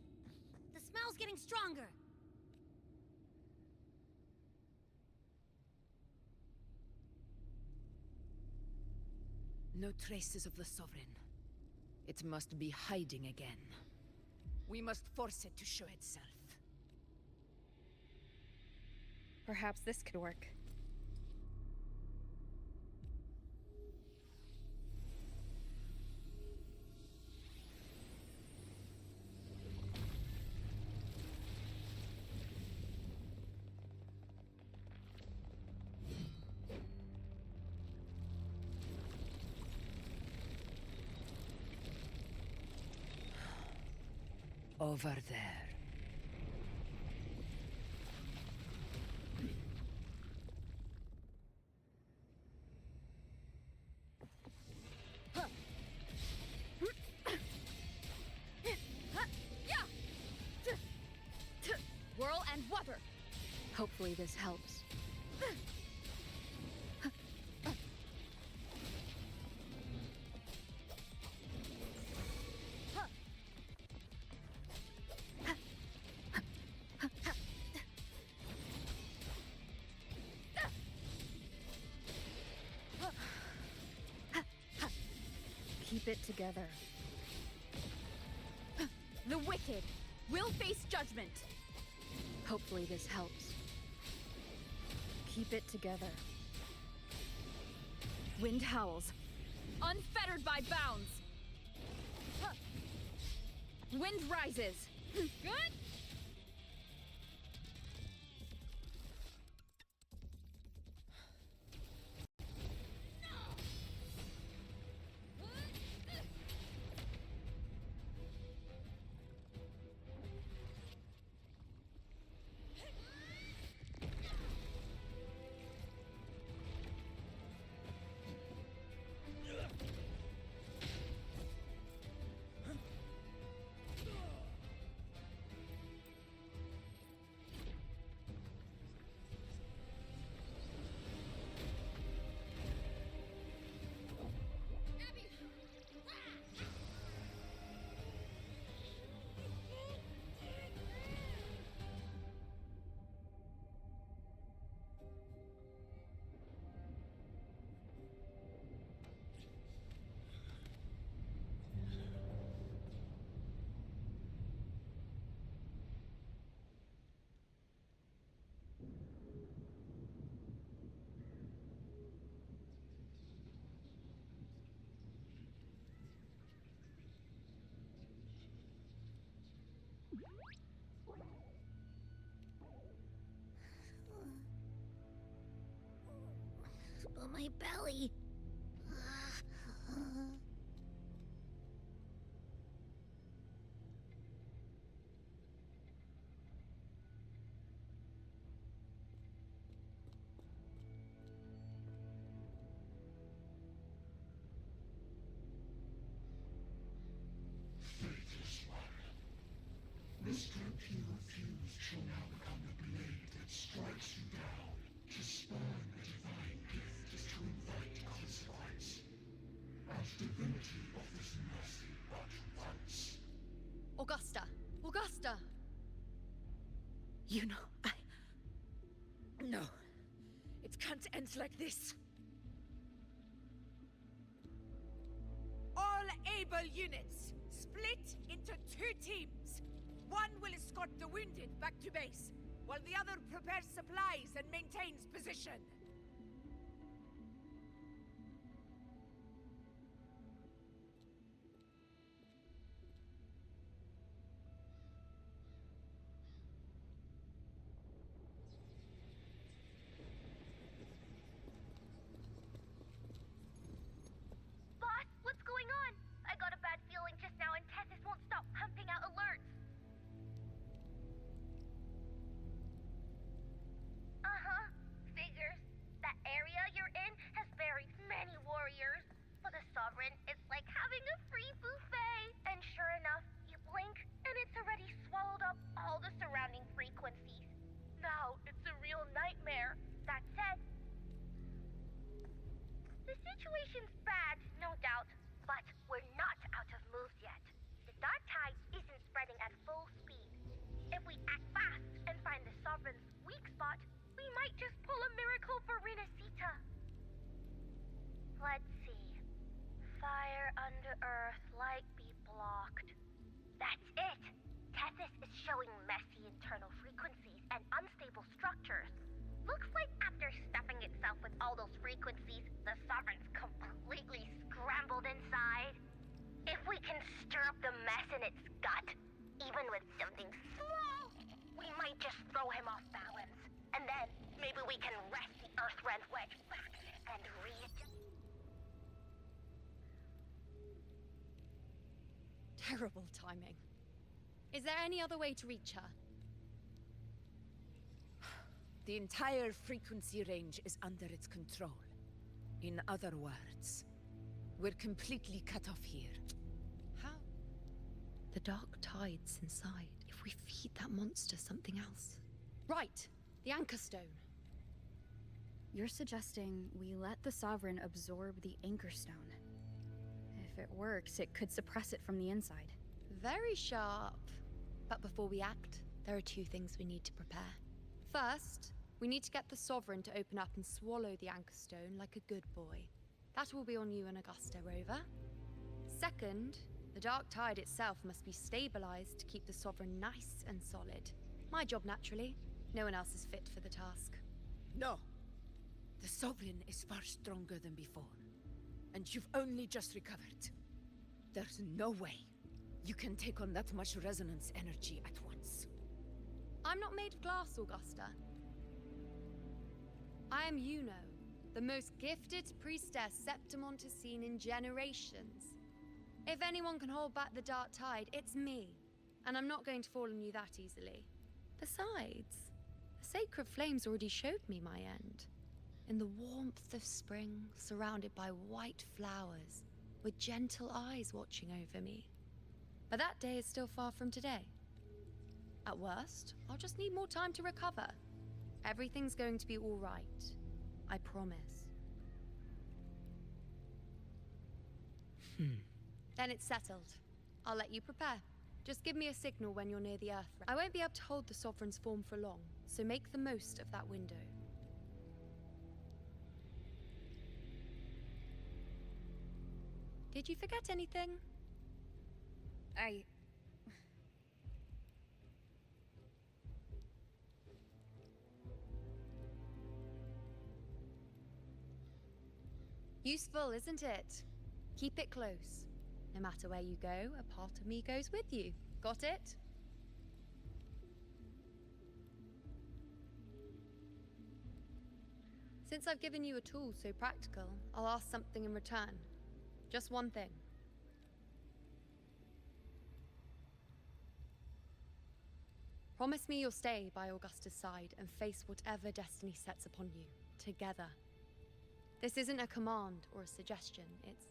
The smell's getting stronger! No traces of the Sovereign. It must be hiding again. We must force it to show itself. Perhaps this could work. Over there. Whirl and Wuthering. Hopefully this helps. Keep it together. The wicked will face judgment. Hopefully this helps. Keep it together. Wind howls, unfettered by bounds. Wind rises. Good? But my belly. Fate is one. This group you refuse shall now become the blade that strikes you down. To spawn a divine gift is to invite consequence. And divinity offers mercy but once. Augusta! Augusta! You know, No. It can't end like this. All able units, split into 2 teams. One will escort the wounded back to base, while the other prepares supplies and maintains position. Boss, what's going on? I got a bad feeling just now and Tessus won't stop pumping out alerts. Uh-huh. Figures. under Earth light be blocked. That's it! Tethys is showing messy internal frequencies and unstable structures. Looks like after stuffing itself with all those frequencies, the Sovereign's completely scrambled inside. If we can stir up the mess in its gut, even with something small, we might just throw him off balance. And then maybe we can wrest the Earthrend wedge back and readjust. Terrible timing. Is there any other way to reach her? The entire frequency range is under its control. In other words, we're completely cut off here. How? The dark tide's inside. If we feed that monster something else. Right! The Anchor Stone. You're suggesting we let the Sovereign absorb the Anchor Stone. If it works, it could suppress it from the inside. Very sharp. But before we act, there are two things we need to prepare. First, we need to get the Sovereign to open up and swallow the Anchor Stone like a good boy. That will be on you and Augusta, Rover. Second, the Dark Tide itself must be stabilized to keep the Sovereign nice and solid. My job, naturally. No one else is fit for the task. No! The Sovereign is far stronger than before. And you've only just recovered. There's no way you can take on that much resonance energy at once. I'm not made of glass, Augusta. I am Yuno, the most gifted priestess Septimont has seen in generations. If anyone can hold back the Dark Tide, it's me. And I'm not going to fall on you that easily. Besides, the sacred flames already showed me my end. In the warmth of spring, surrounded by white flowers, with gentle eyes watching over me. But that day is still far from today. At worst, I'll just need more time to recover. Everything's going to be all right. I promise. Then it's settled. I'll let you prepare. Just give me a signal when you're near the Earth. I won't be able to hold the Sovereign's form for long, so make the most of that window. Did you forget anything? Useful, isn't it? Keep it close. No matter where you go, a part of me goes with you. Got it? Since I've given you a tool so practical, I'll ask something in return. Just one thing. Promise me you'll stay by Augusta's side and face whatever destiny sets upon you, together. This isn't a command or a suggestion, it's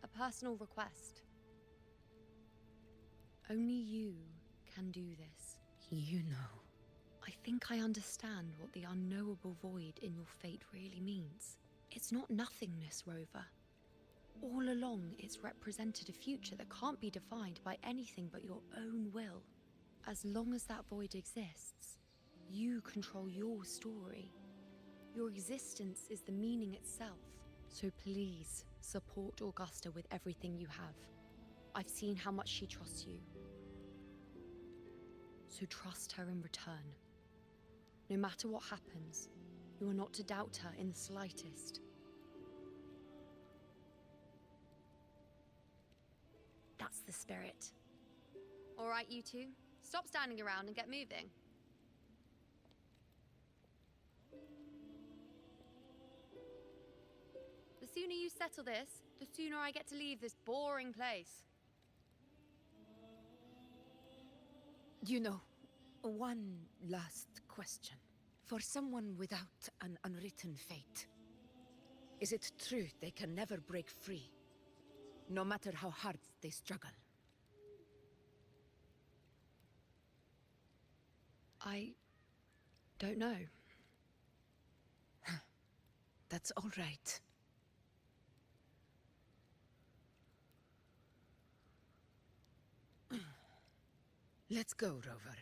a personal request. Only you can do this. You know. I think I understand what the unknowable void in your fate really means. It's not nothingness, Rover. All along, it's represented a future that can't be defined by anything but your own will. As long as that void exists, you control your story. Your existence is the meaning itself. So please, support Augusta with everything you have. I've seen how much she trusts you. So trust her in return. No matter what happens, you are not to doubt her in the slightest. That's the spirit. All right, you two. Stop standing around and get moving. The sooner you settle this, the sooner I get to leave this boring place. You know, one last question. For someone without an unwritten fate, is it true they can never break free, no matter how hard they struggle? I don't know. That's all right. Let's go, Rover.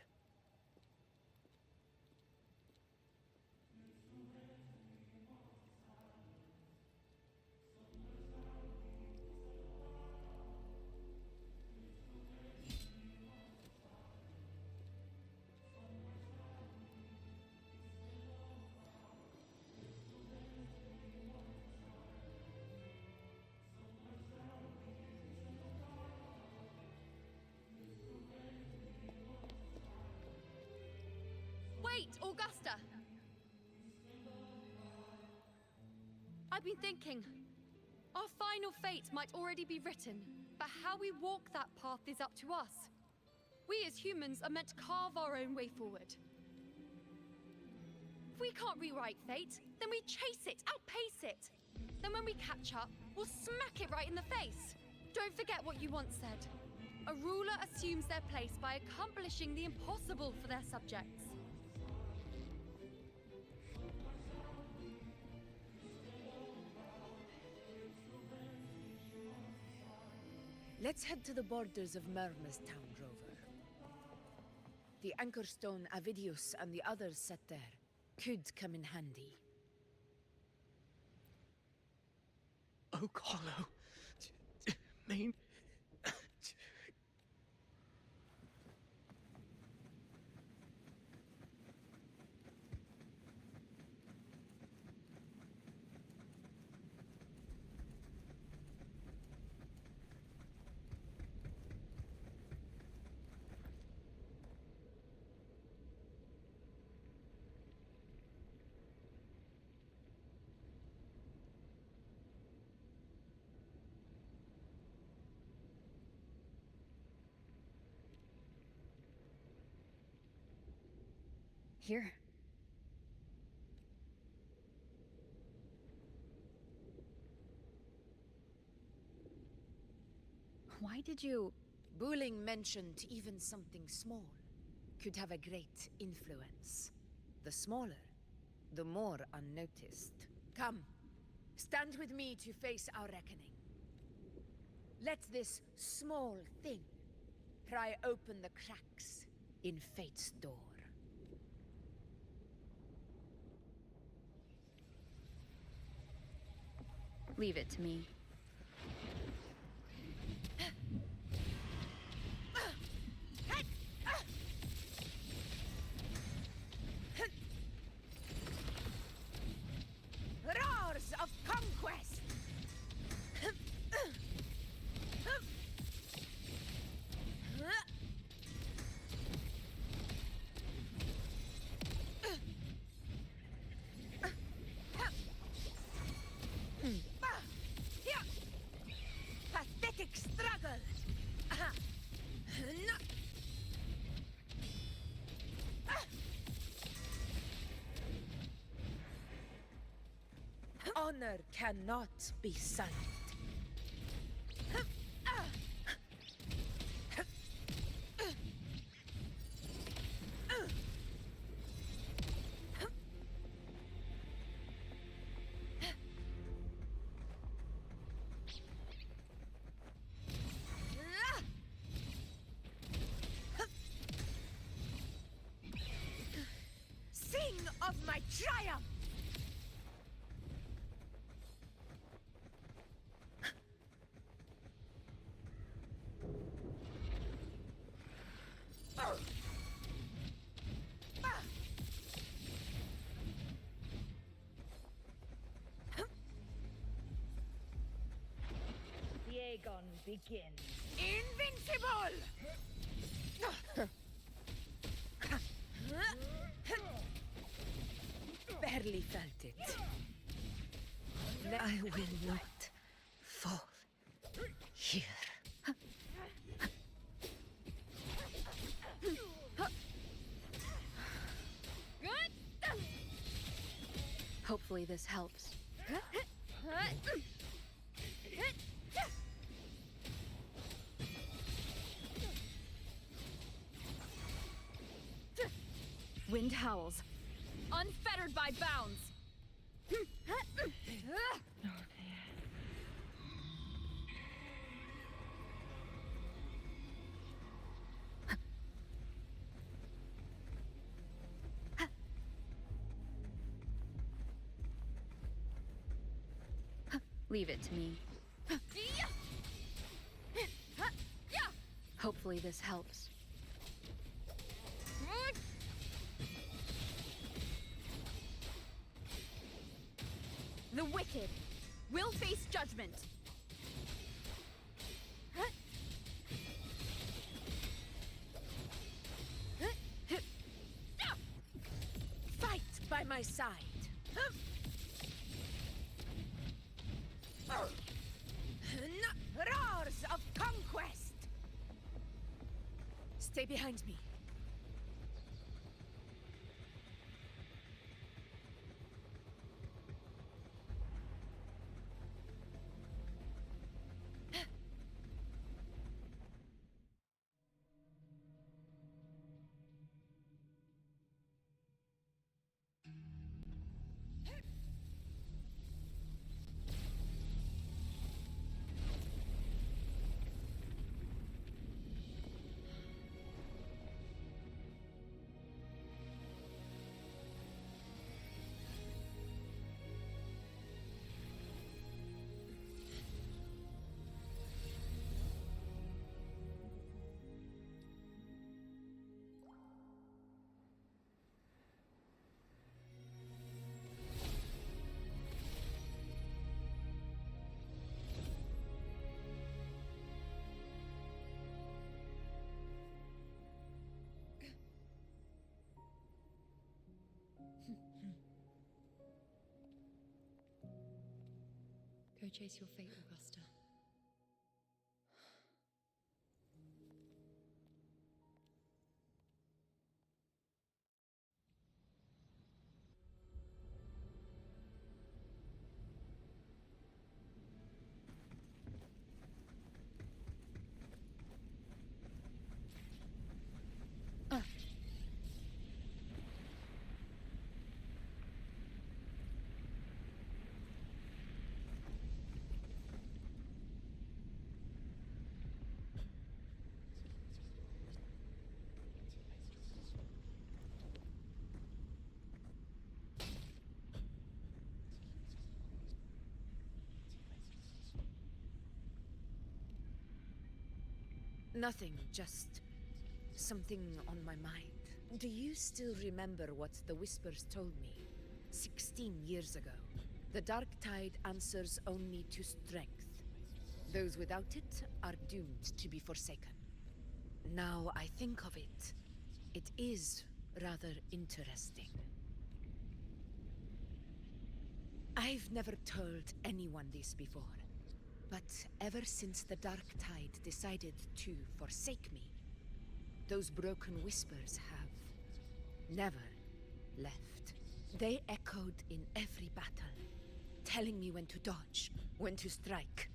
I've been thinking. Our final fate might already be written, but how we walk that path is up to us. We as humans are meant to carve our own way forward. If we can't rewrite fate, then we chase it, outpace it. Then when we catch up, we'll smack it right in the face. Don't forget what you once said. A ruler assumes their place by accomplishing the impossible for their subjects. Let's head to the borders of Town, Rover. The anchor stone Avidius and the others set there could come in handy. Oak Hollow. Main. Here. Why did you... Buling mentioned even something small could have a great influence. The smaller, the more unnoticed. Come, stand with me to face our reckoning. Let this small thing pry open the cracks in fate's door. Leave it to me. Roars of conquest! Pathetic struggle! Honor cannot be silent. Sing of my triumph! The Aegon begins. Invincible! Barely felt it. I will not fall here. Hopefully this helps. Wind howls, unfettered by bounds. Leave it to me. Hopefully this helps. The wicked will face judgment. Fight by my side. Roars of conquest! Stay behind me. Go chase your fate, Augusta. Nothing, just something on my mind. Do you still remember what the Whispers told me 16 years ago? The Dark Tide answers only to strength. Those without it are doomed to be forsaken. Now I think of it, it is rather interesting. I've never told anyone this before. But ever since the Dark Tide decided to forsake me, those broken whispers have never left. They echoed in every battle, telling me when to dodge, when to strike.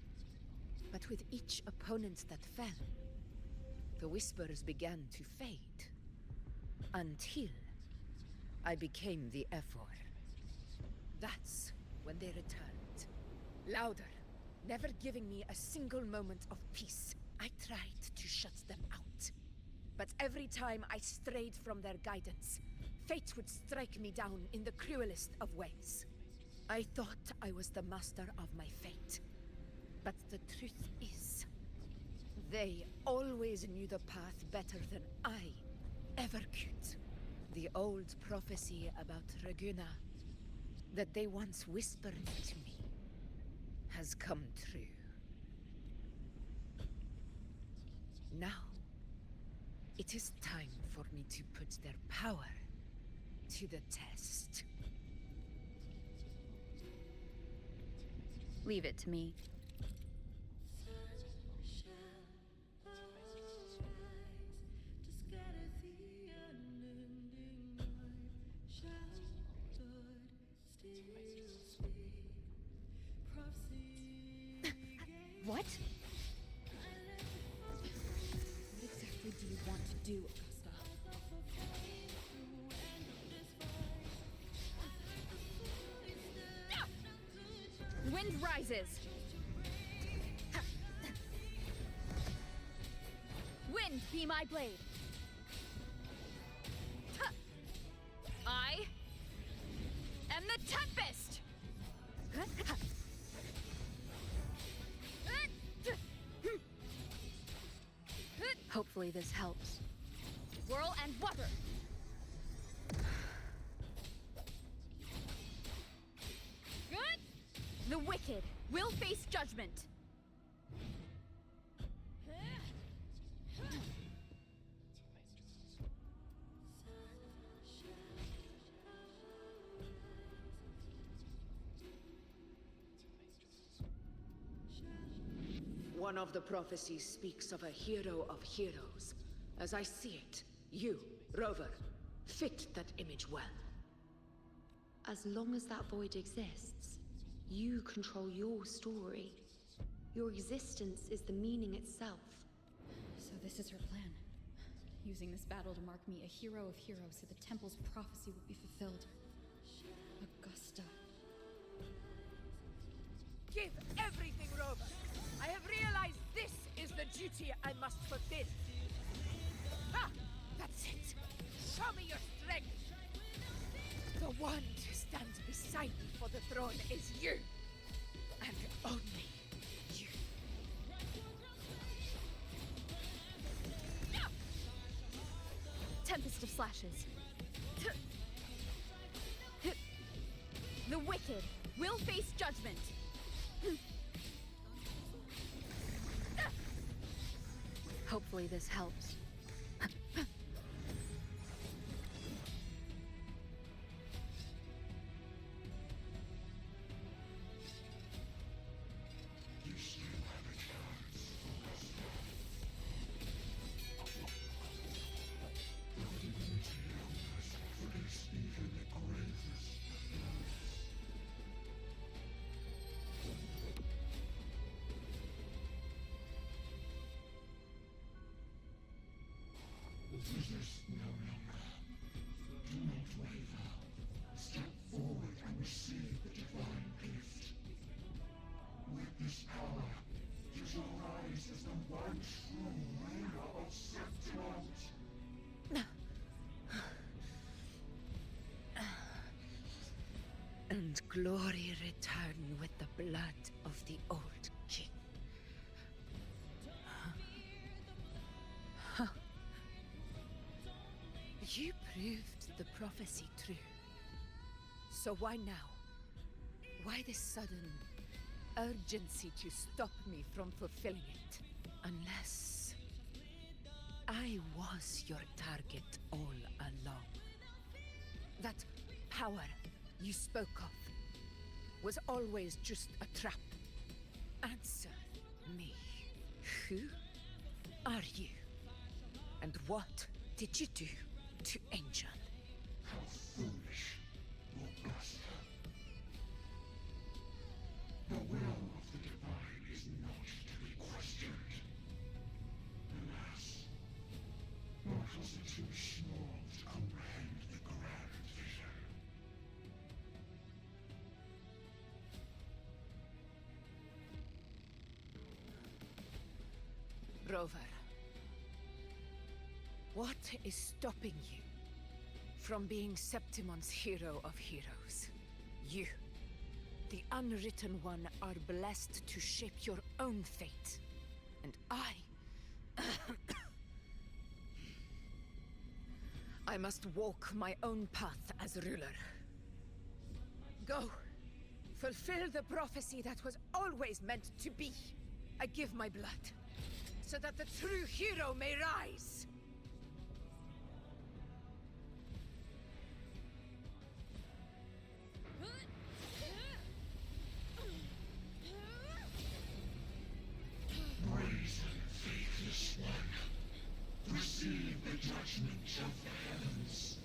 But with each opponent that fell, the whispers began to fade. Until I became the Ephor. That's when they returned. Louder. Never giving me a single moment of peace. I tried to shut them out. But every time I strayed from their guidance, fate would strike me down in the cruelest of ways. I thought I was the master of my fate. But the truth is, they always knew the path better than I ever could. The old prophecy about Raguna, that they once whispered to me, has come true. Now, it is time for me to put their power to the test. Leave it to me. What? What exactly do you want to do, Augusta? Wind rises! Wind, be my blade! I am the Tempest! Hopefully this helps. Whirl and Wuthering! Good! The wicked will face judgment! one of the prophecies speaks of a hero of heroes. As I see it, you, Rover, fit that image well. As long as that void exists, you control your story. Your existence is the meaning itself. So this is her plan. Using this battle to mark me a hero of heroes so the temple's prophecy will be fulfilled. Augusta. Give everything, Rover! I have realized this is the duty I must fulfill. Ha! That's it! Show me your strength! The one to stand beside me for the throne is you! And only you. Tempest of slashes. The wicked will face judgment. Hopefully this helps. You still have a chance, Augusta. The divinity elders face even the greatest of loss. Resist no longer. Do not waver. Step forward and receive the divine gift. With this power, you shall rise as the one true ruler of Septimont. And glory return with the blood of the old king. Huh. You proved the prophecy true. So why now? Why this sudden urgency to stop me from fulfilling it? Unless I was your target all along. That power you spoke of was always just a trap. Answer me. Who are you? And what did you do to Angel? How foolish, Augusta. The will of the divine is not to be questioned. Alas, mortals are too small to comprehend the grand vision. Rover, what is stopping you from being Septimon's hero of heroes? You, the unwritten one, are blessed to shape your own fate. And I must walk my own path as ruler. Go, fulfill the prophecy that was always meant to be. I give my blood, so that the true hero may rise. Brazen, faithless one, receive the judgment of the heavens.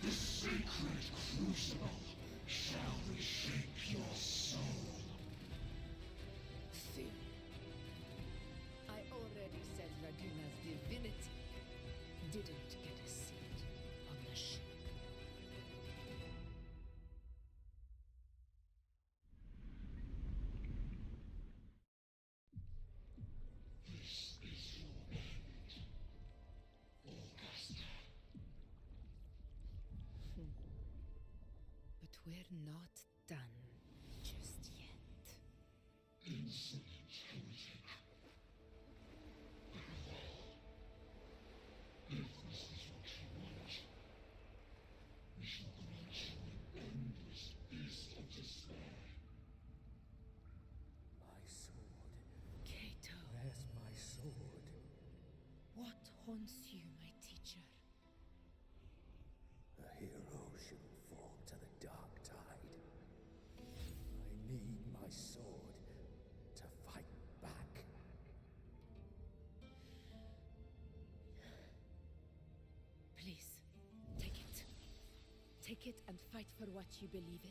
The sacred crucible shall reshape your soul. Soon. I already said Raguna's divinity didn't get a seat on the ship. This is your end, Augusta. But we're not done just yet. Insolent heretic. If this is what you want, we shall grant you an endless feast of despair. My sword. Kato. Where's my sword? What haunts you, my teacher? A hero shouldn't fall to the dark tide. Take it and fight for what you believe in.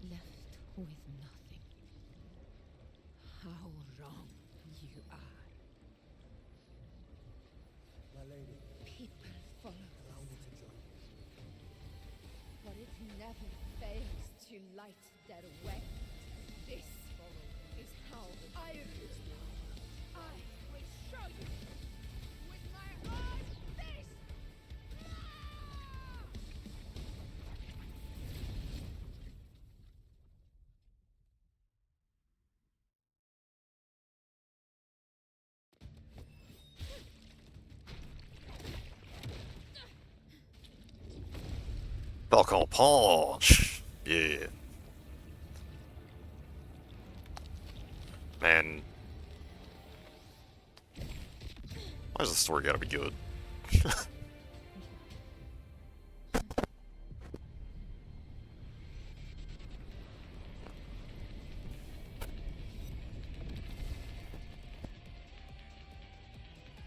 Left with nothing. How wrong you are. My lady. People follow Allow me to join you. but it never fails to light their way. This is how I rule. I will show you with my eyes. This. Falcon Punch! Yeah. Man. Why does the story gotta be good?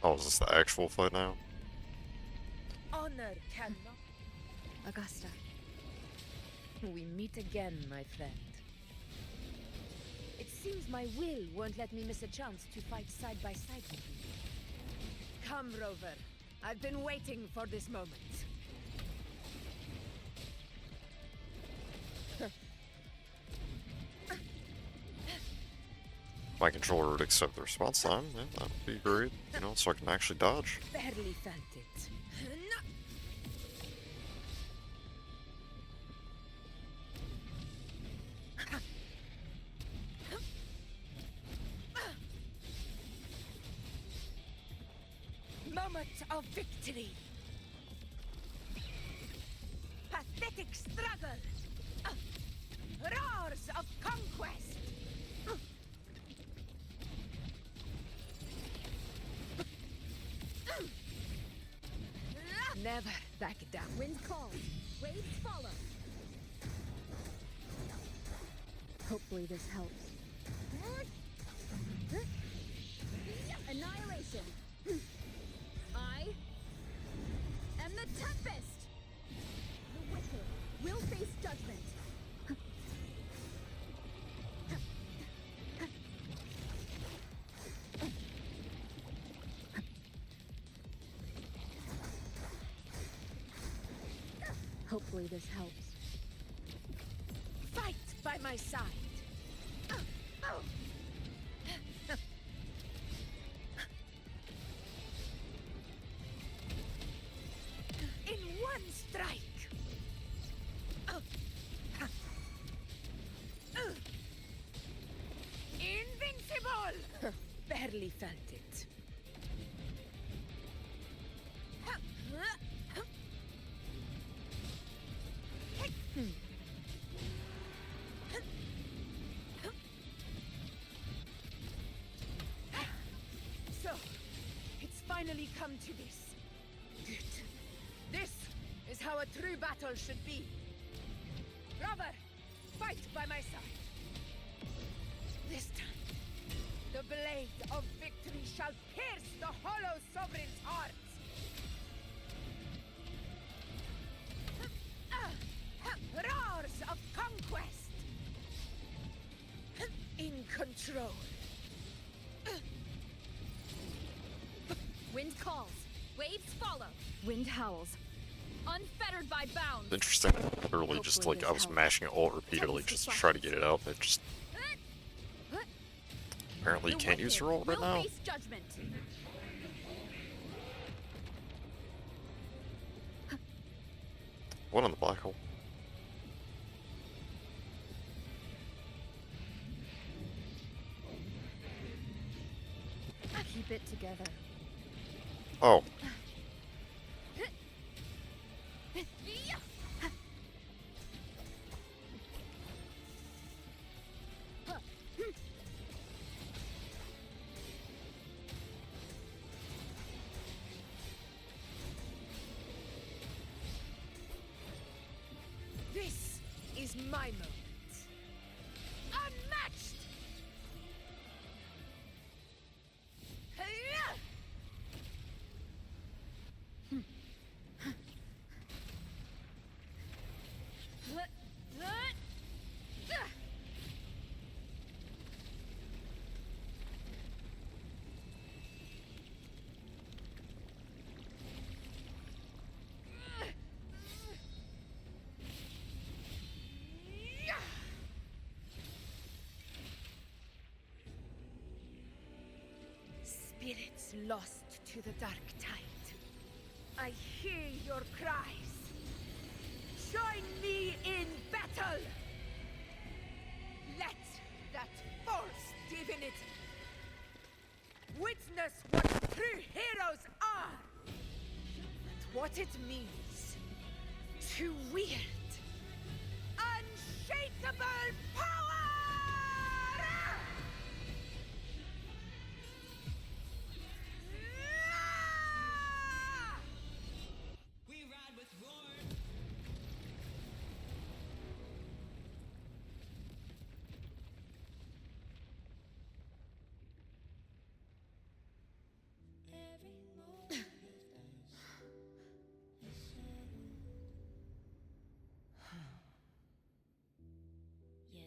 Oh, is this the actual fight now? Honor cannot. Augusta. We meet again, my friend. It seems my will won't let me miss a chance to fight side by side with you. Come, Rover. I've been waiting for this moment. My controller would accept the response time, yeah, that would be great, you know, so I can actually dodge. Barely felt it. Moment of victory. Pathetic struggle. Roars of conquest. Never back down. Wind calls. Waves follow. Hopefully this helps. Annihilation. I am the Tempest. The wicked will face judgment. Hopefully this helps. Fight by my side. In one strike. Invincible. Barely felt it. So, it's finally come to this. Good. This is how a true battle should be. Rover, fight by my side. This time, the blade of victory shall pierce the hollow sovereign's heart. Roars of conquest. In control. Wind calls. Waves follow. Wind howls. Unfettered by bounds. Interesting. Literally just like I was mashing it all repeatedly just to try to get it out. It just apparently you can't use your ult right now. One in the black hole. Keep it together. Oh. This is my moment. Unmatched! Spirits lost to the dark tide. I hear your cries. Join me in battle! Let that false divinity witness what true heroes are! And what it means to wield unshakable power!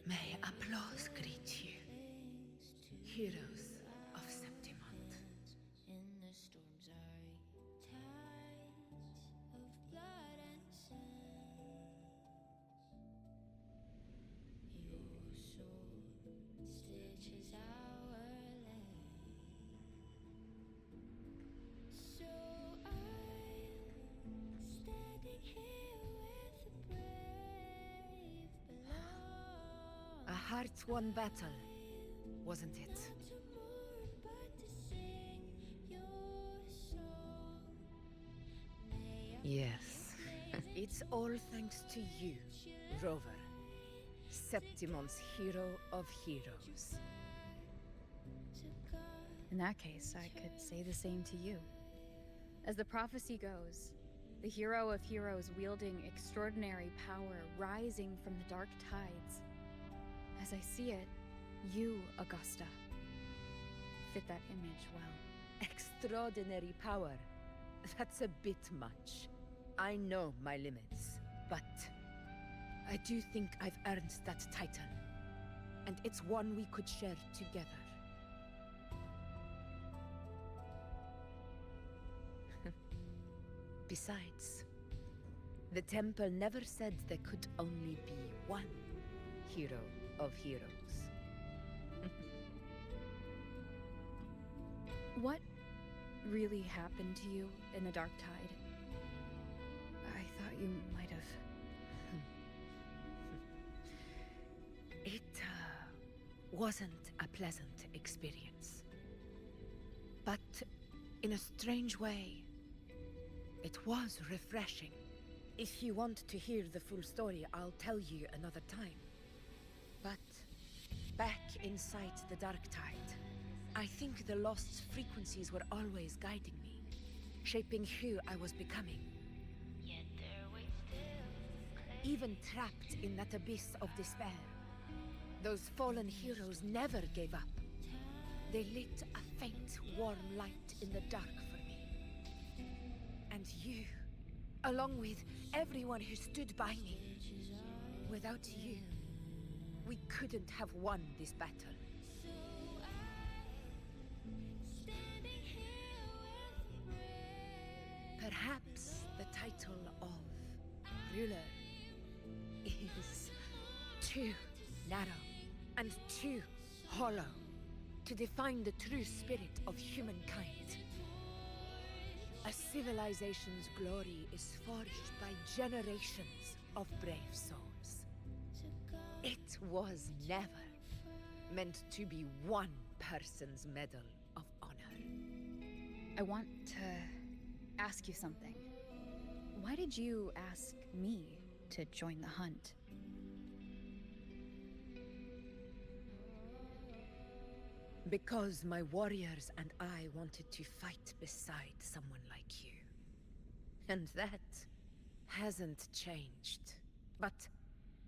May applause greet you, heroes of Septimont. In the storm's eye, tides of blood and sand. Your sword stitches our land. So I'm standing here with the brave below. A hard-won battle, wasn't it? Yes. It's all thanks to you, Rover. Septimon's hero of heroes. In that case, I could say the same to you. As the prophecy goes, the hero of heroes wielding extraordinary power rising from the dark tides. As I see it, you, Augusta, fit that image well. Extraordinary power. That's a bit much. I know my limits, but I do think I've earned that title. And it's one we could share together. Besides, the temple never said there could only be one hero of heroes. What really happened to you in the Dark Tide? I thought you might have... It wasn't a pleasant experience. But in a strange way, it was refreshing. If you want to hear the full story, I'll tell you another time. But back inside the Dark Tide, I think the lost frequencies were always guiding me, shaping who I was becoming. Even trapped in that abyss of despair, those fallen heroes never gave up. They lit a faint, warm light in the dark for me. And you, along with everyone who stood by me. Without you, we couldn't have won this battle. Perhaps the title of ruler is too narrow and too hollow to define the true spirit of humankind. A A civilization's glory is forged by generations of brave souls. It was never meant to be one person's medal of honor. I want to ask you something. Why did you ask me to join the hunt? Because my warriors and I wanted to fight beside someone like you. And that hasn't changed. But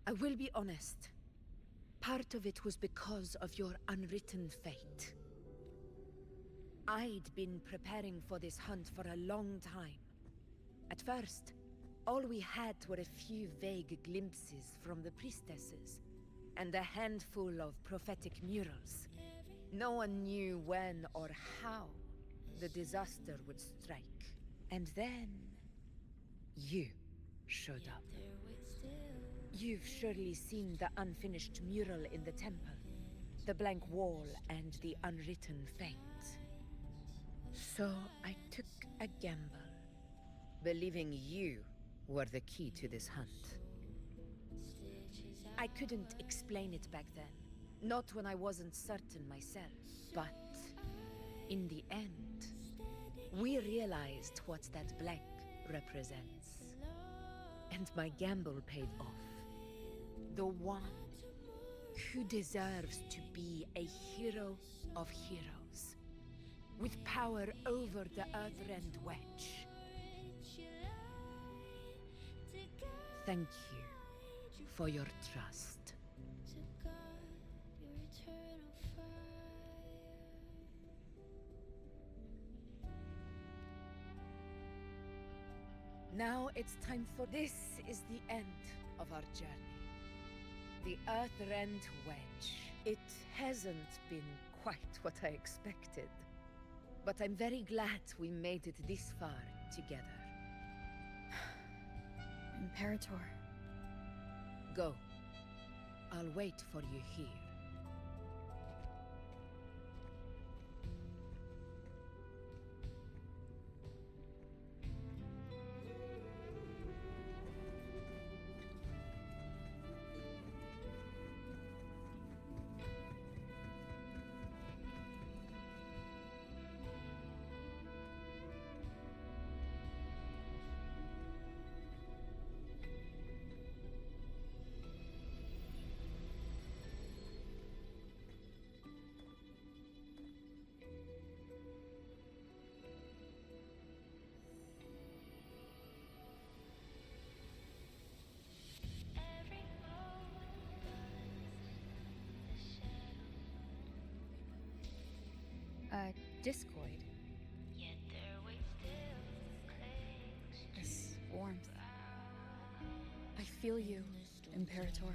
I will be honest. Part of it was because of your unwritten fate. I'd been preparing for this hunt for a long time. At first, all we had were a few vague glimpses from the priestesses, and a handful of prophetic murals. No one knew when or how the disaster would strike. And then, you showed up. You've surely seen the unfinished mural in the temple, the blank wall and the unwritten fate. So I took a gamble, believing you were the key to this hunt. I couldn't explain it back then, not when I wasn't certain myself, but in the end, we realized what that blank represents. And my gamble paid off. The one who deserves to be a hero of heroes, with power over the Earthrend Wedge. Thank you for your trust. Now it's time for this is the end of our journey. The Earthrend Wedge. It hasn't been quite what I expected. But I'm very glad we made it this far together. Imperator. Go. I'll wait for you here. Discoid. This warmth. I feel you, Imperator.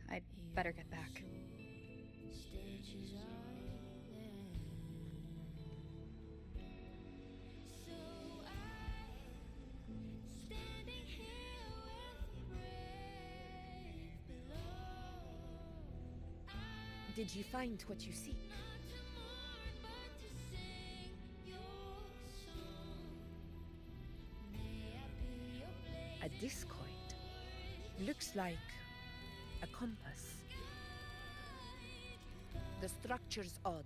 I'd better get back. Did you find what you seek? A discoid. Looks like a compass. The structure's odd.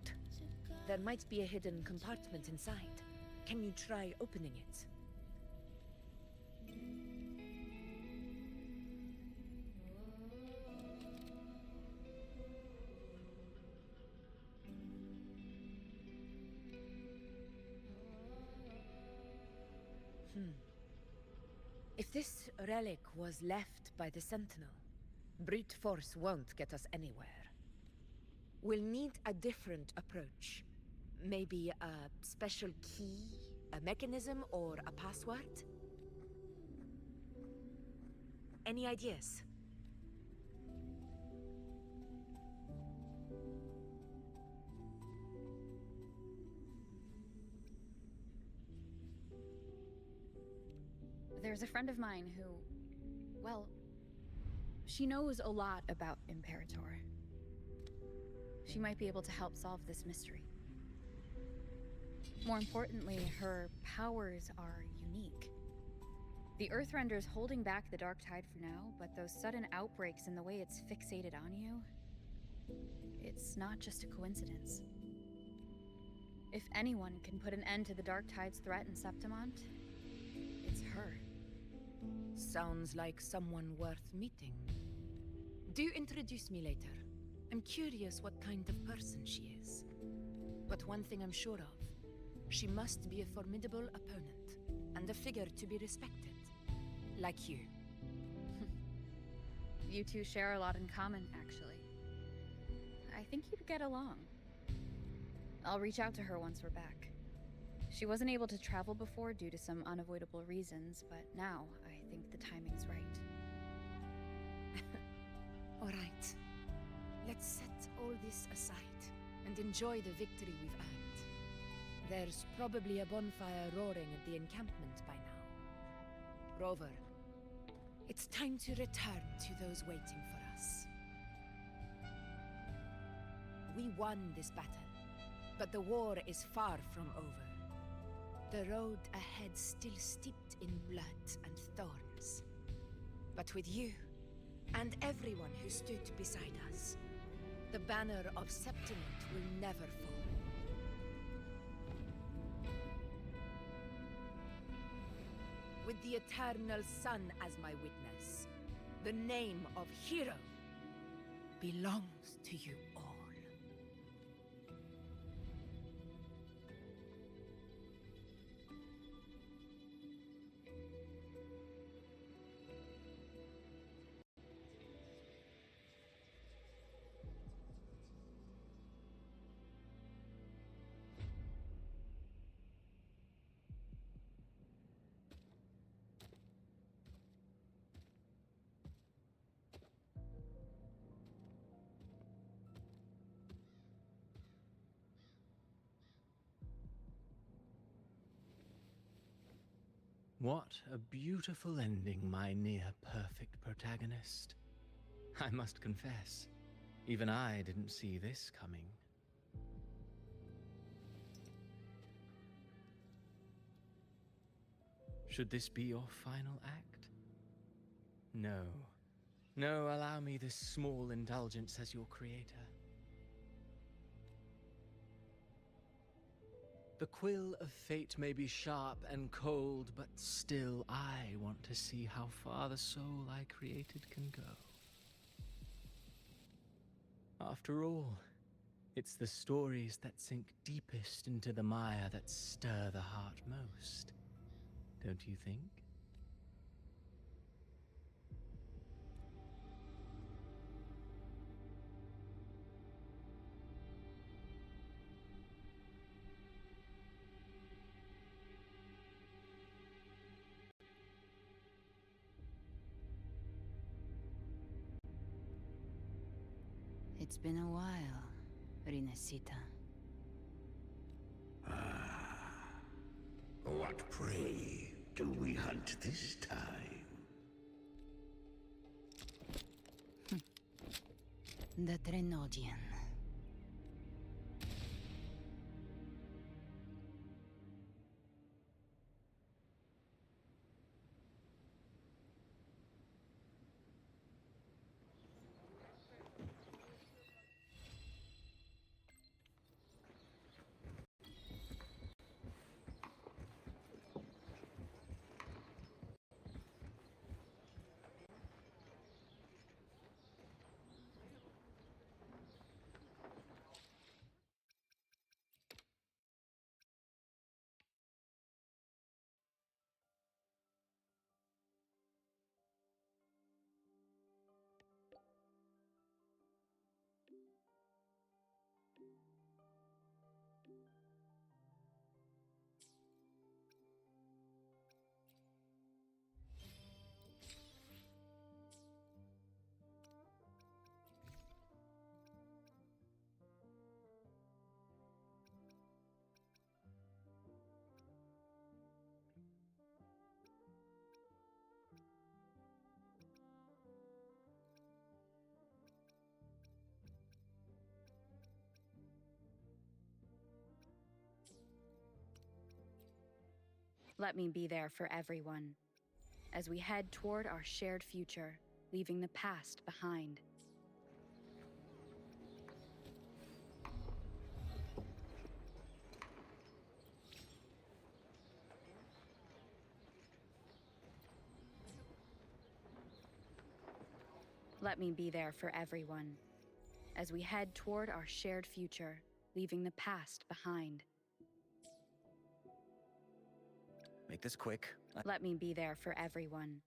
There might be a hidden compartment inside. Can you try opening it? If this relic was left by the Sentinel, brute force won't get us anywhere. We'll need a different approach. Maybe a special key, a mechanism, or a password? Any ideas? There's a friend of mine who, well, she knows a lot about Imperator. She might be able to help solve this mystery. More importantly, her powers are unique. The Earthrender's holding back the Dark Tide for now, but those sudden outbreaks and the way it's fixated on you, it's not just a coincidence. If anyone can put an end to the Dark Tide's threat in Septimont, it's her. Sounds like someone worth meeting. Do introduce me later. I'm curious what kind of person she is. But one thing I'm sure of, she must be a formidable opponent, and a figure to be respected. Like you. You two share a lot in common, actually. I think you'd get along. I'll reach out to her once we're back. She wasn't able to travel before due to some unavoidable reasons, but now I think the timing's right. All right. Let's set all this aside and enjoy the victory we've earned. There's probably a bonfire roaring at the encampment by now. Rover, it's time to return to those waiting for us. We won this battle, but the war is far from over. The road ahead still steeped in blood and thorns. But with you, and everyone who stood beside us, the banner of Septimont will never fall. With the eternal sun as my witness, the name of hero belongs to you all. What a beautiful ending, my near-perfect protagonist. I must confess, even I didn't see this coming. Should this be your final act? No. No, allow me this small indulgence as your creator. The quill of fate may be sharp and cold, but still I want to see how far the soul I created can go. After all, it's the stories that sink deepest into the mire that stir the heart most, don't you think? It's been a while, Rinesita. What prey do we hunt this time? The Trenodian. Let me be there for everyone as we head toward our shared future, leaving the past behind. Let me be there for everyone as we head toward our shared future, leaving the past behind. Make this quick. Let me be there for everyone.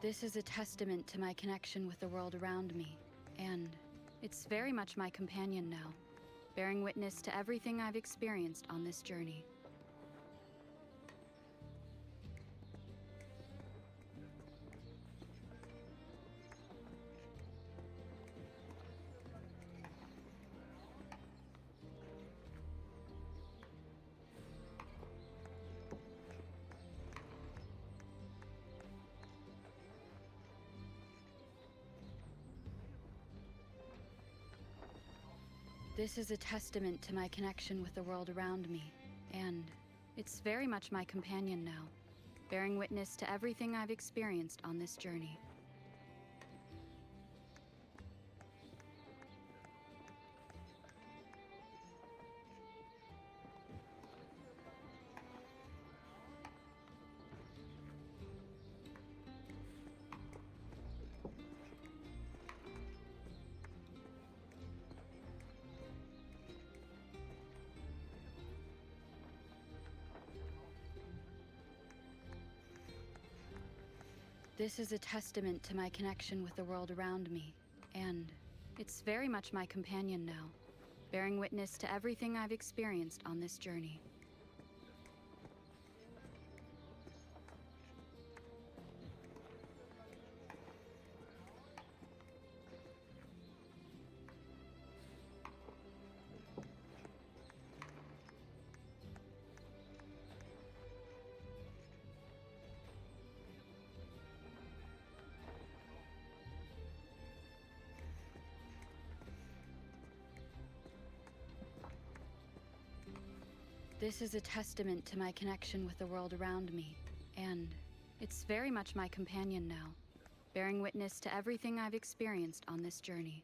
This is a testament to my connection with the world around me, and it's very much my companion now, bearing witness to everything I've experienced on this journey. This is a testament to my connection with the world around me, and it's very much my companion now, bearing witness to everything I've experienced on this journey. This is a testament to my connection with the world around me, and it's very much my companion now, bearing witness to everything I've experienced on this journey. This is a testament to my connection with the world around me, and it's very much my companion now, bearing witness to everything I've experienced on this journey.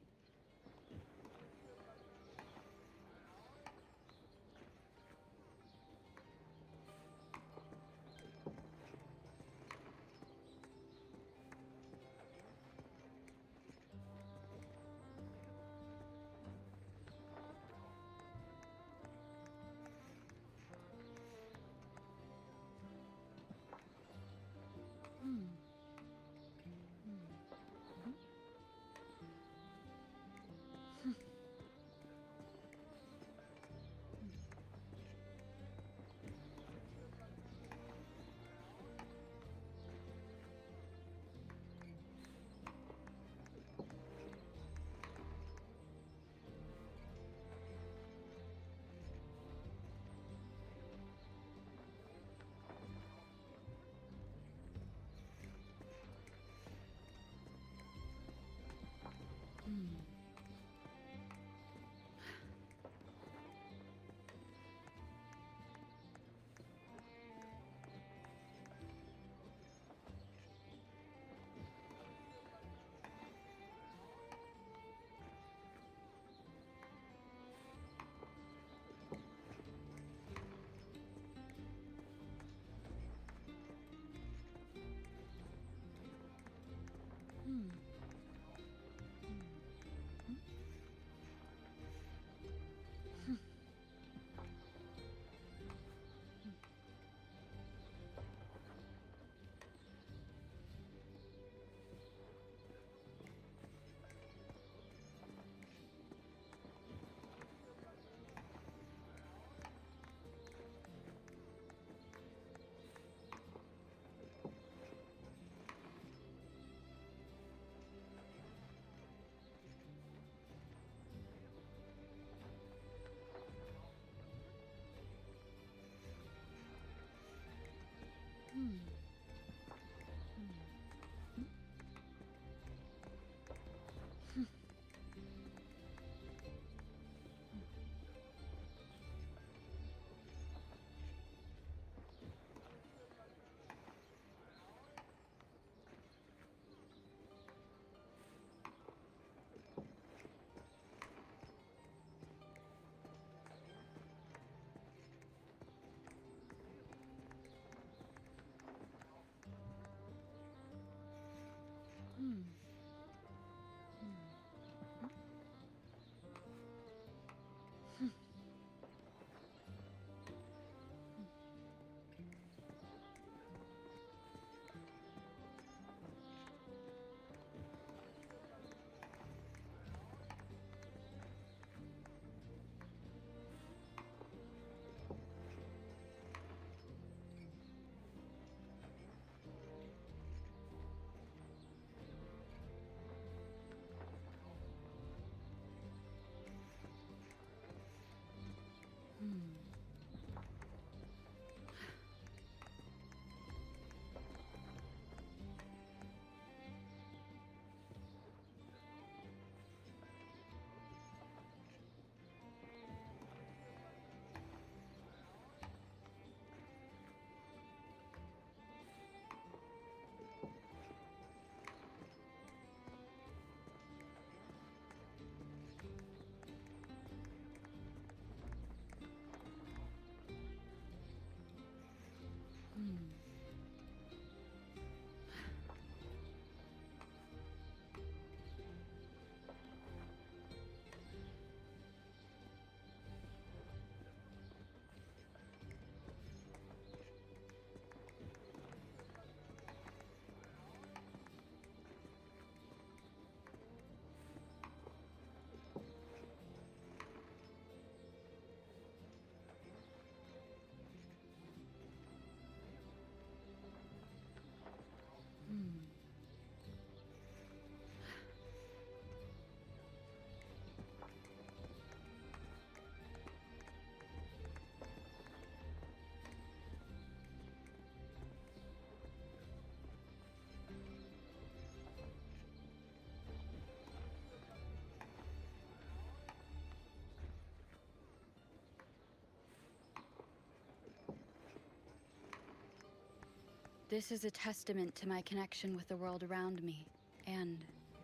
This is a testament to my connection with the world around me, and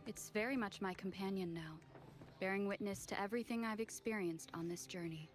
it's very much my companion now, bearing witness to everything I've experienced on this journey.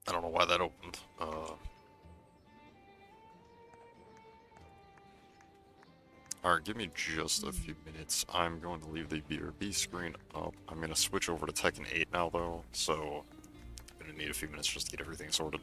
I don't know why that opened. Alright, give me just a few minutes. I'm going to leave the BRB screen up. I'm going to switch over to Tekken 8 now, though, so I'm going to need a few minutes just to get everything sorted.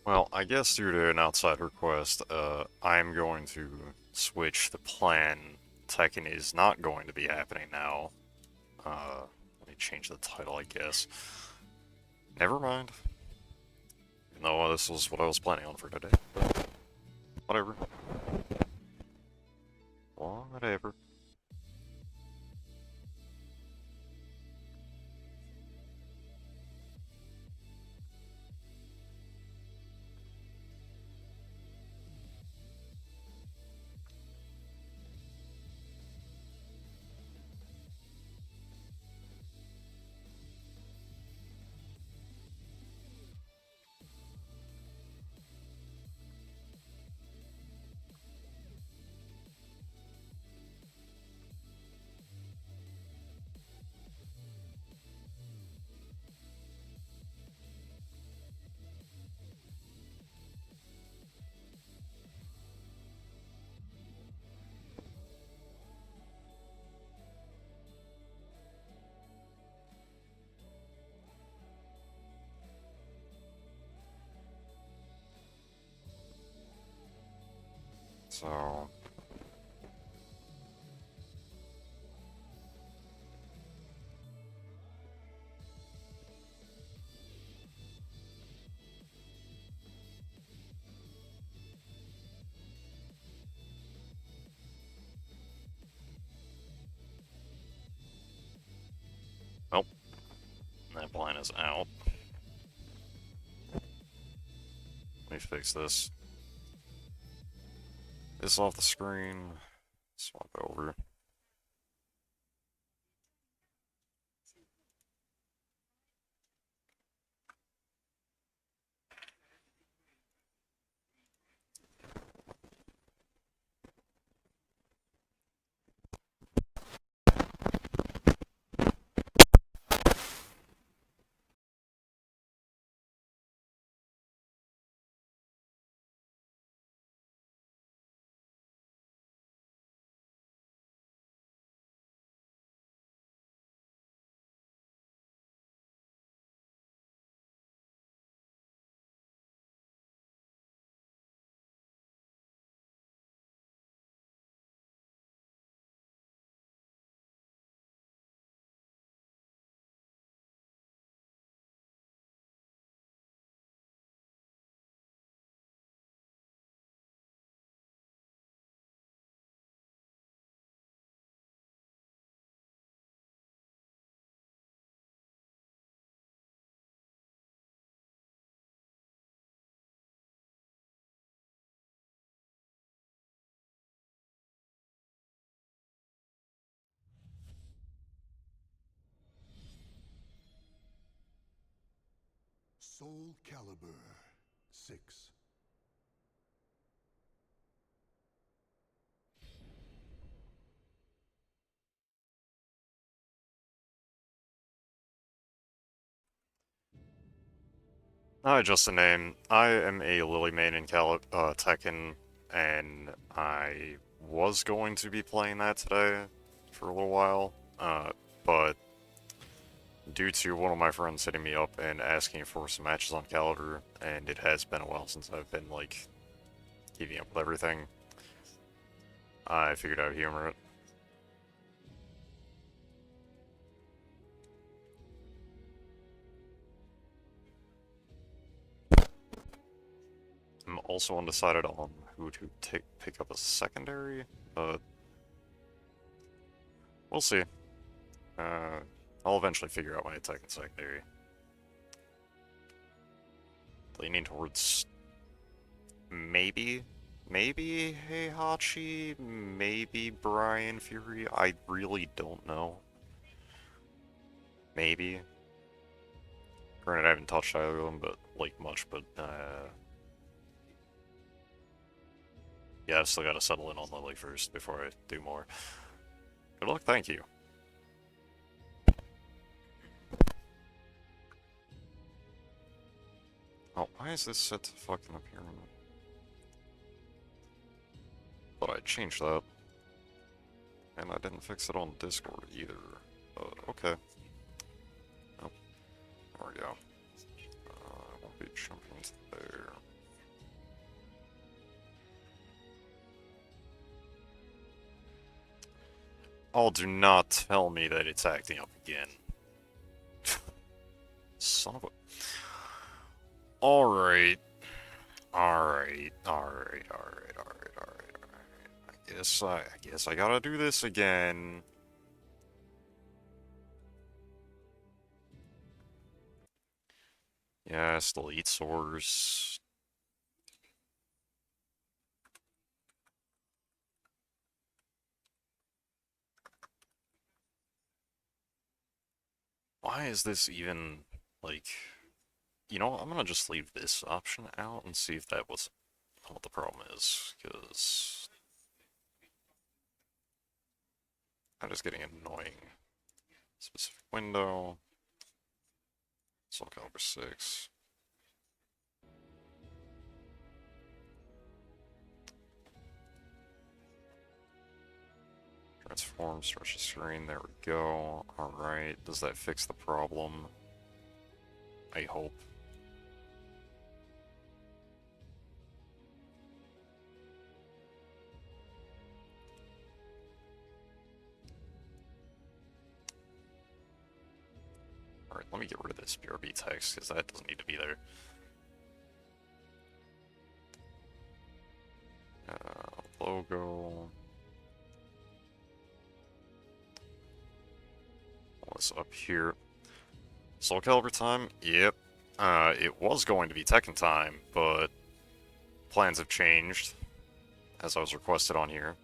Well, I guess due to an outside request, I'm going to switch the plan. Tekken is not going to be happening now. Let me change the title, I guess. Never mind. No, this was what I was planning on for today. But whatever. Whatever. So... Nope. That line is out. Let me fix this. This off the screen. Swap over. Soul Calibur 6. Hi, just the name. I am a Lily main in Tekken, and I was going to be playing that today for a little while, but due to one of my friends hitting me up and asking for some matches on Calibur, and it has been a while since I've been, like, keeping up with everything, I figured I would humor it. I'm also undecided on who to pick up as secondary, but we'll see. I'll eventually figure out my Tekken secondary. Leaning towards maybe Heihachi, maybe Brian Fury. I really don't know. Maybe. Granted, I haven't touched either of them, but like much. But yeah, I've still got to settle in on Lily first before I do more. Good luck. Thank you. Oh, why is this set to fucking appear? But I changed that. And I didn't fix it on Discord either. Okay. Oh, there we go. I won't be jumping into there. Oh, do not tell me that it's acting up again. Son of a... Alright. Alright. I guess I gotta do this again. Yeah, still eat sores. Why is this even, like... You know what, I'm gonna just leave this option out and see if that was what the problem is, because... I'm just getting annoying. Specific window. Soul Calibur 6. Transform, stretch the screen, there we go. Alright, does that fix the problem? I hope. Alright, let me get rid of this BRB text, because that doesn't need to be there. Logo. What's up here? Soul Calibur time? Yep. It was going to be Tekken time, but plans have changed, as I was requested on here.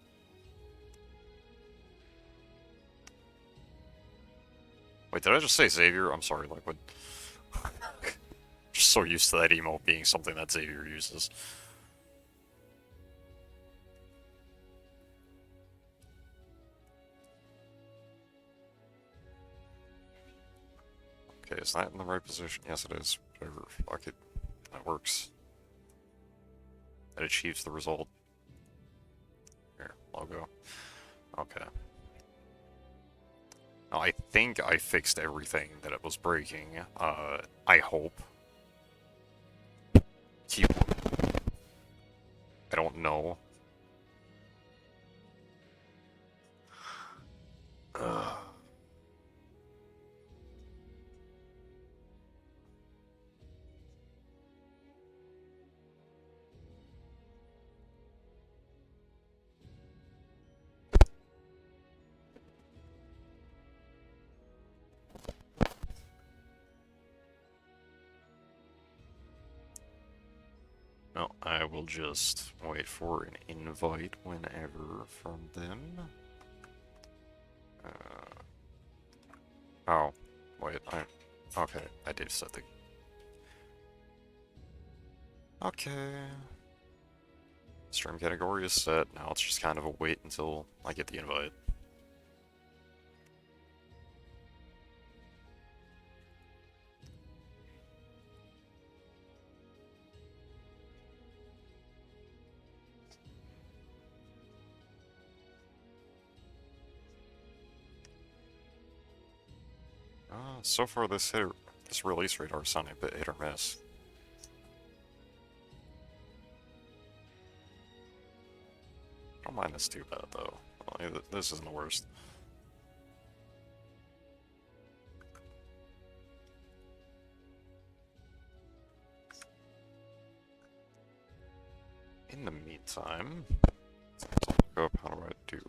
Wait, did I just say Xavier? I'm sorry, Liquid. Just so used to that emote being something that Xavier uses. Okay, is that in the right position? Yes, it is. Whatever. Fuck it. That works. That achieves the result. Here, logo. Okay. Now, I think I fixed everything that it was breaking. I hope. I don't know. No, I will just wait for an invite whenever from them. Oh, wait, okay, I did set the... Okay. Stream category is set, now it's just kind of a wait until I get the invite. So far this release radar is sounding a bit hit or miss. I don't mind this too bad though. This isn't the worst. In the meantime, let's look up how do I do.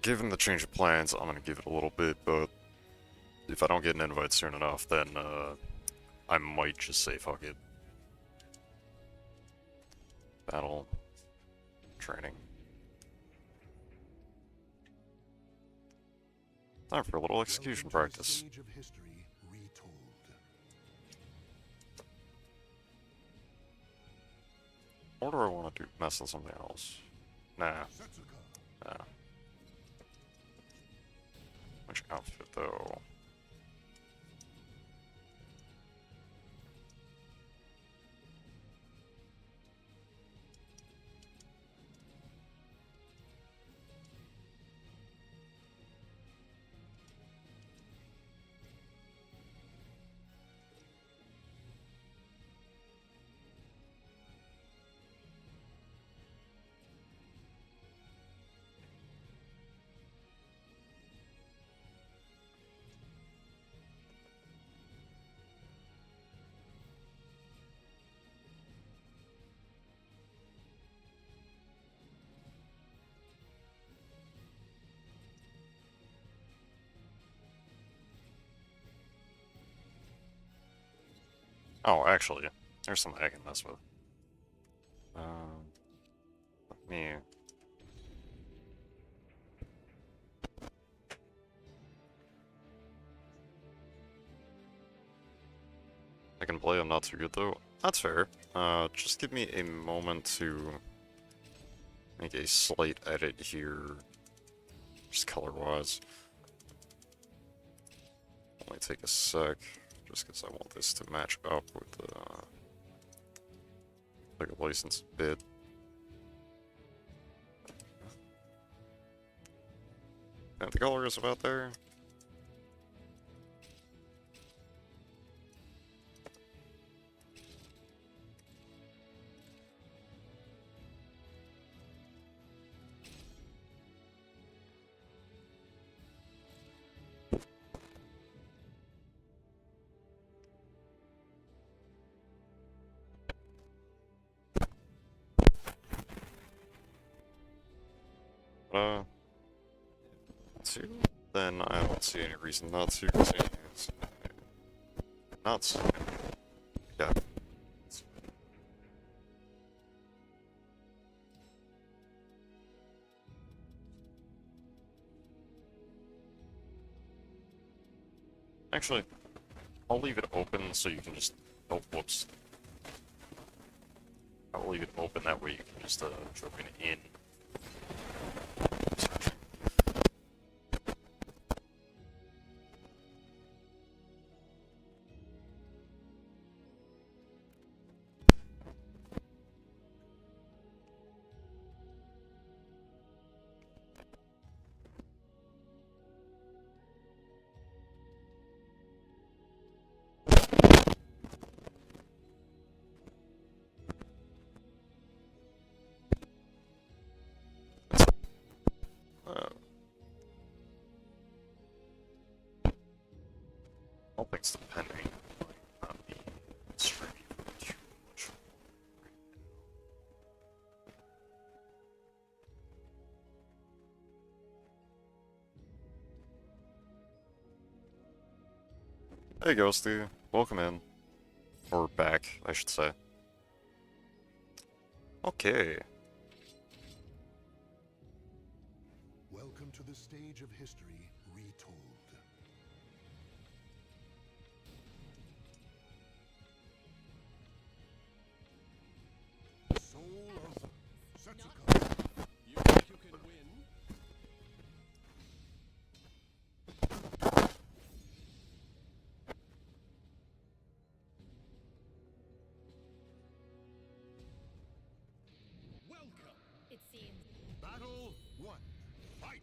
given the change of plans, I'm gonna give it a little bit, but if I don't get an invite soon enough, then I might just say fuck it. Battle. Training. Time for a little execution practice. Or do I want to mess with something else? Nah. Nah. Which outfit, though? Oh, actually, there's something I can mess with. Let me... I can play, I'm not too good though. That's fair. Just give me a moment to make a slight edit here, just color-wise. Only take a sec, just because I want this to match up with the like a license bit. And the color is about there. To, then I don't see any reason not to, because it's not yeah. Actually, I'll leave it open so you can just, oh, whoops. I'll leave it open, that way you can just, drop it in. All things depending, on the stream too much. Hey Ghosty, welcome in. Or back, I should say. Okay. Welcome to the stage of history retold. Soul of Setsuka. You think you can win? Welcome. It seems. Battle 1. Fight.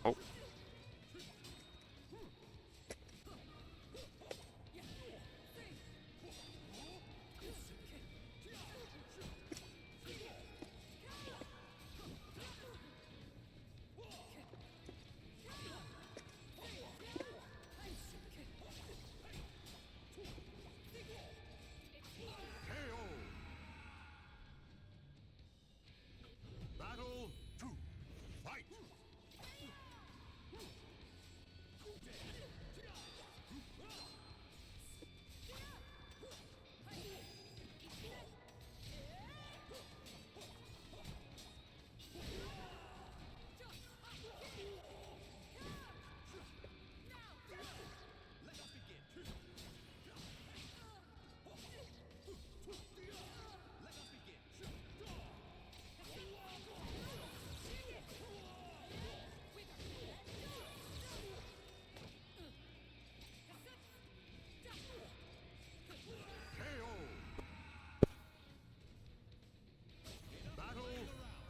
Oh.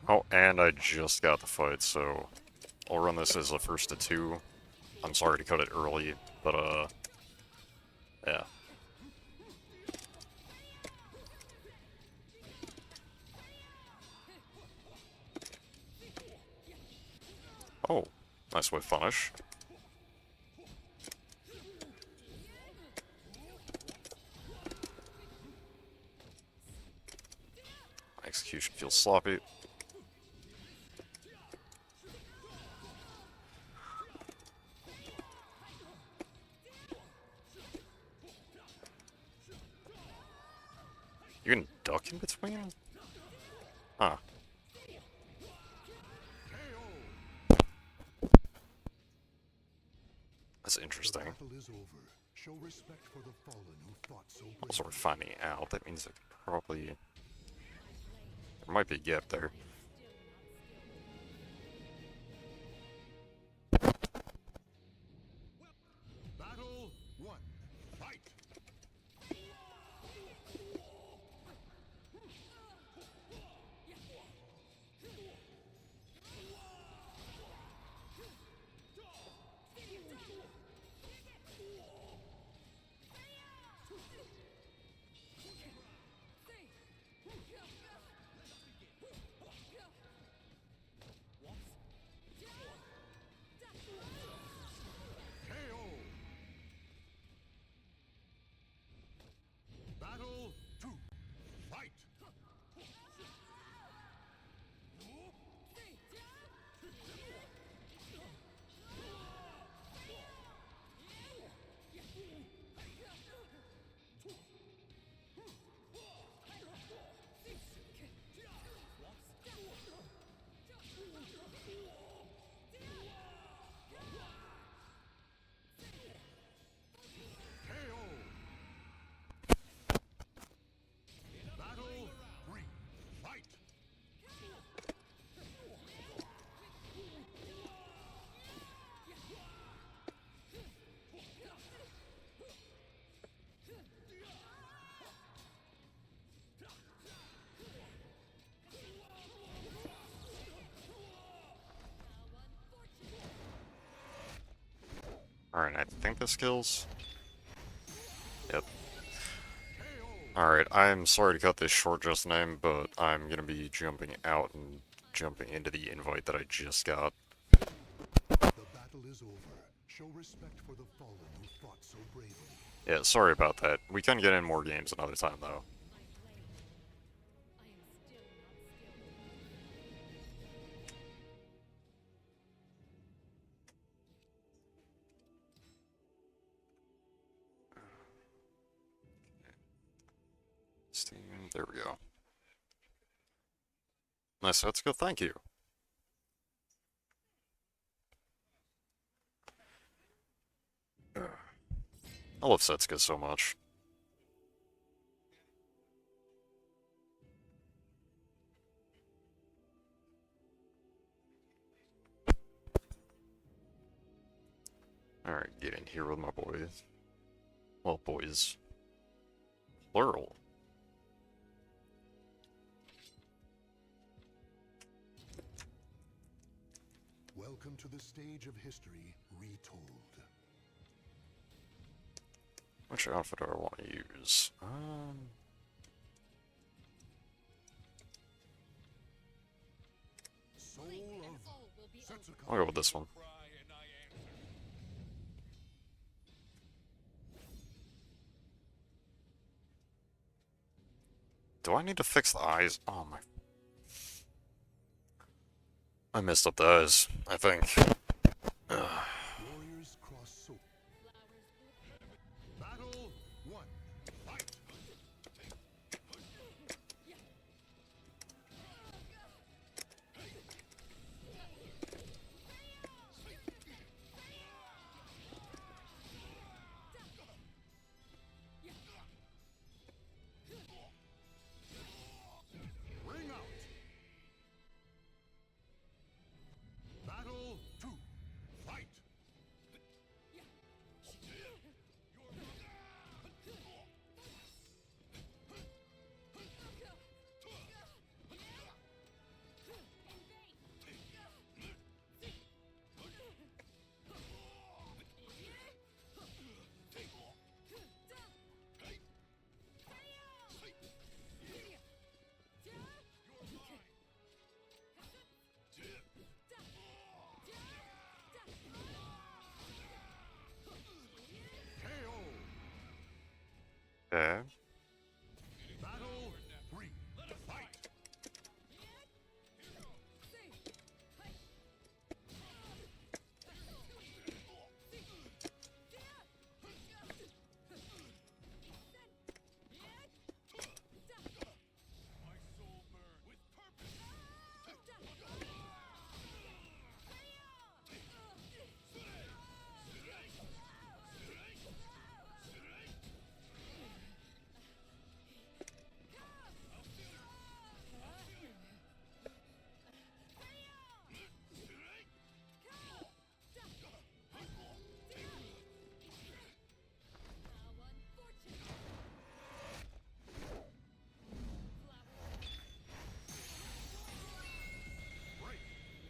Oh, and I just got the fight, so I'll run this as a first to two. I'm sorry to cut it early, but yeah. Oh, nice whip punish. My execution feels sloppy. You can duck in between? Huh. That's interesting. Also, we're finding out. That means it probably... There might be a gap there. Battle 1. Fight! Battle 2. Fight! Battle 3. Fight! Alright, I think this kills. Yep. Alright, I'm sorry to cut this short just now, but I'm gonna be jumping out and jumping into the invite that I just got. The battle is over. Show respect for the fallen who fought so bravely. Yeah, sorry about that. We can get in more games another time, though. Steam, there we go. Nice, let's go, thank you. I love Setsuka so much. Alright, get in here with my boys. Well, boys. Plural. Welcome to the stage of history retold. Which outfit do I want to use? Soul of Setsuka. I'll go with this one. Do I need to fix the eyes? Oh my... I messed up the eyes, I think. Warriors cross soul. Battle 1. Fight! Ring out! Battle 2. Fight!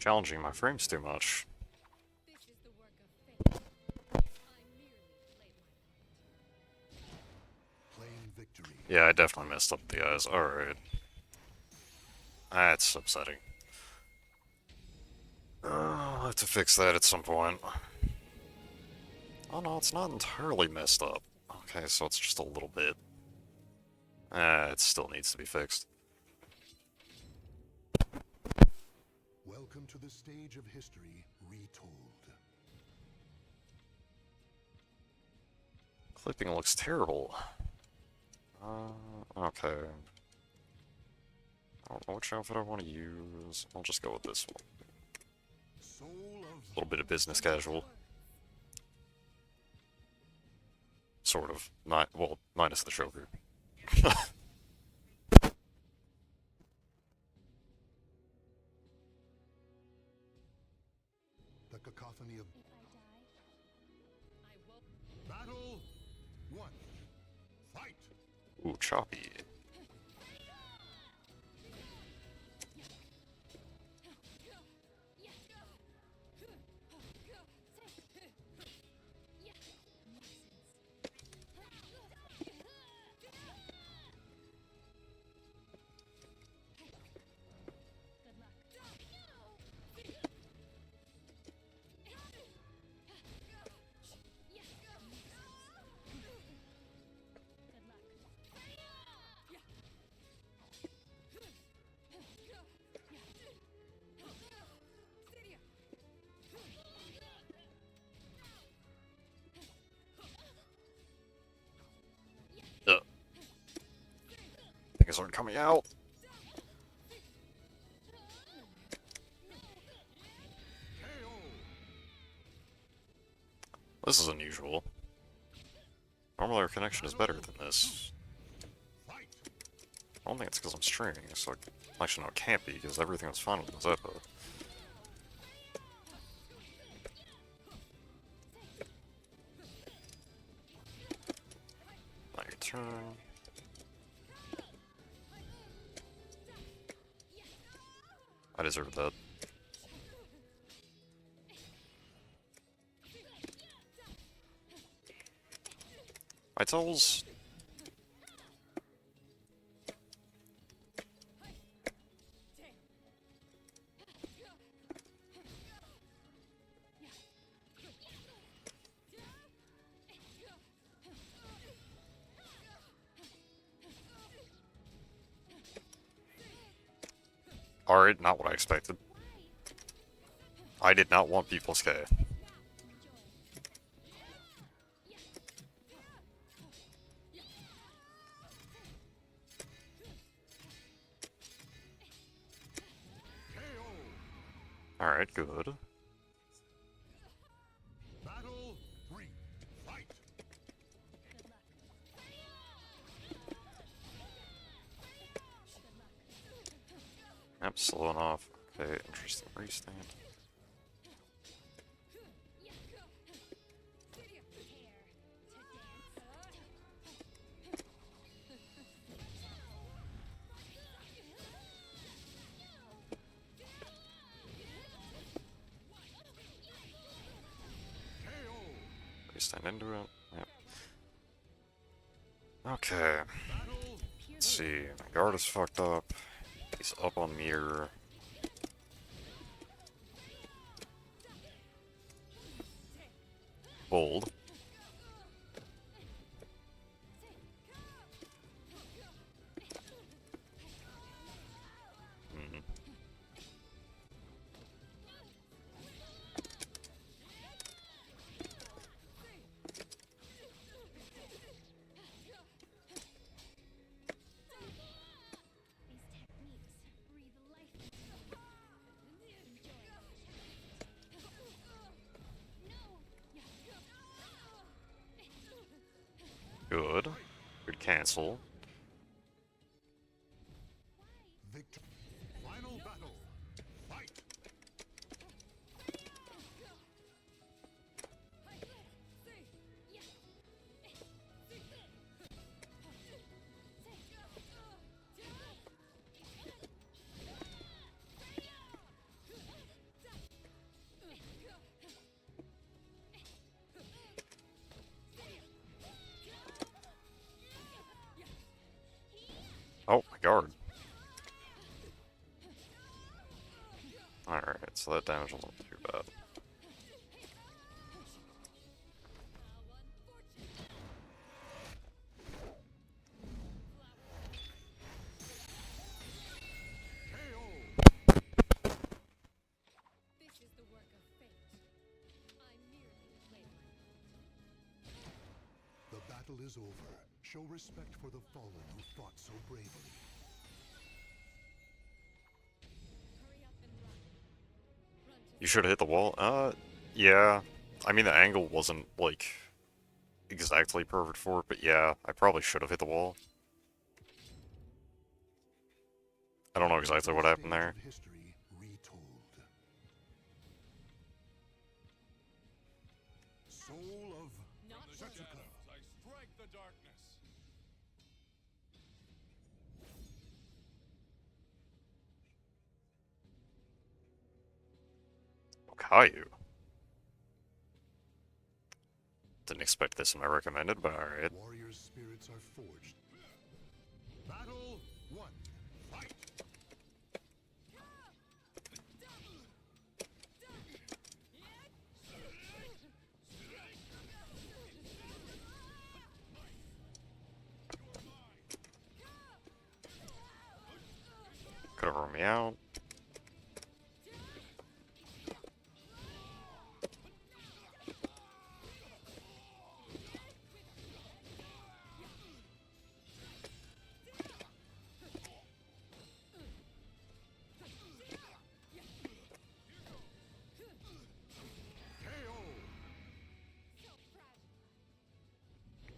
Challenging my frames too much. Yeah, I definitely messed up the eyes. Alright. That's upsetting. I'll have to fix that at some point. Oh no, it's not entirely messed up. Okay, so it's just a little bit. It still needs to be fixed. Welcome to the stage of history retold. Clipping looks terrible. Okay. I don't know which outfit I want to use. I'll just go with this one. A little bit of business casual. Sort of. Not, well, minus the choker. The cacophony of battle 1. Fight! Ooh, choppy. Things aren't coming out. This is unusual. Normally our connection is better than this. I don't think it's because I'm streaming, so actually no, it can't be, because everything was fine with Mazeppa. Now your turn. I deserve that. Vitals. Alright, not what I expected. I did not want People's K. Alright, good. battle 3. Fight! Yep, slowing off. Okay, interesting restand. Restand into it. Yep. Okay. Let's see. My guard is fucked up. He's up on mirror. Bold. Good. Good cancel. Victor. Final battle. Fight! hard. Alright, so that damage wasn't too bad. The battle is over. Show respect for the fallen who fought so bravely. You should have hit the wall? Yeah. I mean, the angle wasn't, like, exactly perfect for it, but yeah, I probably should have hit the wall. I don't know exactly what happened there. History retold. Soul of Setsuka. I strike the darkness. Caillou. Didn't expect this in my recommended, but alright. Warriors' spirits are forged. Battle 1. Fight. Could have run me out.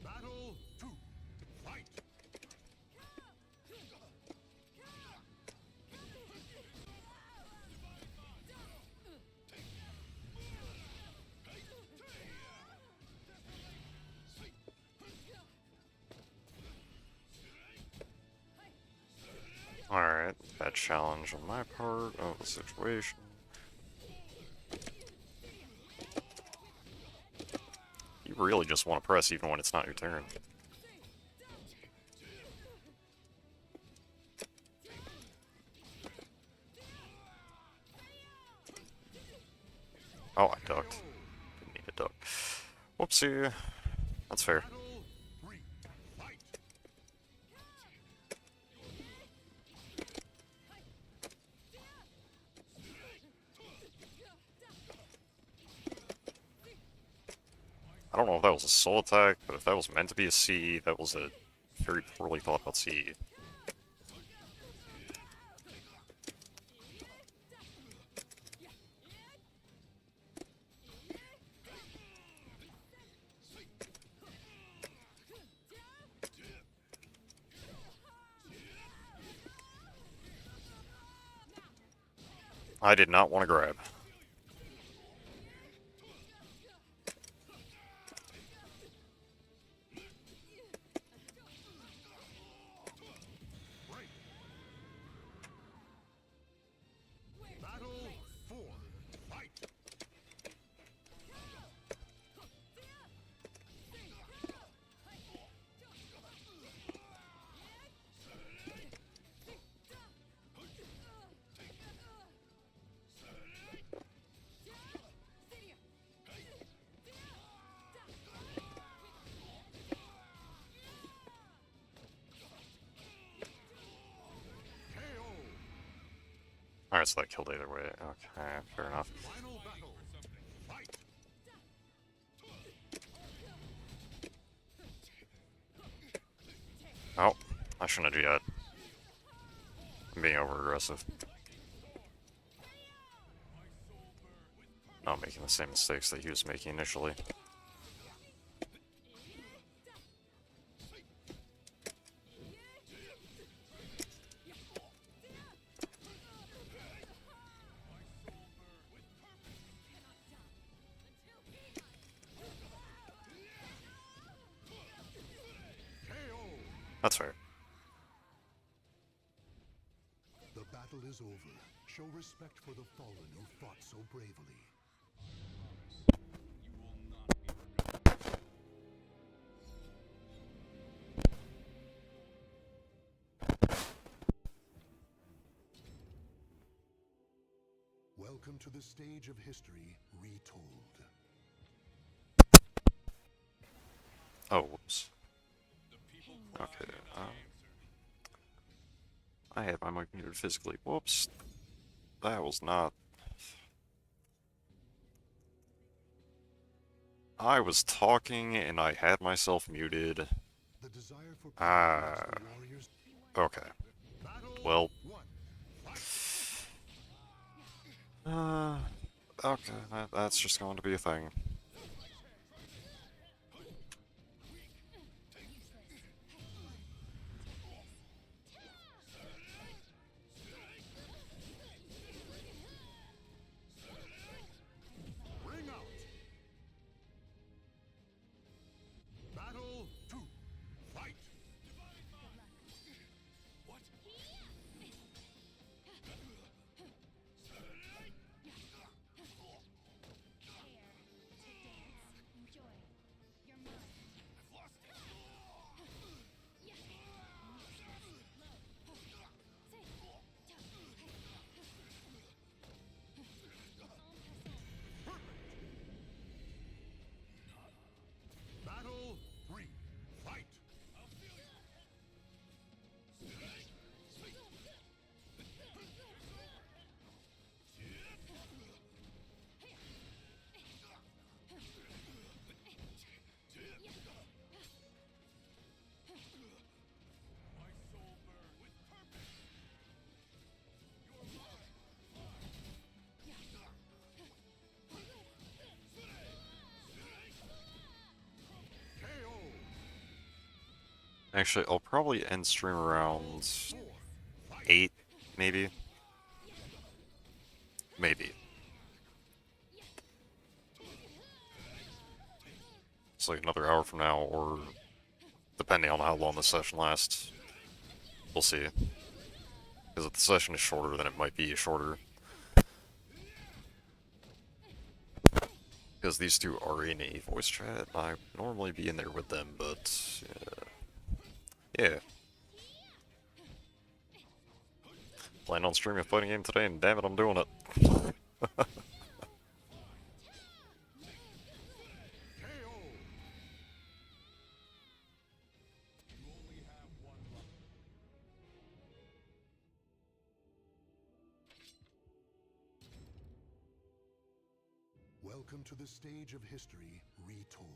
Battle 2. Fight. Alright, bad challenge on my part of the situation. You really just want to press even when it's not your turn. Oh, I ducked. Didn't need to duck. Whoopsie. That's fair. I don't know if that was a soul attack, but if that was meant to be a C, that was a very poorly thought about C. I did not want to grab. Battle 4. Fight. Alright, so that killed either way. Okay, fair enough. Final battle. Fight. Oh, I shouldn't have yet. I'm being over-aggressive. Not making the same mistakes that he was making initially. That's fair. The battle is over. Show respect for the fallen who fought so bravely. Welcome to the stage of history retold. Oh, whoops. Okay, I had my mic muted physically. Whoops. That was not... I was talking and I had myself muted. Okay. Well... okay, that's just going to be a thing. Ring out. Battle 2. Fight. What? Battle 3. Fight. Actually, I'll probably end stream around 8, maybe. Maybe. It's like another hour from now, or depending on how long the session lasts. We'll see. Because if the session is shorter, then it might be shorter. Because these two are in a voice chat, I would normally be in there with them, but... yeah. Plan on streaming a fighting game today, and damn it, I'm doing it. Welcome to the stage of history retold.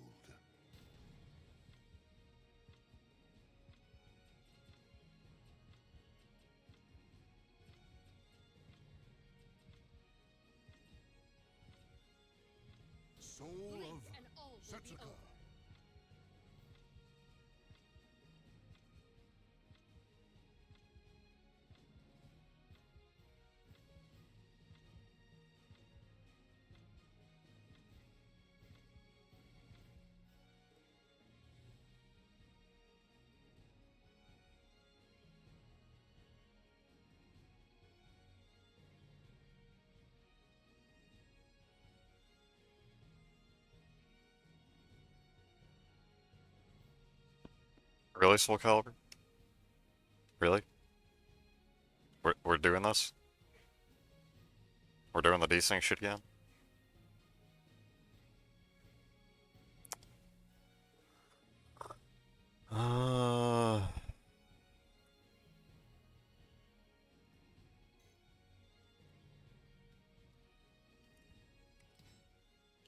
Soul of Setsuka. Really, Soul Calibur? Really? We're doing this? We're doing the desync shit again?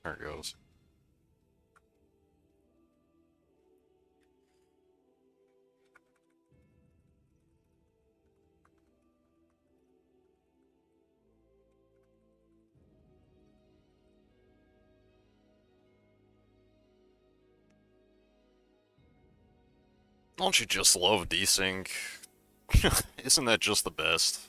There it goes. Don't you just love desync? Isn't that just the best?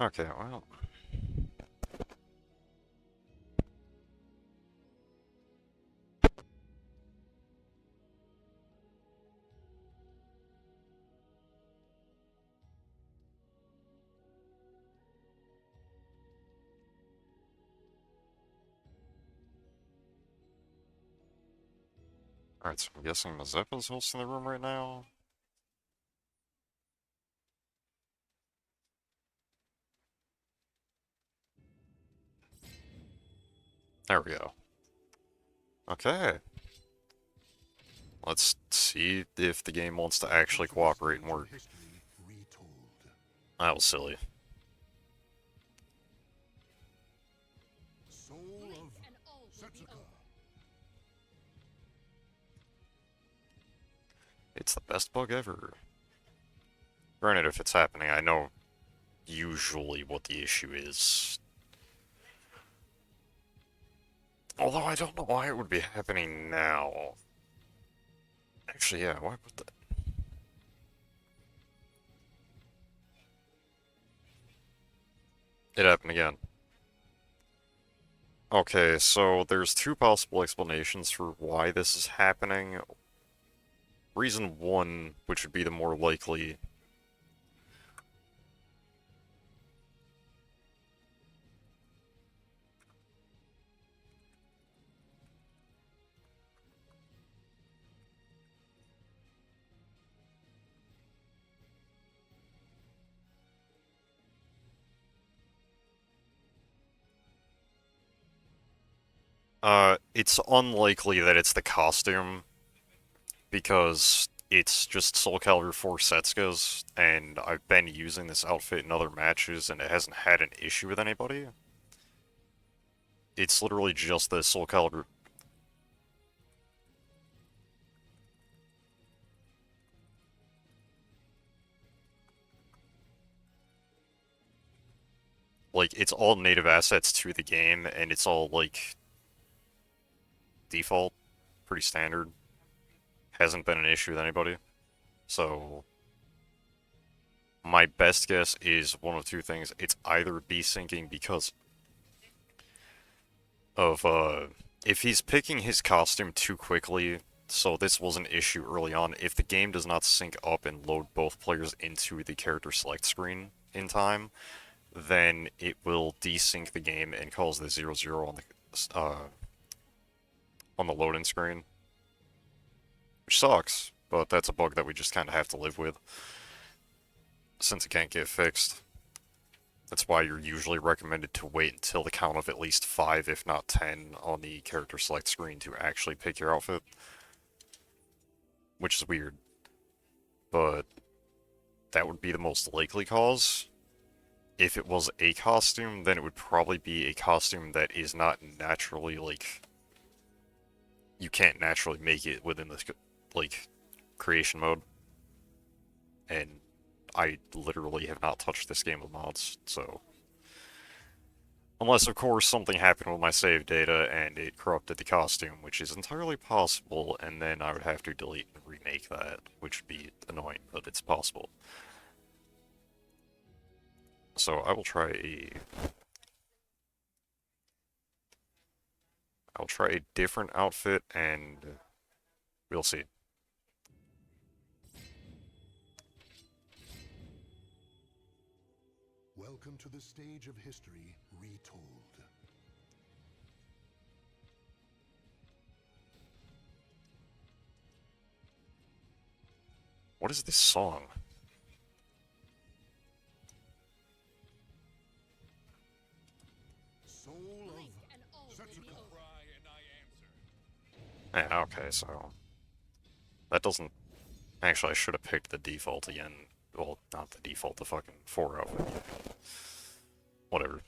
Okay, well... Alright, so I'm guessing Mazeppa's hosting the room right now. There we go. Okay. Let's see if the game wants to actually cooperate and work. That was silly. It's the best bug ever. Granted, if it's happening, I know usually what the issue is. Although I don't know why it would be happening now. Actually, yeah, why would that? It happened again. Okay, so there's two possible explanations for why this is happening. Reason one, which would be the more likely, it's unlikely that it's the costume, because it's just Soul Calibur 4 Setsuka's, and I've been using this outfit in other matches, and it hasn't had an issue with anybody. It's literally just the Soul Calibur. Like, it's all native assets to the game, and it's all, like, default, pretty standard. Hasn't been an issue with anybody. So, my best guess is one of two things. It's either desyncing because of, if he's picking his costume too quickly, so this was an issue early on, if the game does not sync up and load both players into the character select screen in time, then it will desync the game and cause the 0-0 on the loading screen. Which sucks, but that's a bug that we just kind of have to live with, since it can't get fixed. That's why you're usually recommended to wait until the count of at least 5, if not 10, on the character select screen to actually pick your outfit. Which is weird. But that would be the most likely cause. If it was a costume, then it would probably be a costume that is not naturally, like... You can't naturally make it within the, like, creation mode. And I literally have not touched this game with mods, so... Unless, of course, something happened with my save data and it corrupted the costume, which is entirely possible, and then I would have to delete and remake that, which would be annoying, but it's possible. So I will try a... I'll try a different outfit, and we'll see. Welcome to the stage of history retold. What is this song? Soul of Setsuka. Yeah, okay, so... That doesn't... Actually, I should have picked the default again. Well, not the default, the fucking 4 outfit. Whatever.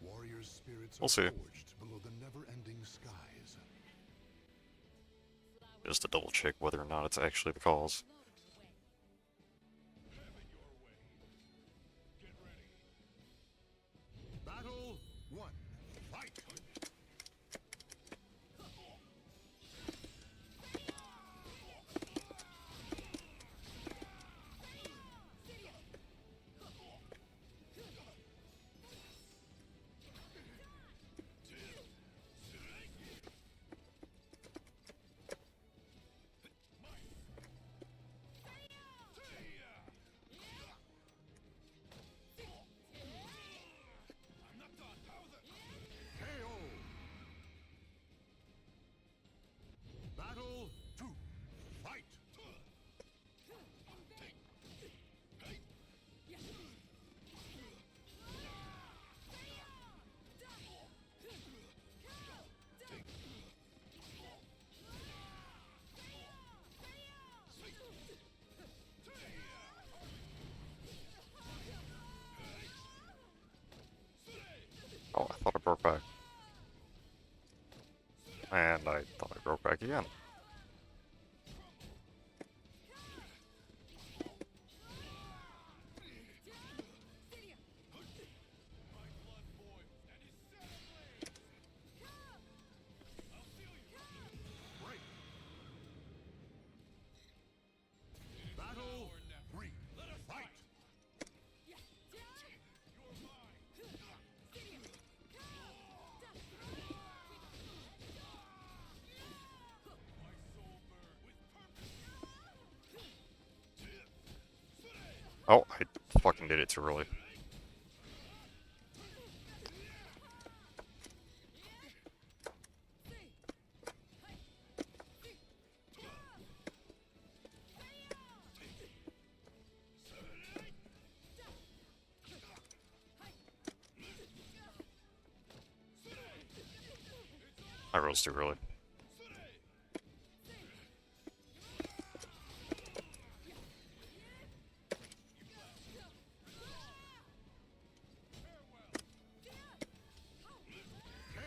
Warriors' spirits We'll see. forged below the never-ending skies. Just to double check whether or not it's actually the cause. Battle 1. Fight! back again. Oh, I fucking did it too early. I rose too early.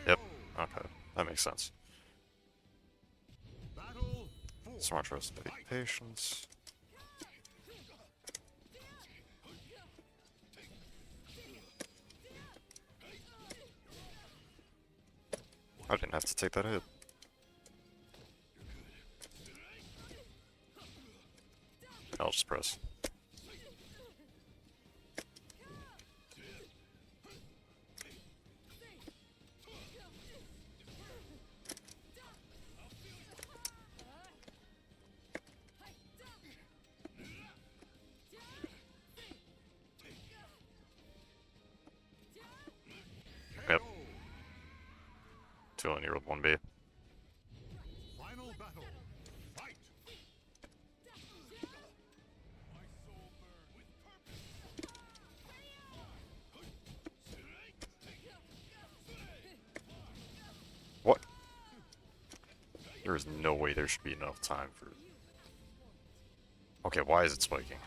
Yep, okay, that makes sense. So much rest of patience. I didn't have to take that hit. I'll just press. Yep. 2 linear with 1B. Final battle. Fight. What? There is no way there should be enough time for... Okay, why is it spiking?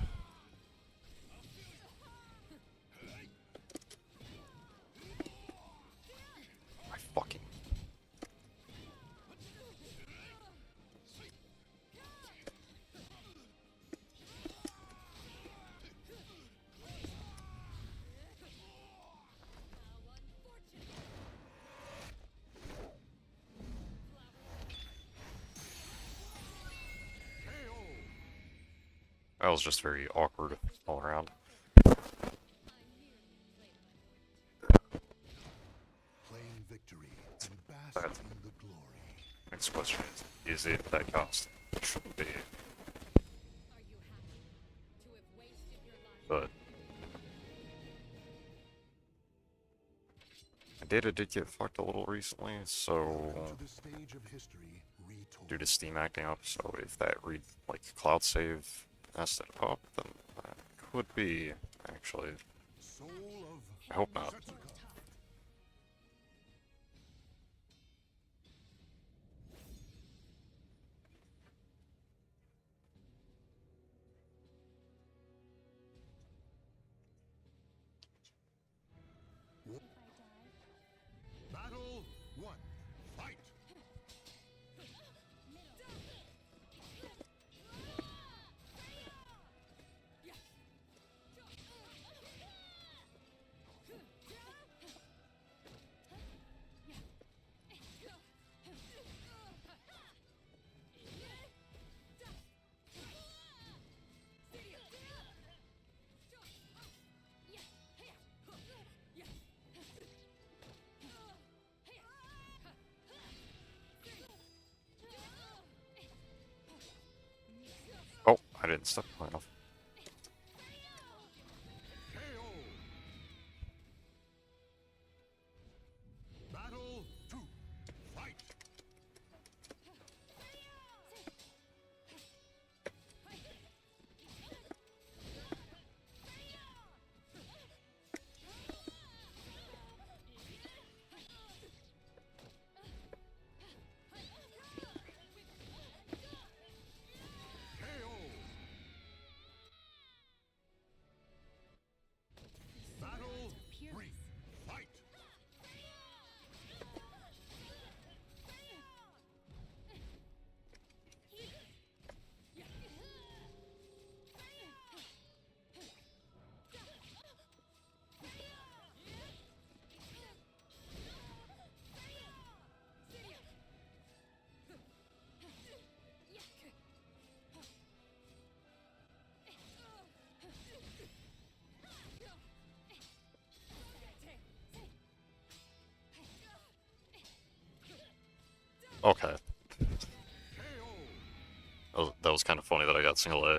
I fucking... That was just very awkward all around. Claim victory and bask That's... in the glory. Next question is it that cost? It shouldn't be. But... my data did get fucked a little recently, so... due to Steam acting up, so if that cloud save messed it up, then that could be, actually. I hope not. Battle 1. Fight. Oh, I didn't step high enough. Battle 2. Fight. Okay. That was kind of funny that I got single A.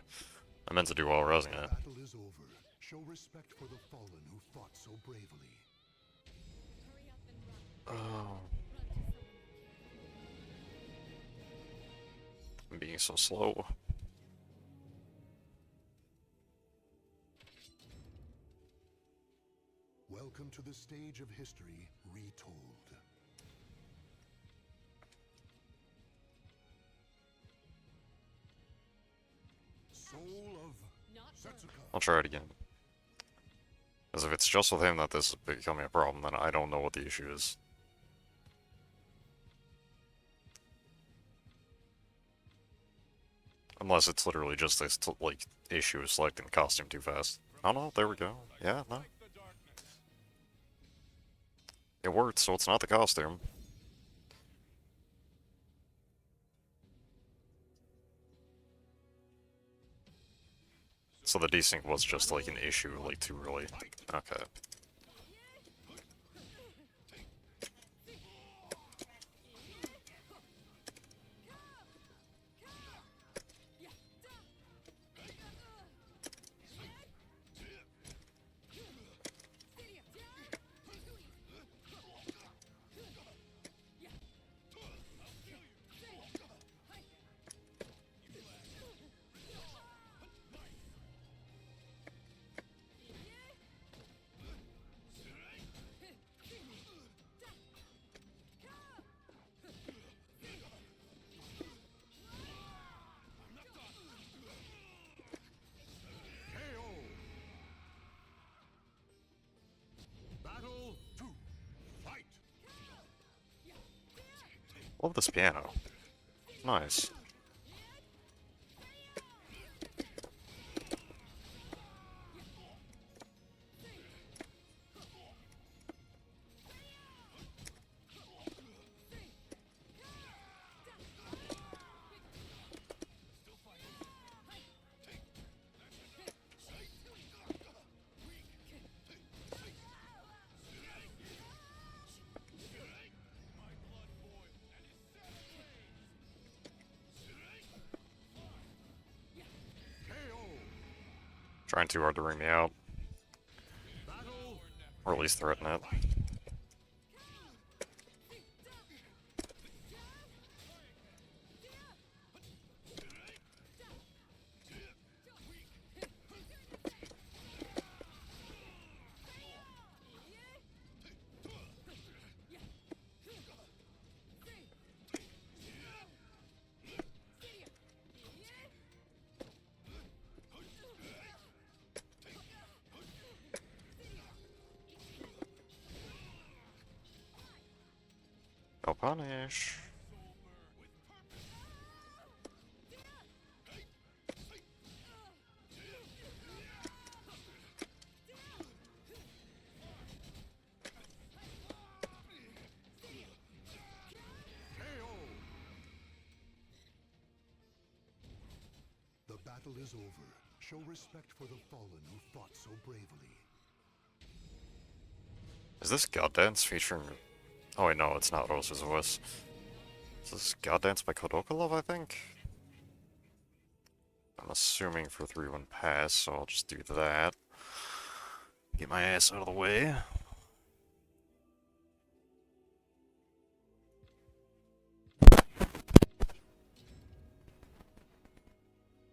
I meant to do while resing it. Battle is over. Show respect for the fallen who fought so bravely. Oh. I'm being so slow. Welcome to the stage of history retold. Soul of Setsuka. I'll try it again. Because if it's just with him that this is becoming a problem, then I don't know what the issue is. Unless it's literally just this, like, issue of selecting the costume too fast. Oh no, there we go. Yeah, no. It worked, so it's not the costume. So the desync was just like an issue, like too early. Okay. Battle 2. Fight. Love this piano. Nice. Trying too hard to ring me out. Or at least threaten it. Go punish. The battle is over. Show respect for the fallen who fought so bravely. Is this God Dance featuring... Oh wait, no, it's not Rose's voice. Is this God Dance by Kodoka Love, I think? I'm assuming for 3-1 pass, so I'll just do that. Get my ass out of the way.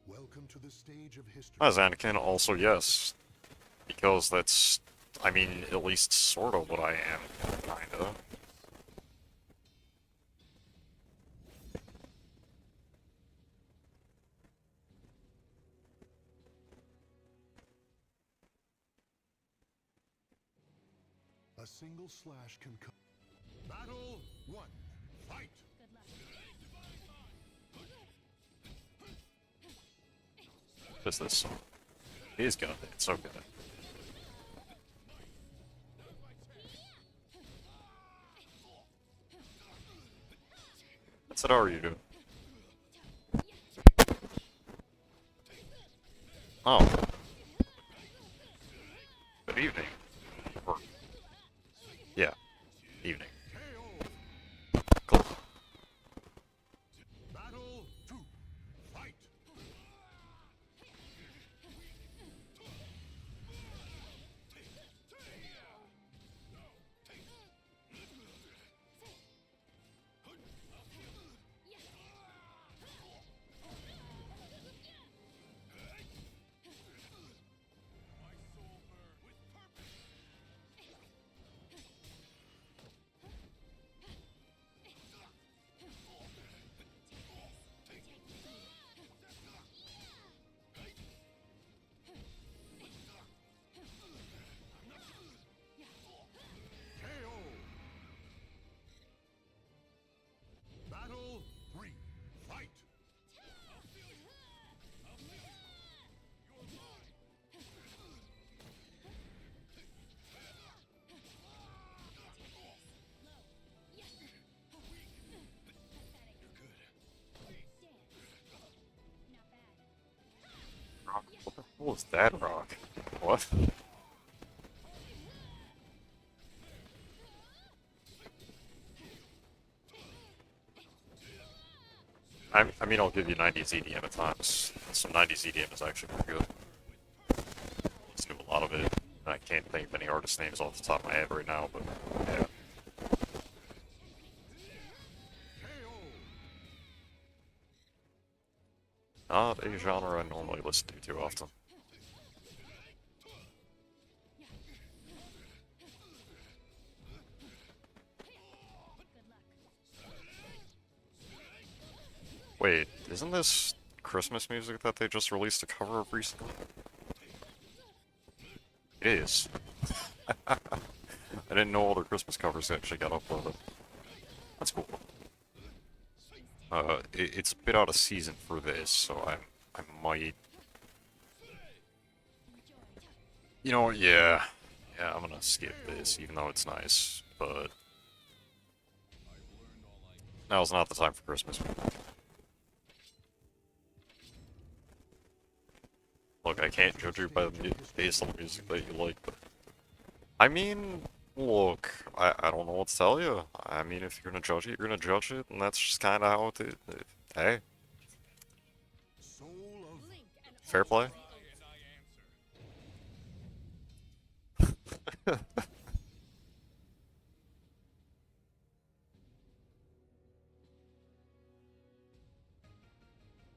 Welcome to the stage of history. As Anakin, also yes. Because that's, I mean, at least sort of what I am, kinda. A single slash can cut. Battle 1. Fight. What is this? He's got it. It's so good. What's that are you doing? Oh. Good evening. Or... Yeah. Evening. Cool. What was that rock? What? I mean, I'll give you 90s EDM at times. Some 90s EDM is actually pretty good. Listen to a lot of it. And I can't think of any artist names off the top of my head right now, but yeah. Not a genre I normally listen to too often. Wait, isn't this Christmas music that they just released a cover of recently? It is. I didn't know all their Christmas covers actually got uploaded. That's cool. It's a bit out of season for this, so I might... You know what, yeah. Yeah, I'm gonna skip this, even though it's nice, but... Now's not the time for Christmas. Look, I can't judge you by the based on the music that you like, but... I mean, look, I don't know what to tell you. I mean, if you're gonna judge it, you're gonna judge it, and that's just kinda how it is. Hey. Fair play.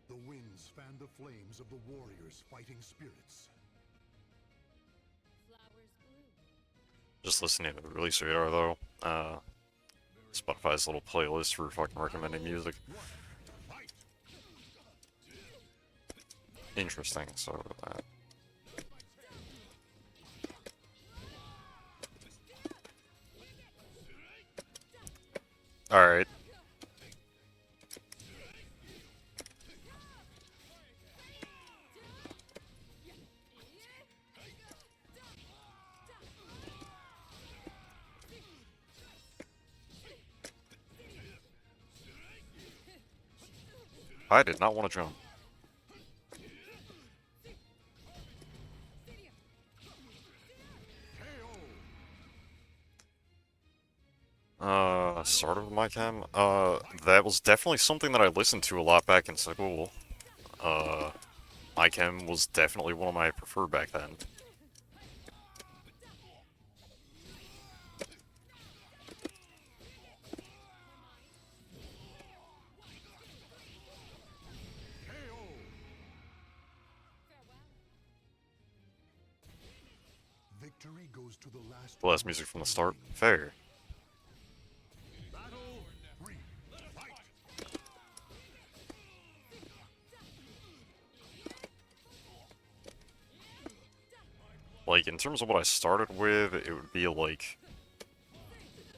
The winds fan the flames of the warriors' fighting spirits. Just listening to the release radar, though. Spotify's little playlist for fucking recommending music. Interesting, so Alright. I did not want to jump. Start of my chem? That was definitely something that I listened to a lot back in school. My chem was definitely one of my preferred back then. Victory goes to the last. Less music from the start. Fair. Like, in terms of what I started with, it would be like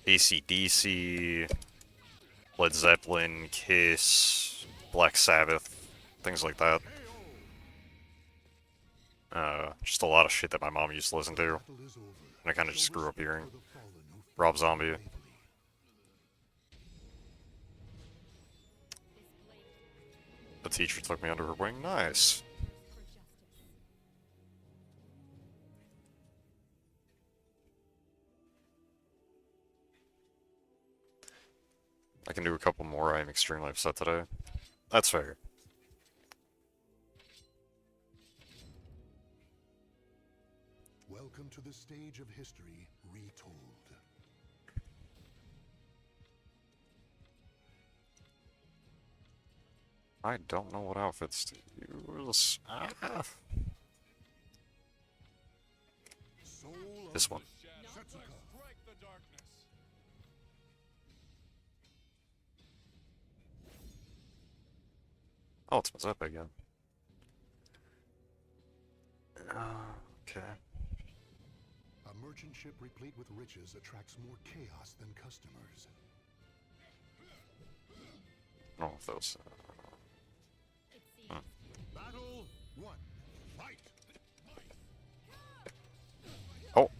AC/DC, Led Zeppelin, Kiss, Black Sabbath, things like that. Just a lot of shit that my mom used to listen to, and I kind of just grew up hearing. Rob Zombie. The teacher took me under her wing. Nice. I can do a couple more. I am extremely upset today. That's fair. Welcome to the stage of history retold. I don't know what outfits to use. This one. Oh, it's Mazeppa again. Okay. A merchant ship replete with riches attracts more chaos than customers. I don't know if those. Battle 1. Fight. Oh.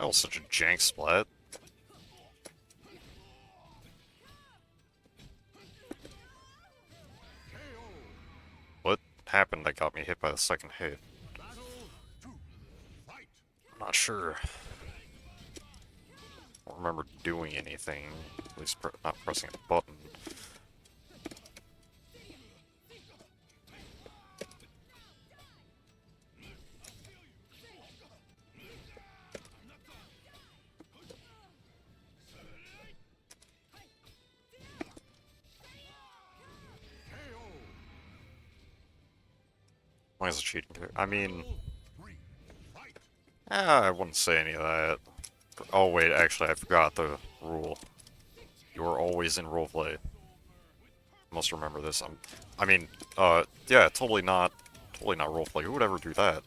That was such a jank splat. What happened that got me hit by the second hit? I'm not sure. I don't remember doing anything, at least not pressing a button. Why is it cheating? I mean, I wouldn't say any of that. Oh wait, actually I forgot the rule. You're always in roleplay. Must remember this. Yeah, totally not roleplay. Who would ever do that?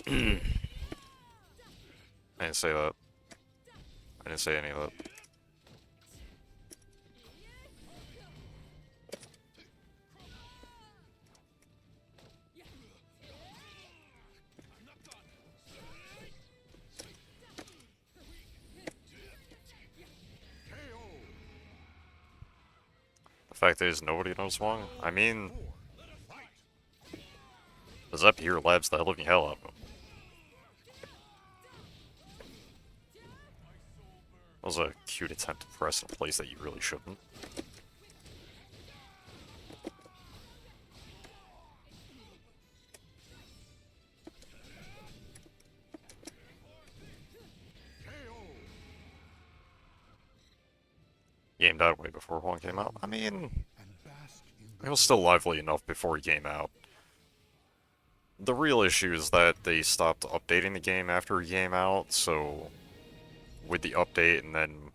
I didn't say that. I didn't say any of that. The fact is, nobody knows why. I mean, the Zep here labs the living hell out of him. That was a cute attempt to press in a place that you really shouldn't. Gamed out way before one came out. I mean, it was still lively enough before he came out. The real issue is that they stopped updating the game after he came out, so with the update and then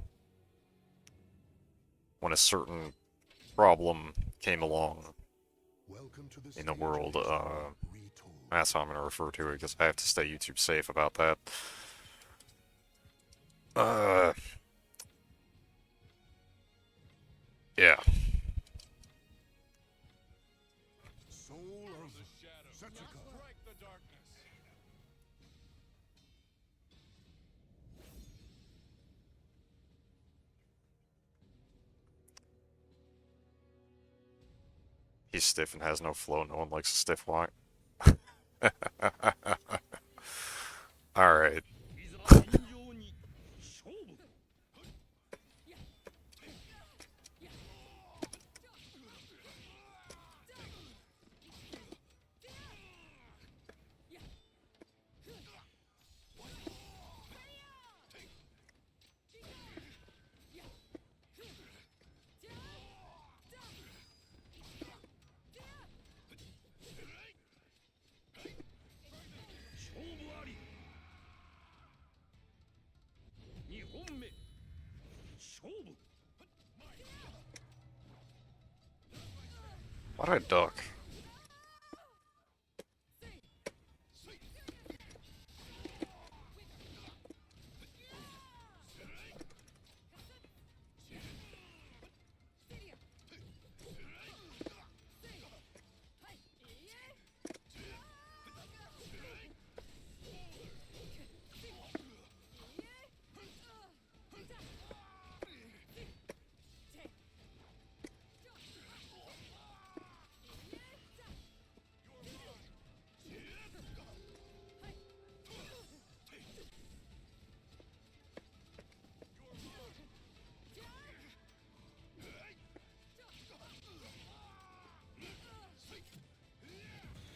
when a certain problem came along in the world, that's how I'm going to refer to it because I have to stay YouTube safe about that. Yeah. He's stiff and has no flow. No one likes a stiff walk. Alright. Why'd I duck?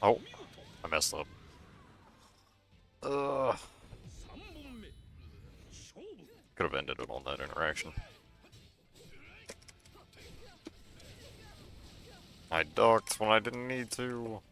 Oh, I messed up. Could have ended it on that interaction. I ducked when I didn't need to.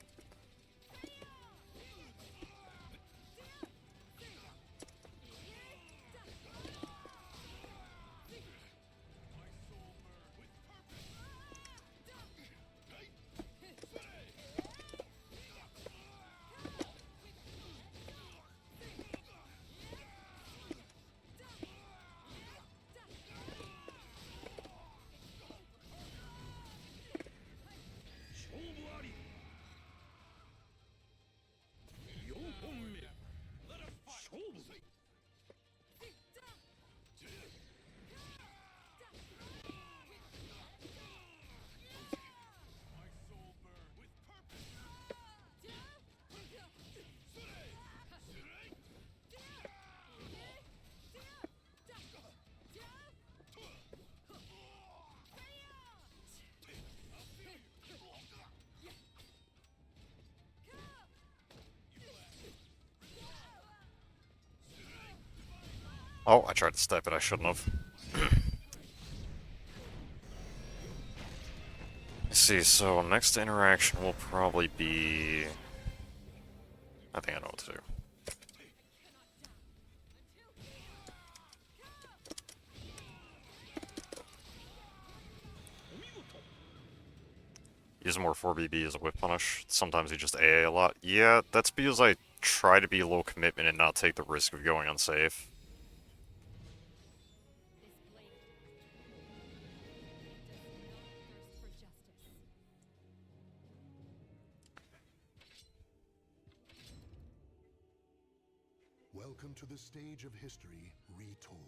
Oh, I tried to step it, I shouldn't have. Let's see, so next interaction will probably be... I think I know what to do. Use more 4BB as a whip punish. Sometimes you just AA a lot. Yeah, that's because I try to be low commitment and not take the risk of going unsafe. Welcome to the stage of history retold.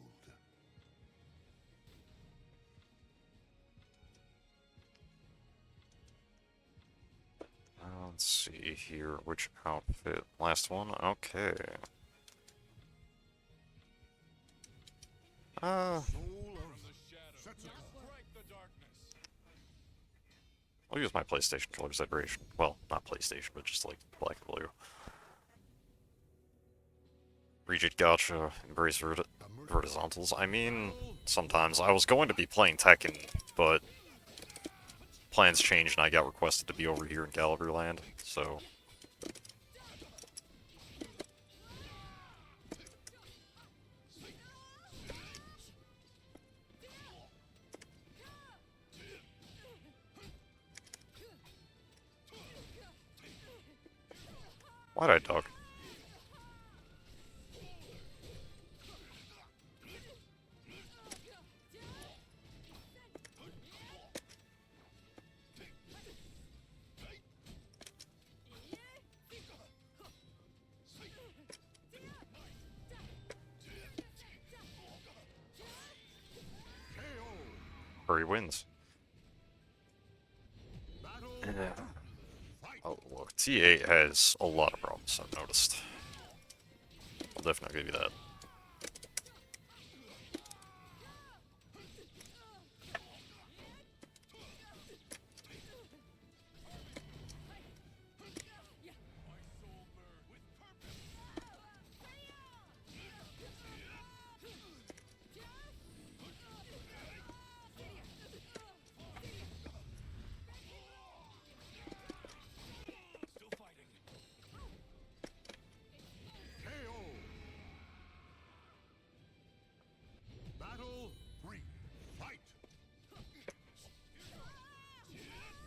Let's see here, which outfit? Last one? Okay. I'll use my PlayStation controller's vibration. Well, not PlayStation, but just like black and blue. Rigid Gacha, embrace verticals. I mean, sometimes. I was going to be playing Tekken, but plans changed and I got requested to be over here in Gallagher Land, so... Why'd I duck? Or he wins. Yeah. Oh, look, T8 has a lot of problems, I've noticed. I'll definitely give you that.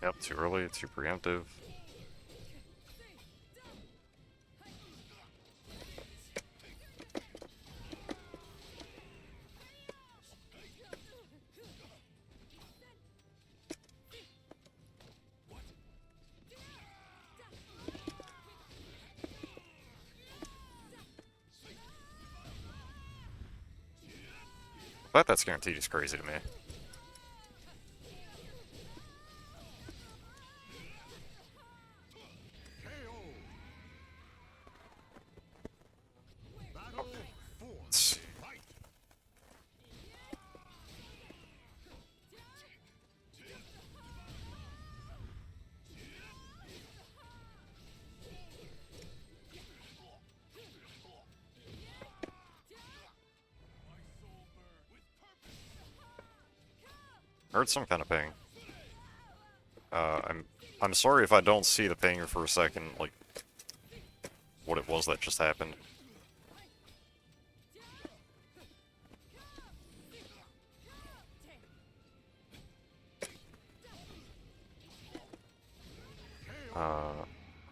Yep, too early, too preemptive. The fact that's guaranteed is crazy to me. I heard some kind of ping. I'm sorry if I don't see the ping for a second, like, what it was that just happened.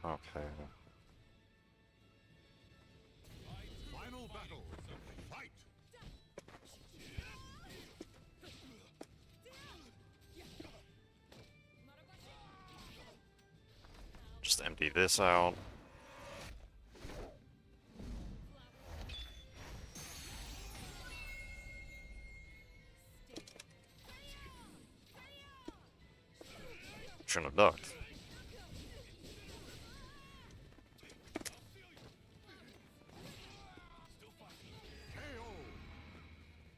Okay. Final battle. Fight. Just empty this out. Shouldn't have ducked.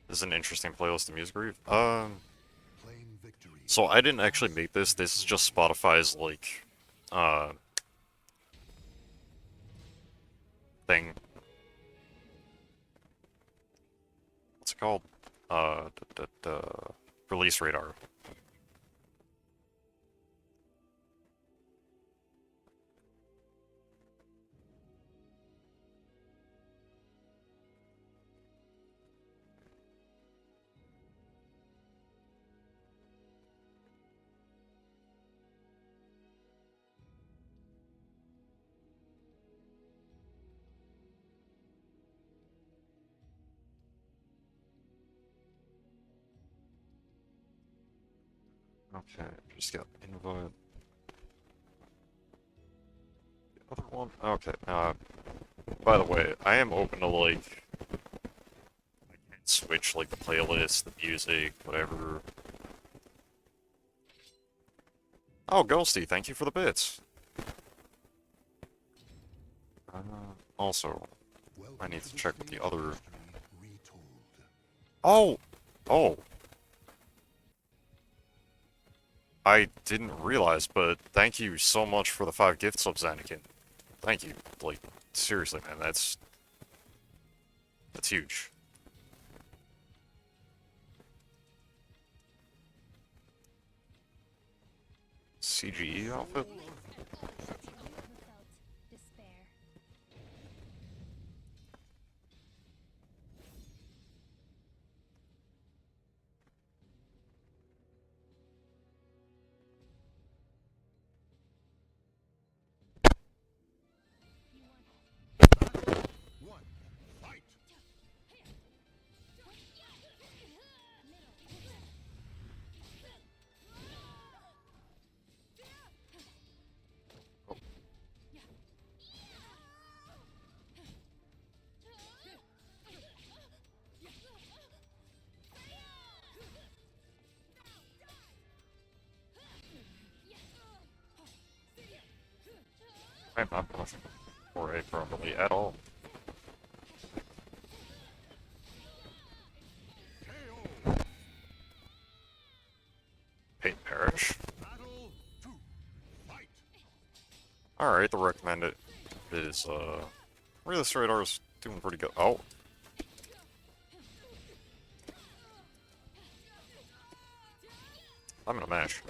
This is an interesting playlist of music review. So I didn't actually make this. This is just Spotify's, like, thing. it called? Release radar. Okay, just got invite. The other one? Okay, by the way, I am open to, like, I can switch, like, the playlist, the music, whatever. Oh, Ghosty, thank you for the bits. Also, I need to check with the other... Oh! Oh! I didn't realize, but thank you so much for the 5 gift subs, Anakin. Thank you. Like, seriously, man, that's huge. CGE outfit? I'm not pushing for a properly at all. Paint Parish. Alright, the recommended is, Release radar is doing pretty good. Oh. I'm gonna mash.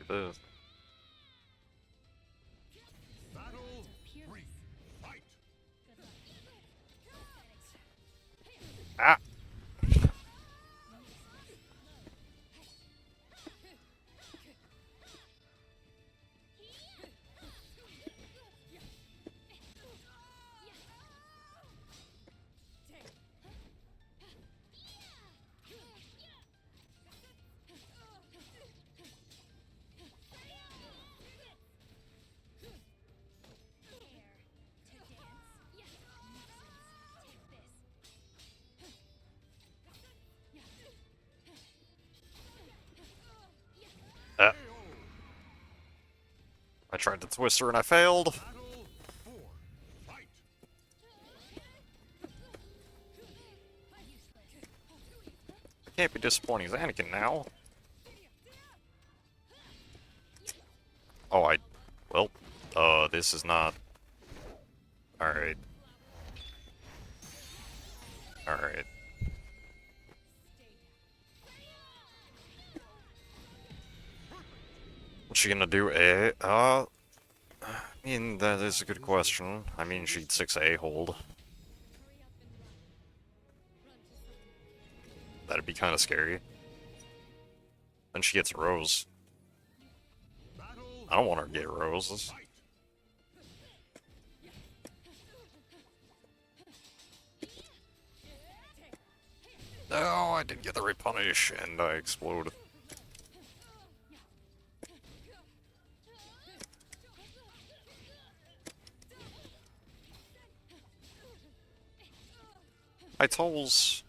Look at this. Ah! I tried to twist her and I failed. I can't be disappointing as Anakin now. Oh, well, this is not... Alright. Alright. What's she gonna do? I mean, that is a good question. I mean, she'd 6A hold. That'd be kind of scary. Then she gets Rose. I don't want her to get Roses. No, I didn't get the right punish, and I explode. Hi, Tolls.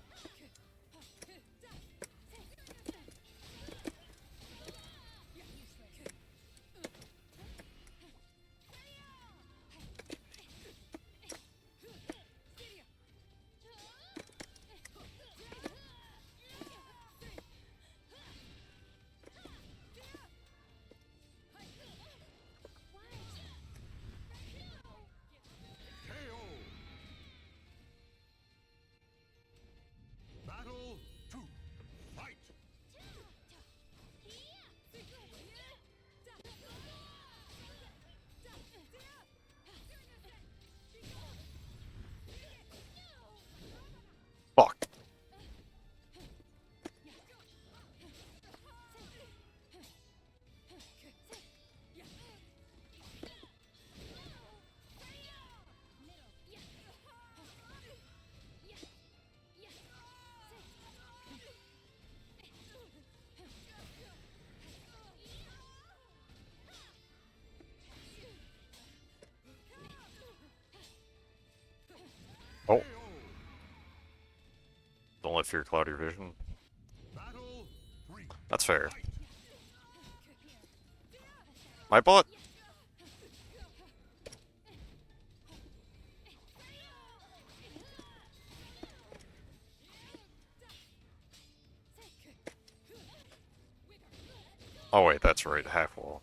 Fuck. Oh. Don't let fear cloud your vision. That's fair. My butt! Oh wait, that's right, half wall.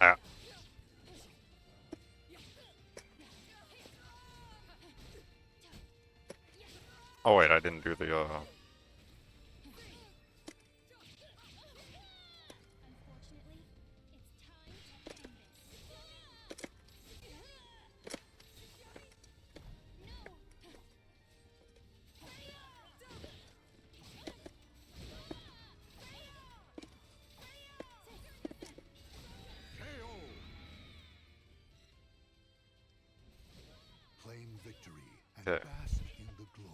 Ah. Oh wait, I didn't do the Claim victory and Okay. bask in the glory.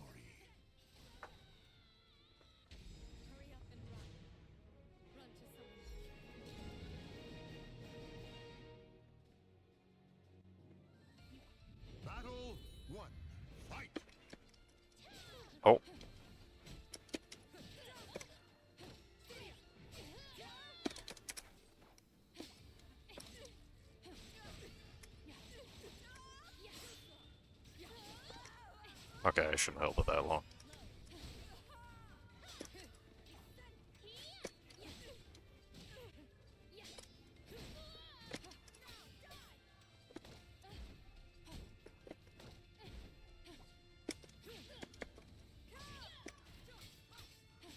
Battle 1. Fight. Oh. Okay, I shouldn't have held it that long.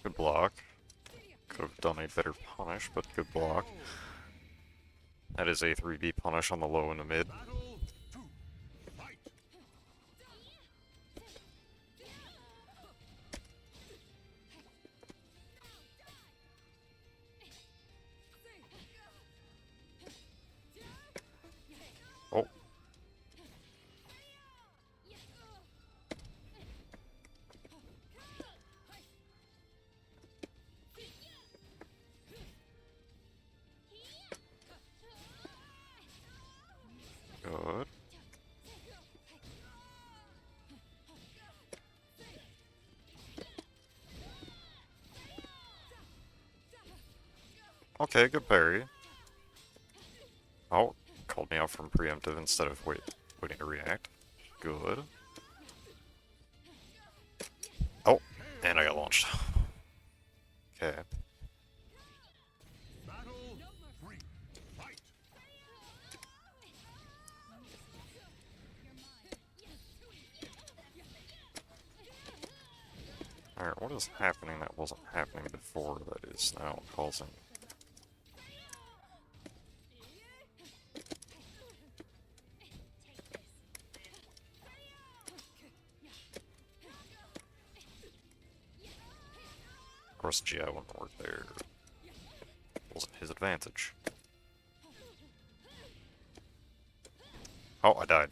Good block. Could have done a better punish, but good block. That is a 3B punish on the low and the mid. Oh. Good. Okay, good parry. Oh, called me out from preemptive instead of waiting to react. Good. Oh, and I got launched. Okay. Alright, what is happening that wasn't happening before that is now causing... Of course, GI wouldn't work there. Wasn't his advantage. Oh, I died.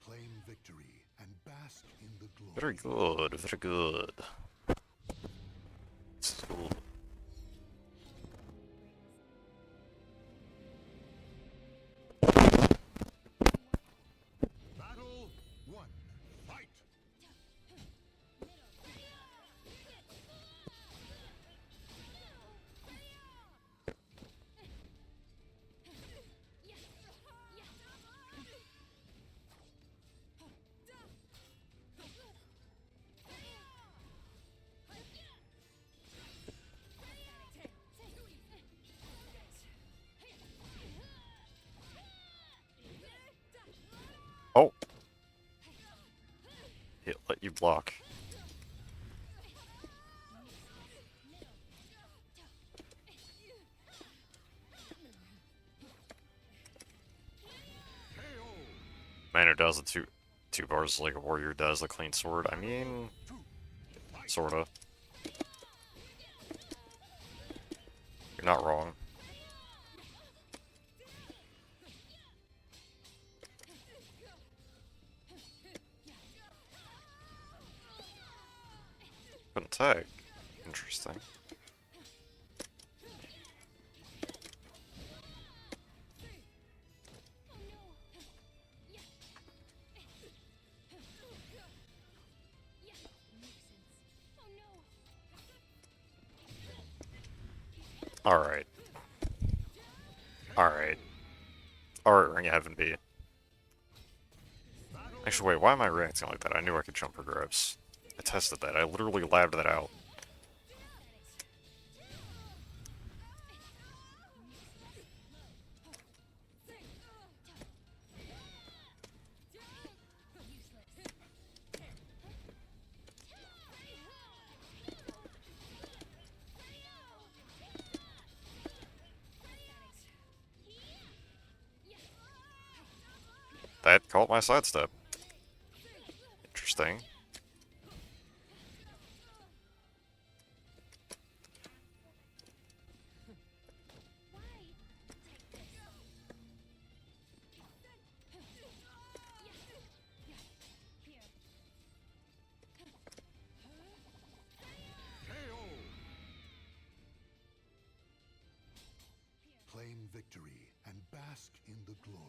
Claim victory and bask in the glory. Very good, very good. So, Battle 1. Fight. luck. Man who does the two bars like a warrior does the clean sword. I mean, sorta. You're not wrong. Couldn't tag. Interesting. Alright. Alright. Alright, Ring of Heaven B. Actually, wait, why am I reacting like that? I knew I could jump for grabs. I tested that. I literally labbed that out. That caught my sidestep. Interesting. Claim victory and bask in the glory.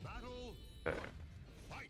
Battle. Fight.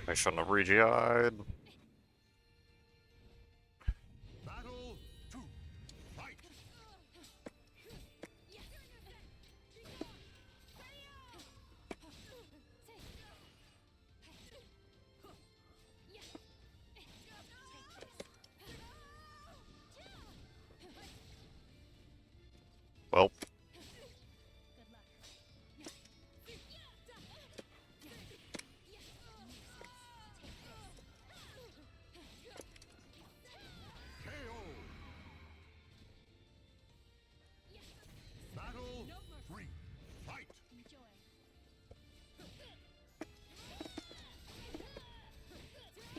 I shouldn't have regi'd. Battle 2. Fight. Well. Battle 3. Fight.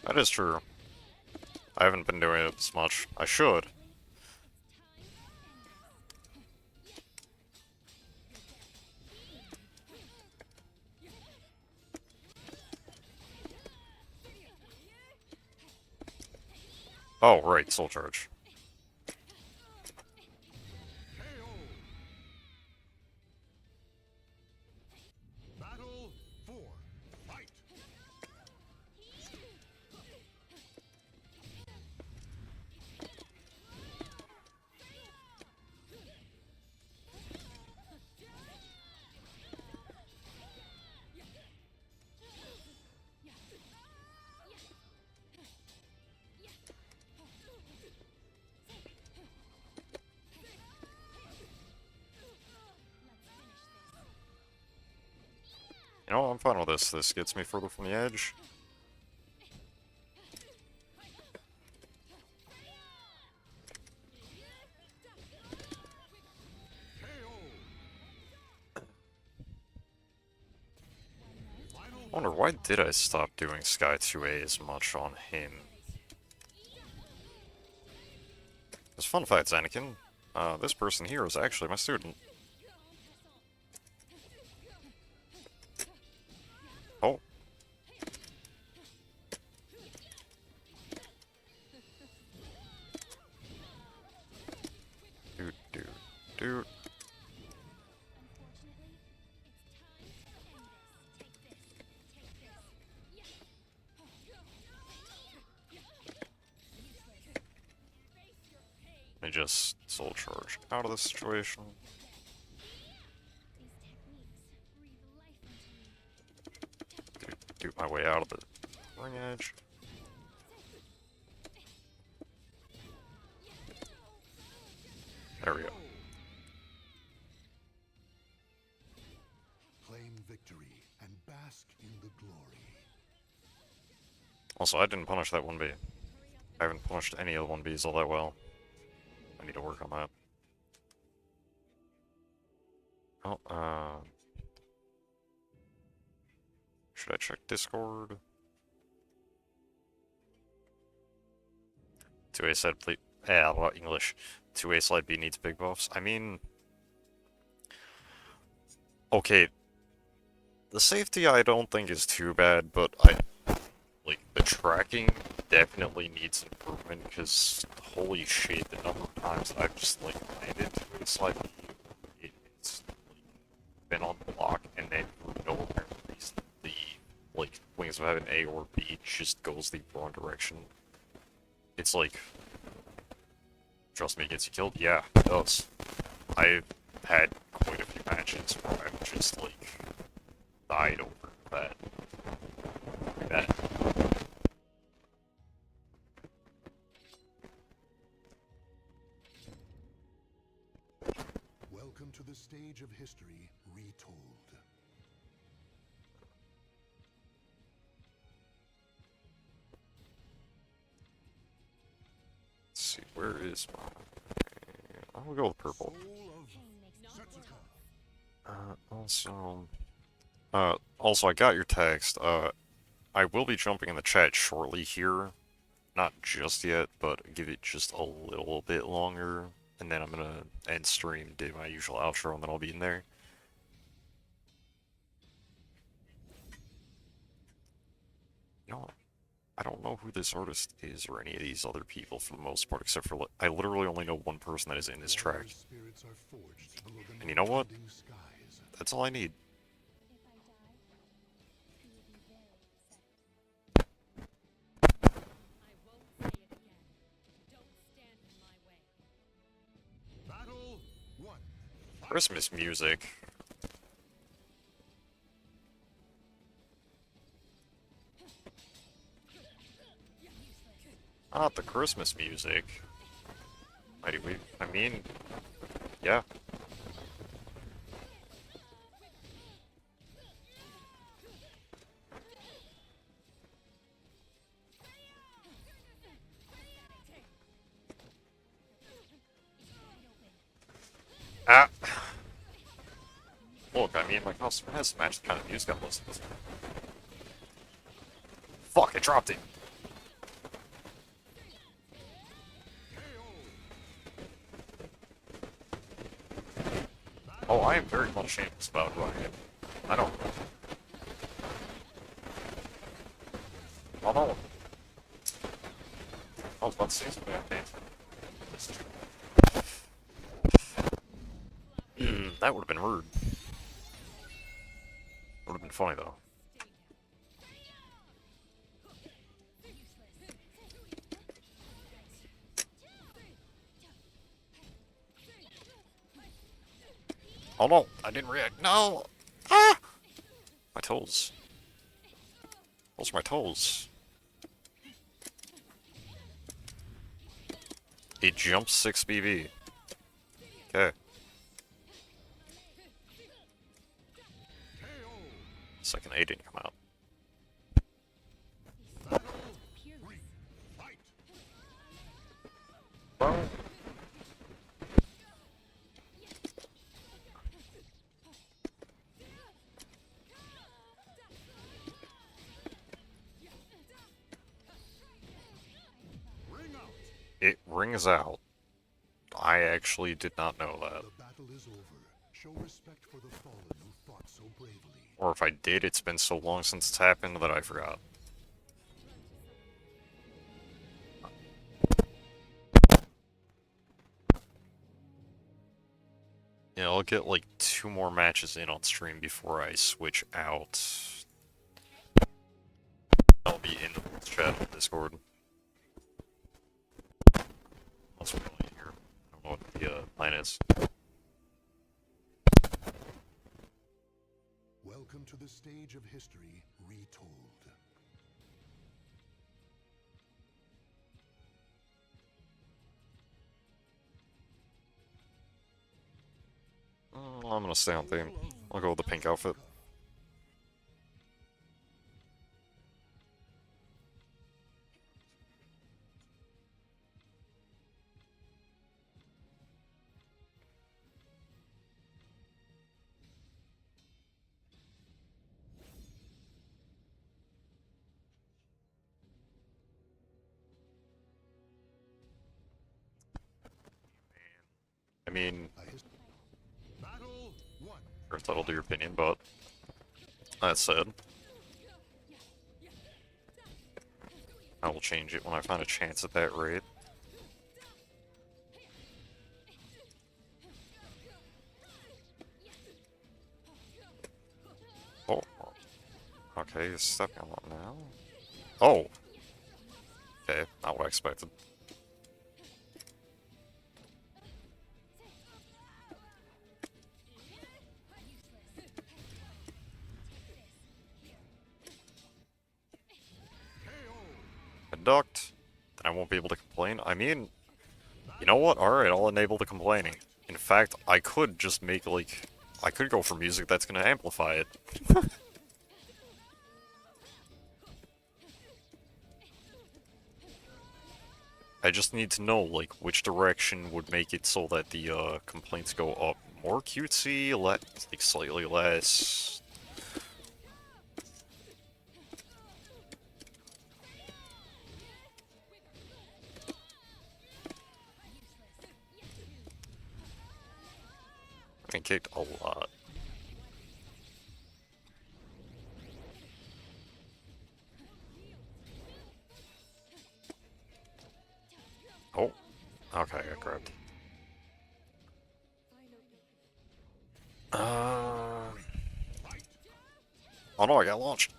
That is true. I haven't been doing it as much. I should. Oh, right, Soul Charge. Battle 4. Fight. You know, I'm fine with this. This gets me further from the edge. I wonder, why did I stop doing Sky 2A as much on him? As fun facts, Anakin, this person here is actually my student. Oh. Dude. Let me just soul charge out of this situation. Do my way out of the ring edge. There we go. Claim victory and bask in the glory. Also, I didn't punish that 1B. I haven't punished any of the 1Bs all that well. I need to work on that. Oh, should I check Discord? 2A said, please. What English? 2A slide B needs big buffs. I mean, okay. The safety I don't think is too bad, but like the tracking definitely needs improvement because holy shit, the number of times I've just like landed 2A slide B, it's like been on block and then for no apparent reason the like wings of heaven A or B just goes the wrong direction. It's like, trust me, it gets you killed? Yeah, it does. I've had quite a few matches where I've just, like, died over that. Like that. Welcome to the stage of history retold. Let's see, where is my... I'll go with purple. Also, I got your text. I will be jumping in the chat shortly here. Not just yet, but give it just a little bit longer. And then I'm gonna end stream, do my usual outro, and then I'll be in there. You know, I don't know who this artist is or any of these other people for the most part, except for I literally only know one person that is in this track. And you know what? That's all I need. Christmas music. Not the Christmas music. I mean, yeah. Ah. Look, I mean, my customer has to match the kind of music I'm listening to. Fuck, I dropped it. Oh, I am very much shameless about who I am. I don't. Although, I was about to say something I think. That would have been rude. Would have been funny though. Oh no, I didn't react. No! Ah! My toes. Those are my toes. It jumps 6 BB. Okay. Second A didn't come out. Bro. It rings out. I actually did not know that. The battle is over. Show respect for the fallen who fought so bravely. Or if I did, it's been so long since it's happened that I forgot. Yeah, I'll get like 2 more matches in on stream before I switch out. I'll be in the chat on Discord. Unless we're really here. I don't know what the plan is. Welcome to the stage of history retold. I'm gonna stay on theme. I'll go with the pink outfit. I mean, sure, that'll do your opinion, but that said, I will change it when I find a chance at that rate. Oh, okay, he's stepping on it now. Oh, okay, not what I expected. Ducked, then I won't be able to complain. I mean, you know what? Alright, I'll enable the complaining. In fact, I could just make, like, I could go for music that's gonna amplify it. I just need to know, like, which direction would make it so that the, complaints go up more cutesy, like, slightly less. I kicked a lot. Oh, okay, I got grabbed. Oh no, I got launched.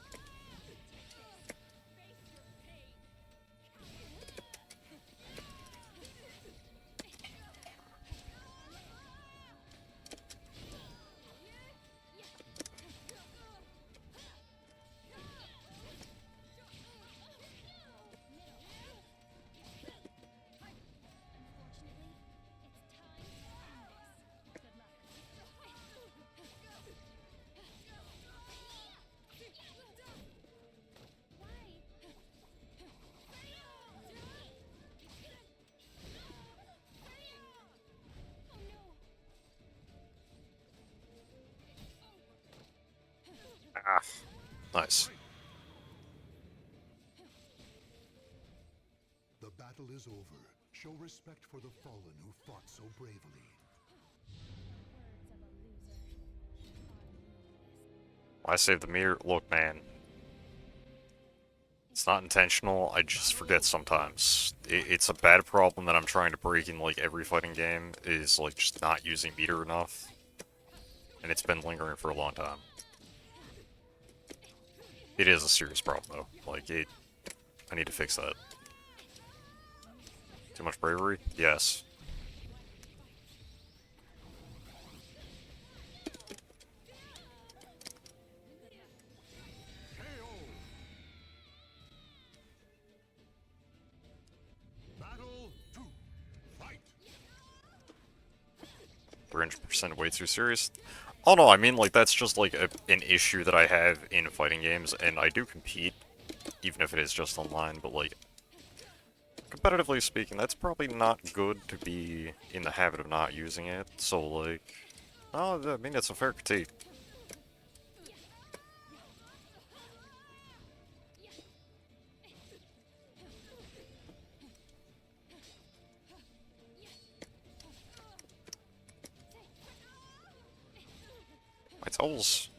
Ah, nice. The battle is over. Show respect for the fallen who fought so bravely. I saved the mirror. Look, man. It's not intentional, I just forget sometimes. It's a bad problem that I'm trying to break in, like, every fighting game, is, like, just not using meter enough. And it's been lingering for a long time. It is a serious problem, though. Like, I need to fix that. Too much bravery? Yes. Battle 2. Fight. 300% way too serious. Oh no, I mean, like, that's just, like, an issue that I have in fighting games, and I do compete, even if it is just online, but, like, competitively speaking, that's probably not good to be in the habit of not using it, so, like, oh, I mean, it's a fair critique. My toes.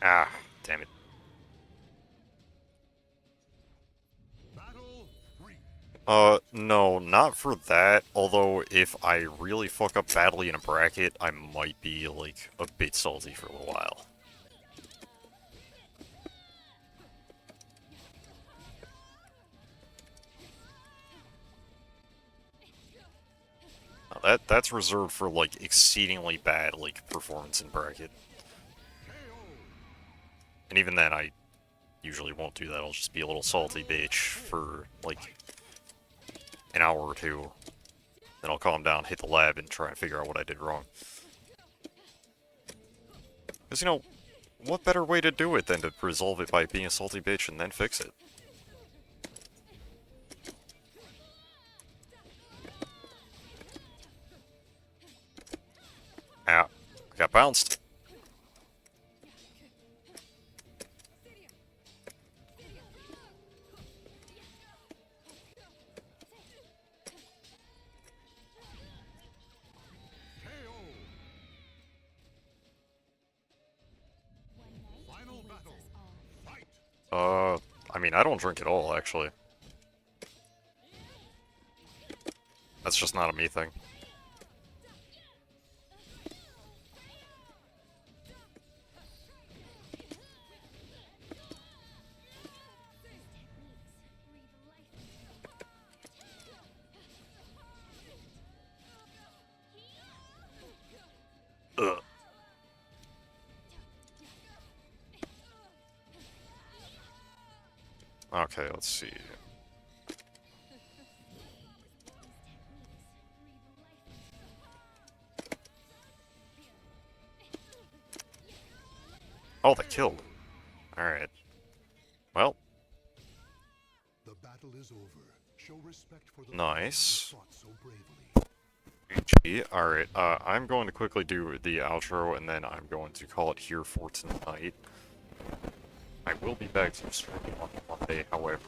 Ah, damn it. No, not for that, although if I really fuck up badly in a bracket, I might be, like, a bit salty for a little while. Now that's reserved for, like, exceedingly bad, like, performance in bracket. And even then, I usually won't do that, I'll just be a little salty bitch for, like, an hour or two. Then I'll calm down, hit the lab, and try and figure out what I did wrong. Because, you know, what better way to do it than to resolve it by being a salty bitch and then fix it? Ow. I got bounced. I mean, I don't drink at all, actually. That's just not a me thing. Ugh. Okay, let's see. Oh, they killed. Alright. Well. The battle is over. Show respect for the Nice. fought so bravely. Alright, I'm going to quickly do the outro, and then I'm going to call it here for tonight. I will be back to streaming on Monday, however,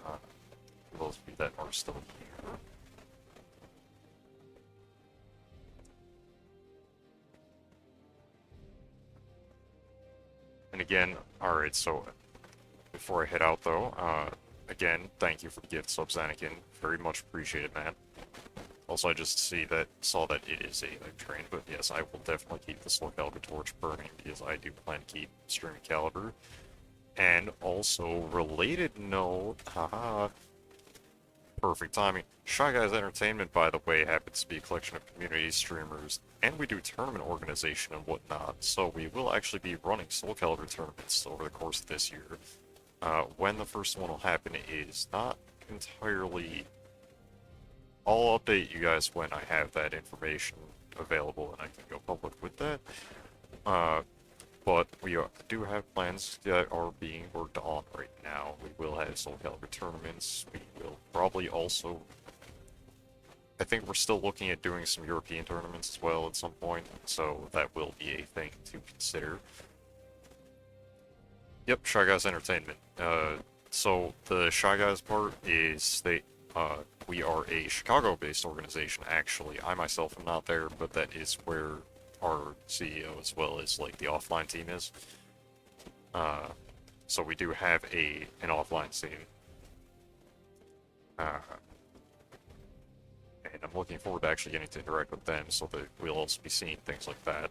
for those of you that are still here. And again, alright, so before I head out though, again, thank you for the gift subs, Anakin. Very much appreciated, man. Also, I just saw that it is a live train, but yes, I will definitely keep the Soul Calibur torch burning because I do plan to keep streaming Calibur. And also, related note, haha, perfect timing. Shy Guys Entertainment, by the way, happens to be a collection of community streamers, and we do tournament organization and whatnot, so we will actually be running Soul Calibur tournaments over the course of this year. When the first one will happen is not entirely... I'll update you guys when I have that information available and I can go public with that. But we do have plans that are being worked on right now. We will have Soul Calibur tournaments. We will probably also... I think we're still looking at doing some European tournaments as well at some point, so that will be a thing to consider. Yep, Shy Guys Entertainment. So the Shy Guys part is we are a Chicago-based organization, actually. I myself am not there, but that is where our CEO as well as like the offline team is. So we do have an offline scene. And I'm looking forward to actually getting to interact with them so that we'll also be seeing things like that.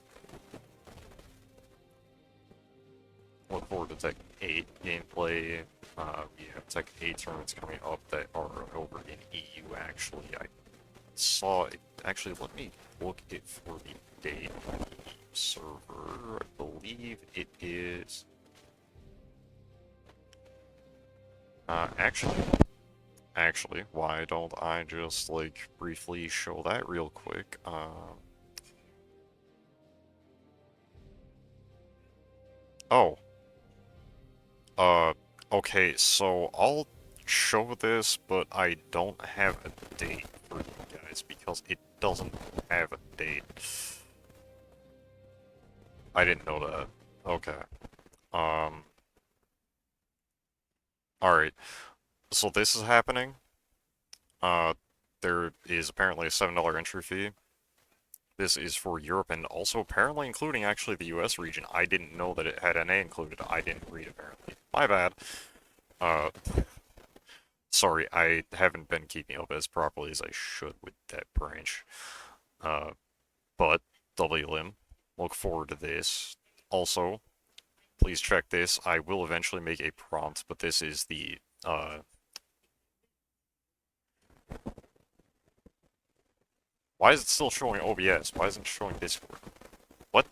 Look forward to Tekken 8 gameplay. We have Tekken 8 tournaments coming up that are over in EU, actually. I saw it. Actually, let me look it for the date on the EU server. I believe it is... Actually, why don't I just, like, briefly show that real quick? Okay, so I'll show this, but I don't have a date for you guys because it doesn't have a date. I didn't know that. Okay. Alright. So this is happening. There is apparently a $7 entry fee. This is for Europe and also apparently including actually the US region. I didn't know that it had NA included. I didn't read apparently. My bad. Sorry, I haven't been keeping up as properly as I should with that branch. But WLIM, look forward to this. Also, please check this. I will eventually make a prompt, but this is the why is it still showing OBS? Why isn't it showing Discord? What?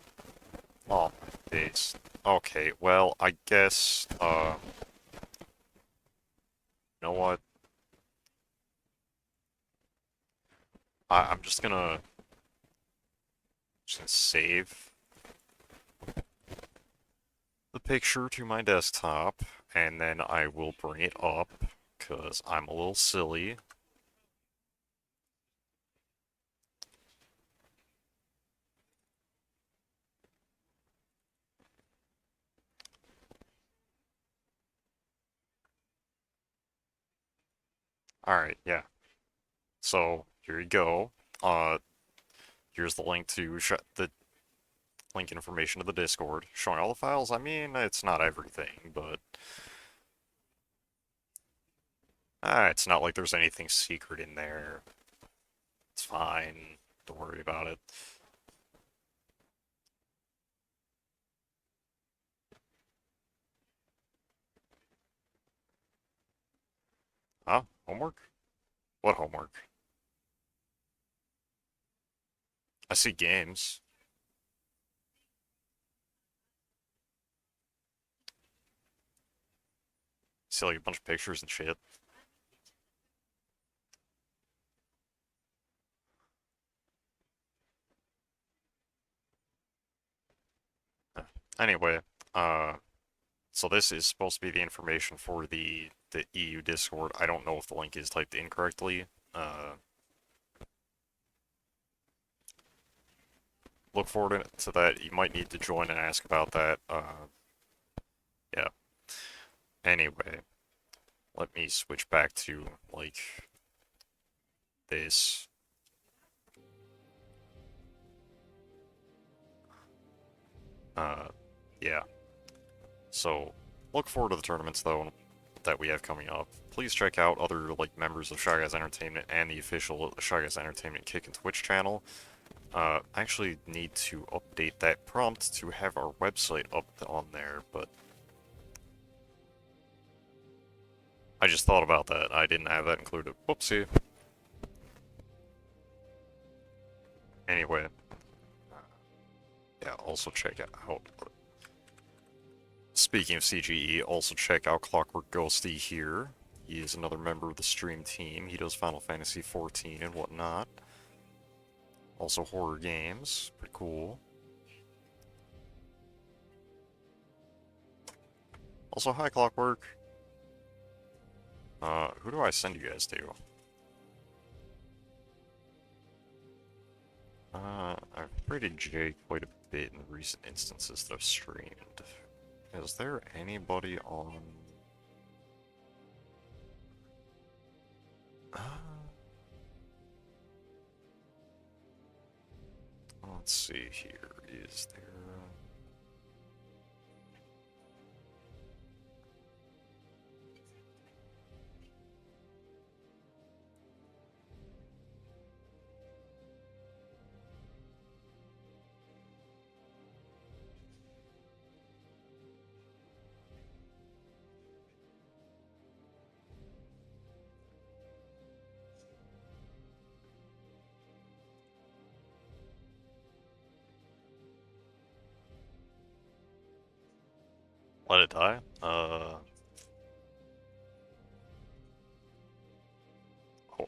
Oh, my days. Okay, well, I guess, you know what? I'm just gonna save the picture to my desktop, and then I will bring it up, because I'm a little silly. Alright, yeah. So, here you go. Here's the link to the link information to the Discord. Showing all the files, I mean, it's not everything, but it's not like there's anything secret in there. It's fine. Don't worry about it. Huh? Homework? What homework? I see games. See like a bunch of pictures and shit. Anyway, so this is supposed to be the information for the EU Discord. I don't know if the link is typed incorrectly. Look forward to that. You might need to join and ask about that. Yeah. Anyway, let me switch back to, like, this. Yeah. So, look forward to the tournaments, though, that we have coming up. Please check out other, like, members of Shy Guys Entertainment and the official Shy Guys Entertainment Kick and Twitch channel. I actually need to update that prompt to have our website up on there, but I just thought about that. I didn't have that included. Whoopsie. Anyway. Yeah, also check out... Speaking of CGE, also check out Clockwork Ghosty here. He is another member of the stream team. He does Final Fantasy XIV and whatnot. Also horror games. Pretty cool. Also, hi Clockwork. Who do I send you guys to? I've rated Jay quite a bit in recent instances that I've streamed. Is there anybody on... let's see here. Is there... Let it die? Oh,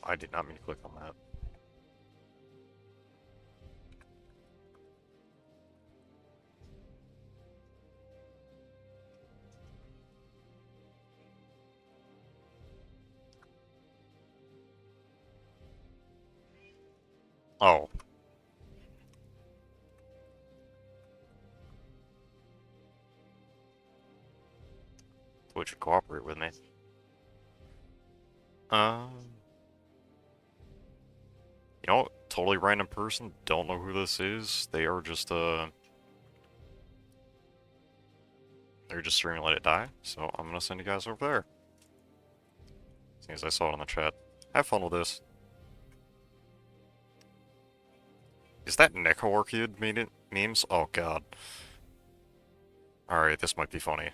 I did not mean to click on that. Oh. Twitch would cooperate with me. You know, totally random person, don't know who this is. They are just, they're just streaming Let It Die, so I'm gonna send you guys over there. Seeing as I saw it in the chat. Have fun with this. Is that Neko Orchid memes? Oh god. Alright, this might be funny.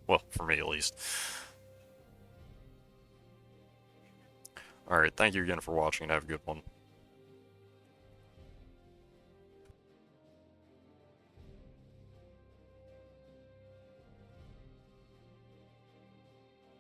Well, for me at least. Alright, thank you again for watching and have a good one.